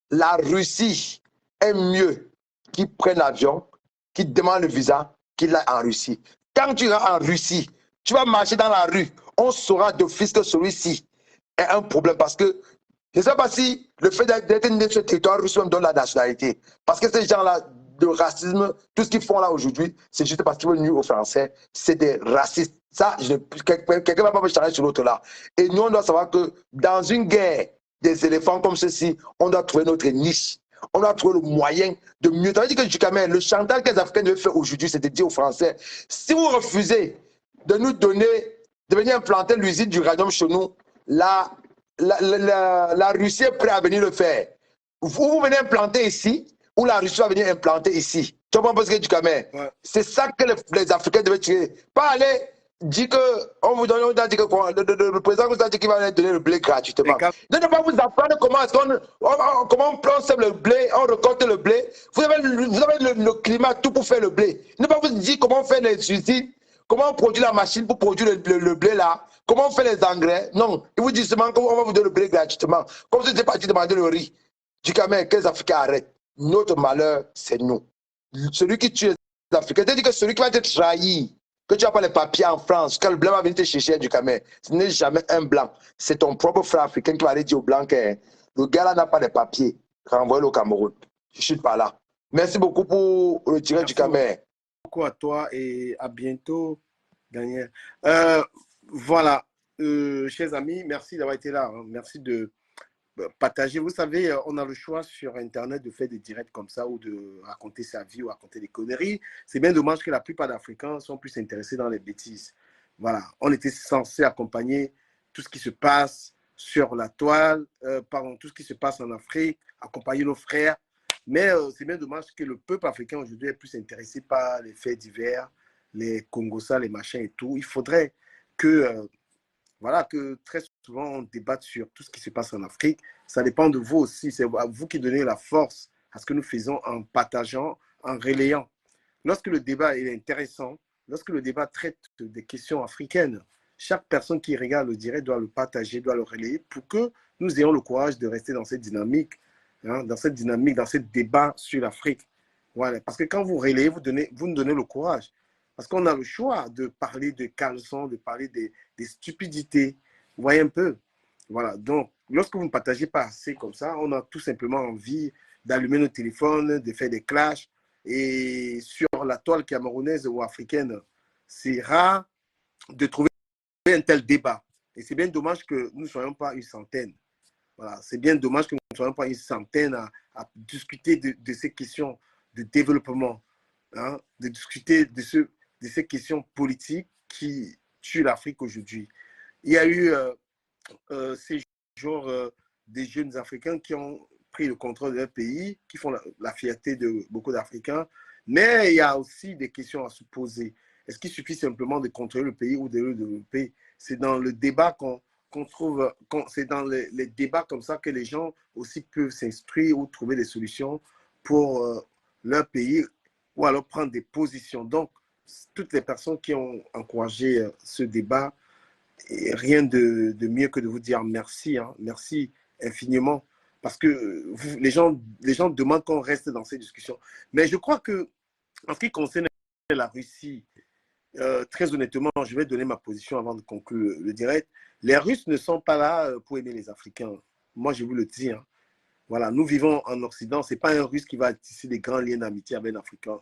la Russie est mieux qu'il prenne l'avion, qu'il demande le visa, qu'il aille en Russie. Quand tu iras en Russie, tu vas marcher dans la rue, on saura d'office que celui-ci est un problème parce que je ne sais pas si le fait d'être né sur le territoire russe me donne la nationalité. Parce que ces gens-là, de racisme, tout ce qu'ils font là aujourd'hui, c'est juste parce qu'ils veulent nuire aux Français. C'est des racistes. Ça, quelqu'un ne va pas me changer sur l'autre là. Et nous, on doit savoir que dans une guerre des éléphants comme ceci, on doit trouver notre niche. On doit trouver le moyen de mieux. Tu as dit que du Cameroun, le chantage que les Africains doivent faire aujourd'hui, c'est de dire aux Français, si vous refusez de nous donner, de venir implanter l'usine d'uranium chez nous, la Russie est prête à venir le faire. Vous venez implanter ici, ou la Russie va venir implanter ici. Tu comprends ce que du Cameroun? Ouais. C'est ça que les Africains devaient tirer. Pas aller dire que, on vous donne, on a dit que le président vous a dit qu'il va donner le blé gratuitement. Ne pas vous apprendre comment on plante le blé, on récolte le blé. Vous avez le climat, tout pour faire le blé. Ne pas vous dire comment on fait les usines, comment on produit la machine pour produire le blé là, comment on fait les engrais. Non, ils vous disent seulement qu'on va vous donner le blé gratuitement. Comme si c'était parti demander le riz. Du Cameroun, que les Africains arrêtent. Notre malheur, c'est nous. Celui qui tue les Africains, c'est-à-dire que celui qui va te trahir, que tu n'as pas les papiers en France, quand le blanc va venir te chercher du Cameroun, ce n'est jamais un blanc. C'est ton propre frère africain qui va aller dire au blanc que le gars là n'a pas les papiers. Renvoie-le au Cameroun. Je suis pas là. Merci beaucoup pour le tirage du Cameroun. Beaucoup à toi et à bientôt, Daniel. Voilà, chers amis, merci d'avoir été là. Hein. Merci de partager. Vous savez, on a le choix sur Internet de faire des directs comme ça ou de raconter sa vie ou raconter des conneries. C'est bien dommage que la plupart d'Africains sont plus intéressés dans les bêtises. Voilà, on était censé accompagner tout ce qui se passe sur la toile, tout ce qui se passe en Afrique, accompagner nos frères. Mais c'est bien dommage que le peuple africain aujourd'hui est plus intéressé par les faits divers, les Congossas, les machins et tout. Il faudrait que voilà, que très souvent on débatte sur tout ce qui se passe en Afrique. Ça dépend de vous aussi. C'est vous qui donnez la force à ce que nous faisons en partageant, en relayant. Lorsque le débat est intéressant, lorsque le débat traite des questions africaines, chaque personne qui regarde le direct doit le partager, doit le relayer pour que nous ayons le courage de rester dans cette dynamique, hein, dans ce débat sur l'Afrique. Voilà. Parce que quand vous relayez, vous nous donnez le courage. Parce qu'on a le choix de parler de caleçons, de parler des stupidités. Vous voyez un peu. Voilà. Donc, lorsque vous ne partagez pas assez comme ça, on a tout simplement envie d'allumer nos téléphones, de faire des clashs. Et sur la toile camerounaise ou africaine, c'est rare de trouver un tel débat. Et c'est bien dommage que nous ne soyons pas une centaine. Voilà. C'est bien dommage que nous ne soyons pas une centaine à discuter de ces questions de développement, hein, de discuter de ces questions politiques qui tuent l'Afrique aujourd'hui. Il y a eu ces jours des jeunes Africains qui ont pris le contrôle de leur pays, qui font la fierté de beaucoup d'Africains, mais il y a aussi des questions à se poser. Est-ce qu'il suffit simplement de contrôler le pays ou de le développer? C'est dans le débat qu'on trouve, c'est dans les débats comme ça que les gens aussi peuvent s'instruire ou trouver des solutions pour leur pays ou alors prendre des positions. Donc, toutes les personnes qui ont encouragé ce débat, et rien de mieux que de vous dire merci, hein, merci infiniment, parce que les gens demandent qu'on reste dans ces discussions. Mais je crois que en ce qui concerne la Russie, très honnêtement, je vais donner ma position avant de conclure le direct. Les Russes ne sont pas là pour aimer les Africains. Moi, je vous le dis. Hein. Voilà, nous vivons en Occident. Ce n'est pas un Russe qui va tisser des grands liens d'amitié avec l'Africain.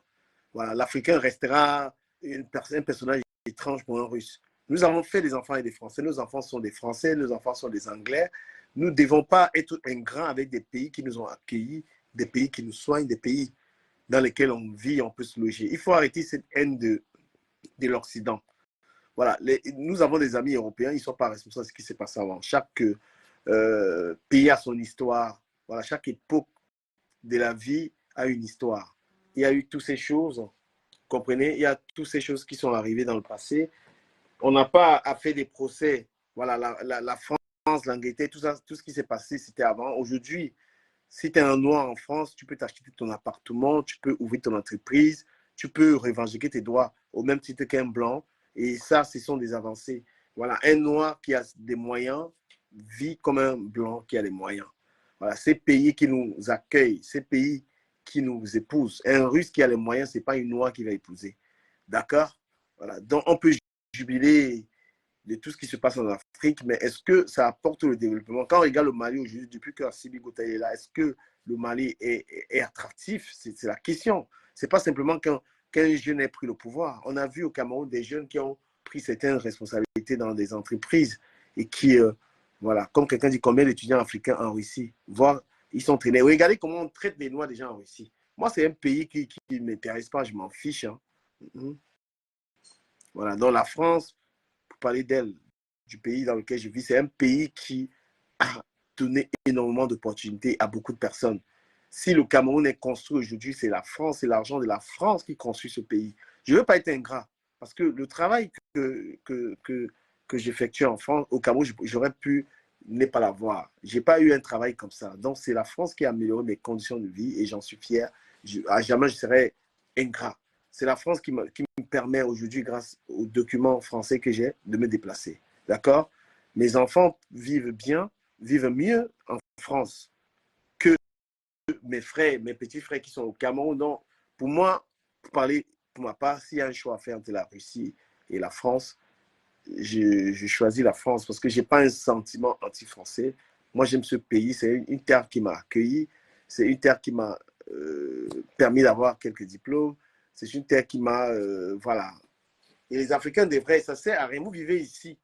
Voilà, l'Africain restera un personnage étrange pour un Russe. Nous avons fait des enfants et des Français. Nos enfants sont des Français, nos enfants sont des Anglais. Nous ne devons pas être ingrats avec des pays qui nous ont accueillis, des pays qui nous soignent, des pays dans lesquels on vit, on peut se loger. Il faut arrêter cette haine de l'Occident. Voilà, nous avons des amis européens, ils ne sont pas responsables de ce qui s'est passé avant. Chaque pays a son histoire. Voilà, chaque époque de la vie a une histoire. Il y a eu toutes ces choses, comprenez, il y a toutes ces choses qui sont arrivées dans le passé. On n'a pas à faire des procès. Voilà, la France, l'Angleterre, tout ce qui s'est passé, c'était avant. Aujourd'hui, si tu es un noir en France, tu peux t'acheter ton appartement, tu peux ouvrir ton entreprise, tu peux revendiquer tes droits au même titre qu'un blanc. Et ça, ce sont des avancées. Voilà, un noir qui a des moyens vit comme un blanc qui a les moyens. Voilà, ces pays qui nous accueillent, ces pays qui nous épousent. Un Russe qui a les moyens, ce n'est pas une noire qui va épouser. D'accord? Voilà, donc on peut jubiler de tout ce qui se passe en Afrique, mais est-ce que ça apporte le développement? Quand on regarde le Mali aujourd'hui, depuis que Assimi Goïta est là, est-ce que le Mali est attractif? C'est la question. Ce n'est pas simplement qu'un jeune ait pris le pouvoir. On a vu au Cameroun des jeunes qui ont pris certaines responsabilités dans des entreprises et qui, voilà, comme quelqu'un dit, combien d'étudiants africains en Russie, voire ils sont traînés. Regardez comment on traite les Noirs des gens en Russie. Moi, c'est un pays qui ne m'intéresse pas, je m'en fiche. Hein. Voilà, donc la France, pour parler d'elle, du pays dans lequel je vis, c'est un pays qui a donné énormément d'opportunités à beaucoup de personnes. Si le Cameroun est construit aujourd'hui, c'est la France, c'est l'argent de la France qui construit ce pays. Je ne veux pas être ingrat, parce que le travail que j'effectue en France, au Cameroun, j'aurais pu ne pas l'avoir. Je n'ai pas eu un travail comme ça. Donc, c'est la France qui a amélioré mes conditions de vie et j'en suis fier. À jamais, je serai ingrat. C'est la France qui me permet aujourd'hui, grâce aux documents français que j'ai, de me déplacer. D'accord? Mes enfants vivent bien, vivent mieux en France que mes frères, mes petits frères qui sont au Cameroun. Donc, pour moi, pour ma part, s'il y a un choix à faire entre la Russie et la France, je choisis la France parce que je n'ai pas un sentiment anti-français. Moi, j'aime ce pays. C'est une terre qui m'a accueilli. C'est une terre qui m'a permis d'avoir quelques diplômes. C'est une terre qui m'a... voilà. Et les Africains devraient... Ça sert à rien. Vous vivez ici.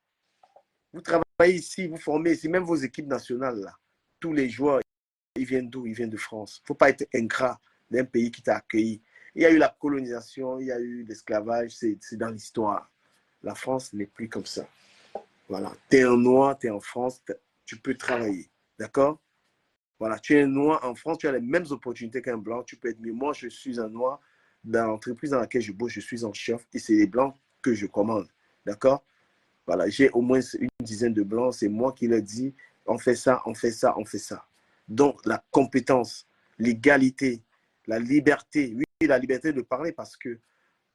Vous travaillez ici. Vous formez ici. Même vos équipes nationales, là. Tous les joueurs, ils viennent d'où? Ils viennent de France. Il ne faut pas être ingrat d'un pays qui t'a accueilli. Il y a eu la colonisation, il y a eu l'esclavage. C'est dans l'histoire. La France n'est plus comme ça. Voilà. Tu es un noir, tu es en France, tu peux travailler. D'accord? Voilà. Tu es un noir en France, tu as les mêmes opportunités qu'un blanc. Tu peux être mieux. Moi, je suis un noir. Dans l'entreprise dans laquelle je bosse, je suis en chef et c'est les blancs que je commande. D'accord? Voilà. J'ai au moins une dizaine de blancs. C'est moi qui leur dis on fait ça, on fait ça, on fait ça. Donc, la compétence, l'égalité, la liberté. Oui, la liberté de parler parce que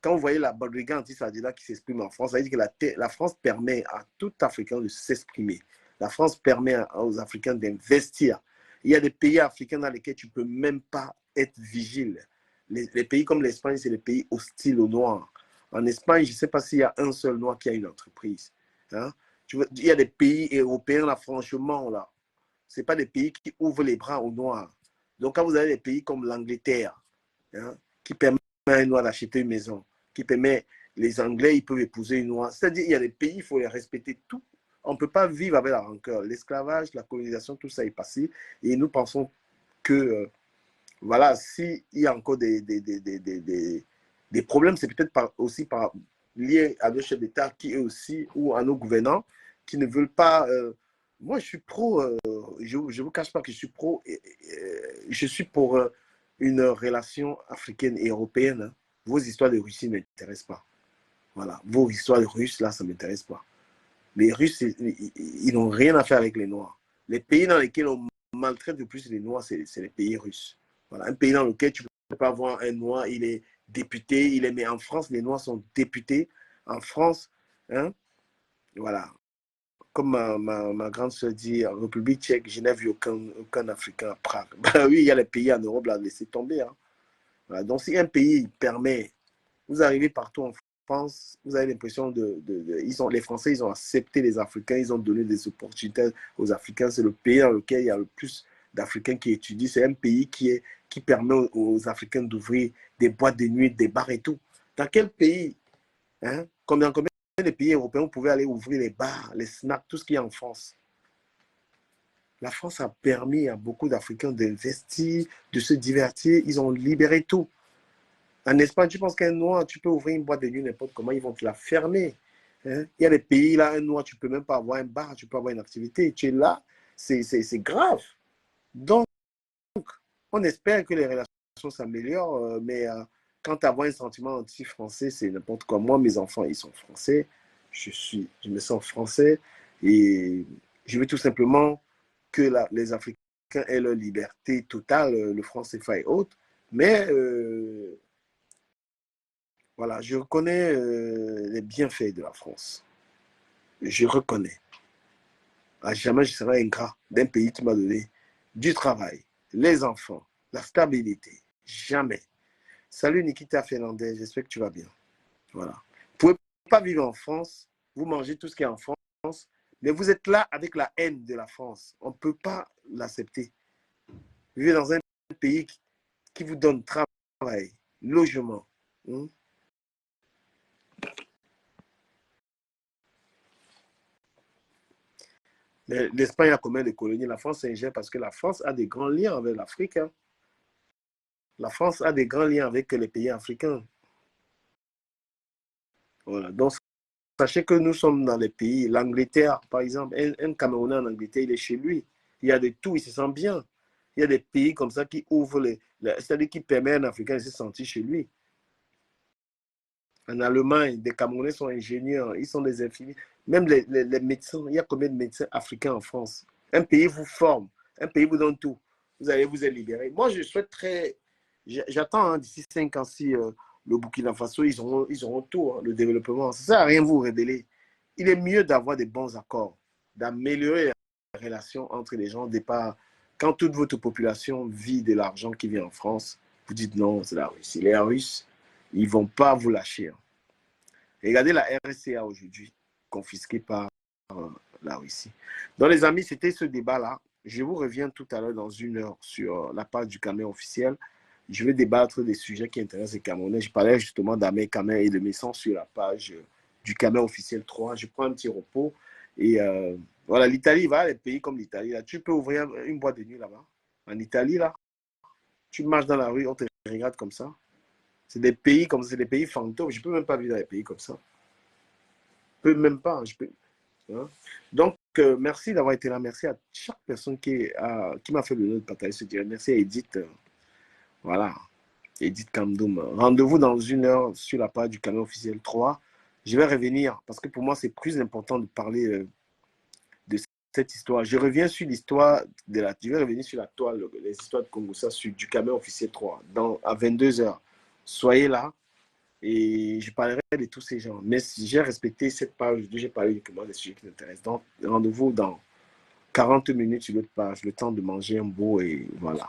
quand vous voyez la brigade anti-Sadila qui s'exprime en France, ça veut dire que la France permet à tout Africain de s'exprimer. La France permet aux Africains d'investir. Il y a des pays africains dans lesquels tu ne peux même pas être vigile. Les pays comme l'Espagne, c'est les pays hostiles aux Noirs. En Espagne, je ne sais pas s'il y a un seul Noir qui a une entreprise. Hein? Il y a des pays européens, là, franchement, là, ce n'est pas des pays qui ouvrent les bras aux Noirs. Donc, quand vous avez des pays comme l'Angleterre, hein, qui permet à un Noir d'acheter une maison, qui permet, les Anglais, ils peuvent épouser une Noire. C'est-à-dire, il y a des pays, il faut les respecter tout. On ne peut pas vivre avec la rancœur. L'esclavage, la colonisation, tout ça est passé. Et nous pensons que, voilà, s'il y a encore des problèmes, c'est peut-être aussi lié à nos chefs d'État qui, eux aussi, ou à nos gouvernants, qui ne veulent pas... moi, je suis pro, je ne vous cache pas que je suis pro, je suis pour une relation africaine et européenne. Hein. Vos histoires de Russie ne m'intéressent pas. Voilà, vos histoires de Russes, là, ça ne m'intéresse pas. Les Russes, ils n'ont rien à faire avec les Noirs. Les pays dans lesquels on maltraite le plus les Noirs, c'est les pays russes. Voilà, un pays dans lequel tu ne peux pas avoir un Noir, il est député, mais en France, les Noirs sont députés. En France, hein, voilà. Comme ma grande soeur dit, en République tchèque, je n'ai vu aucun Africain à Prague. Ben oui, il y a les pays en Europe, là, laissez tomber. Hein. Voilà. Donc, si un pays permet, vous arrivez partout en France, vous avez l'impression les Français, ils ont accepté les Africains, ils ont donné des opportunités aux Africains. C'est le pays dans lequel il y a le plus d'Africains qui étudient. C'est un pays qui permet aux Africains d'ouvrir des boîtes de nuit, des bars et tout. Dans quel pays, hein, combien de pays européens vous pouvez aller ouvrir les bars, les snacks, tout ce qu'il y a en France? La France a permis à beaucoup d'Africains d'investir, de se divertir. Ils ont libéré tout. En Espagne, tu penses qu'un Noir, tu peux ouvrir une boîte de nuit n'importe comment, ils vont te la fermer. Hein? Il y a des pays là, un Noir, tu ne peux même pas avoir un bar, tu peux avoir une activité. Tu es là, c'est grave. Donc, on espère que les relations s'améliorent, mais quant à avoir un sentiment anti-français, c'est n'importe quoi. Moi, mes enfants, ils sont français. Je me sens français et je veux tout simplement que les Africains aient leur liberté totale, le franc CFA et autres. Mais voilà, je reconnais les bienfaits de la France. Je reconnais. À jamais je serai ingrat d'un pays qui m'a donné du travail, les enfants, la stabilité. Jamais. Salut Nikita Fernandez, j'espère que tu vas bien. Voilà. Vous ne pouvez pas vivre en France, vous mangez tout ce qui est en France, mais vous êtes là avec la haine de la France. On ne peut pas l'accepter. Vous vivez dans un pays qui vous donne travail, logement. Hein? L'Espagne a combien de colonies? La France s'ingère parce que la France a des grands liens avec l'Afrique. Hein? La France a des grands liens avec les pays africains. Voilà. Donc, sachez que nous sommes dans les pays, l'Angleterre, par exemple, un Camerounais en Angleterre, il est chez lui. Il y a de tout, il se sent bien. Il y a des pays comme ça qui ouvrent, c'est-à-dire qui permettent à un Africain de se sentir chez lui. En Allemagne, des Camerounais sont ingénieurs, ils sont des infirmiers. Même les médecins, il y a combien de médecins africains en France? Un pays vous forme, un pays vous donne tout. Vous allez vous être libéré. Moi, je souhaite j'attends hein, d'ici 5 ans si le Burkina Faso, ils auront tout, hein, le développement. Ça ne sert à rien vous rebeller. Il est mieux d'avoir des bons accords, d'améliorer les relations entre les gens. Quand toute votre population vit de l'argent qui vient en France, vous dites non, c'est la Russie. Les Russes, ils ne vont pas vous lâcher. Hein. Regardez la RCA aujourd'hui, confisquée par la Russie. Donc les amis, c'était ce débat-là. Je vous reviens tout à l'heure dans 1 heure sur la page du Cameroun officiel. je vais débattre des sujets qui intéressent les Camerounais. Je parlais justement d'Ahmed Kamer et de mes sons sur la page du Camer officiel 3. Je prends un petit repos. Et voilà, l'Italie, va, les pays comme l'Italie, là, tu peux ouvrir une boîte de nuit là-bas. En Italie, là, tu marches dans la rue, on te regarde comme ça. C'est des pays comme ça, c'est des pays fantômes. Je ne peux même pas vivre dans les pays comme ça. Je ne peux même pas. Hein? Donc, merci d'avoir été là. Merci à chaque personne qui m'a fait le honneur de partager ce direct. Merci à Edith. Voilà, Edith Kamdoum. Rendez-vous dans 1 heure sur la page du Camer officiel 3. Je vais revenir parce que pour moi, c'est plus important de parler de cette histoire. Je reviens sur l'histoire je vais revenir sur la toile, les histoires de Congo, ça, du Camer officiel 3, à 22 heures. Soyez là et je parlerai de tous ces gens. Mais si j'ai respecté cette page, j'ai parlé uniquement des sujets qui m'intéressent. Donc, rendez-vous dans 40 minutes sur l'autre page, le temps de manger un beau et voilà.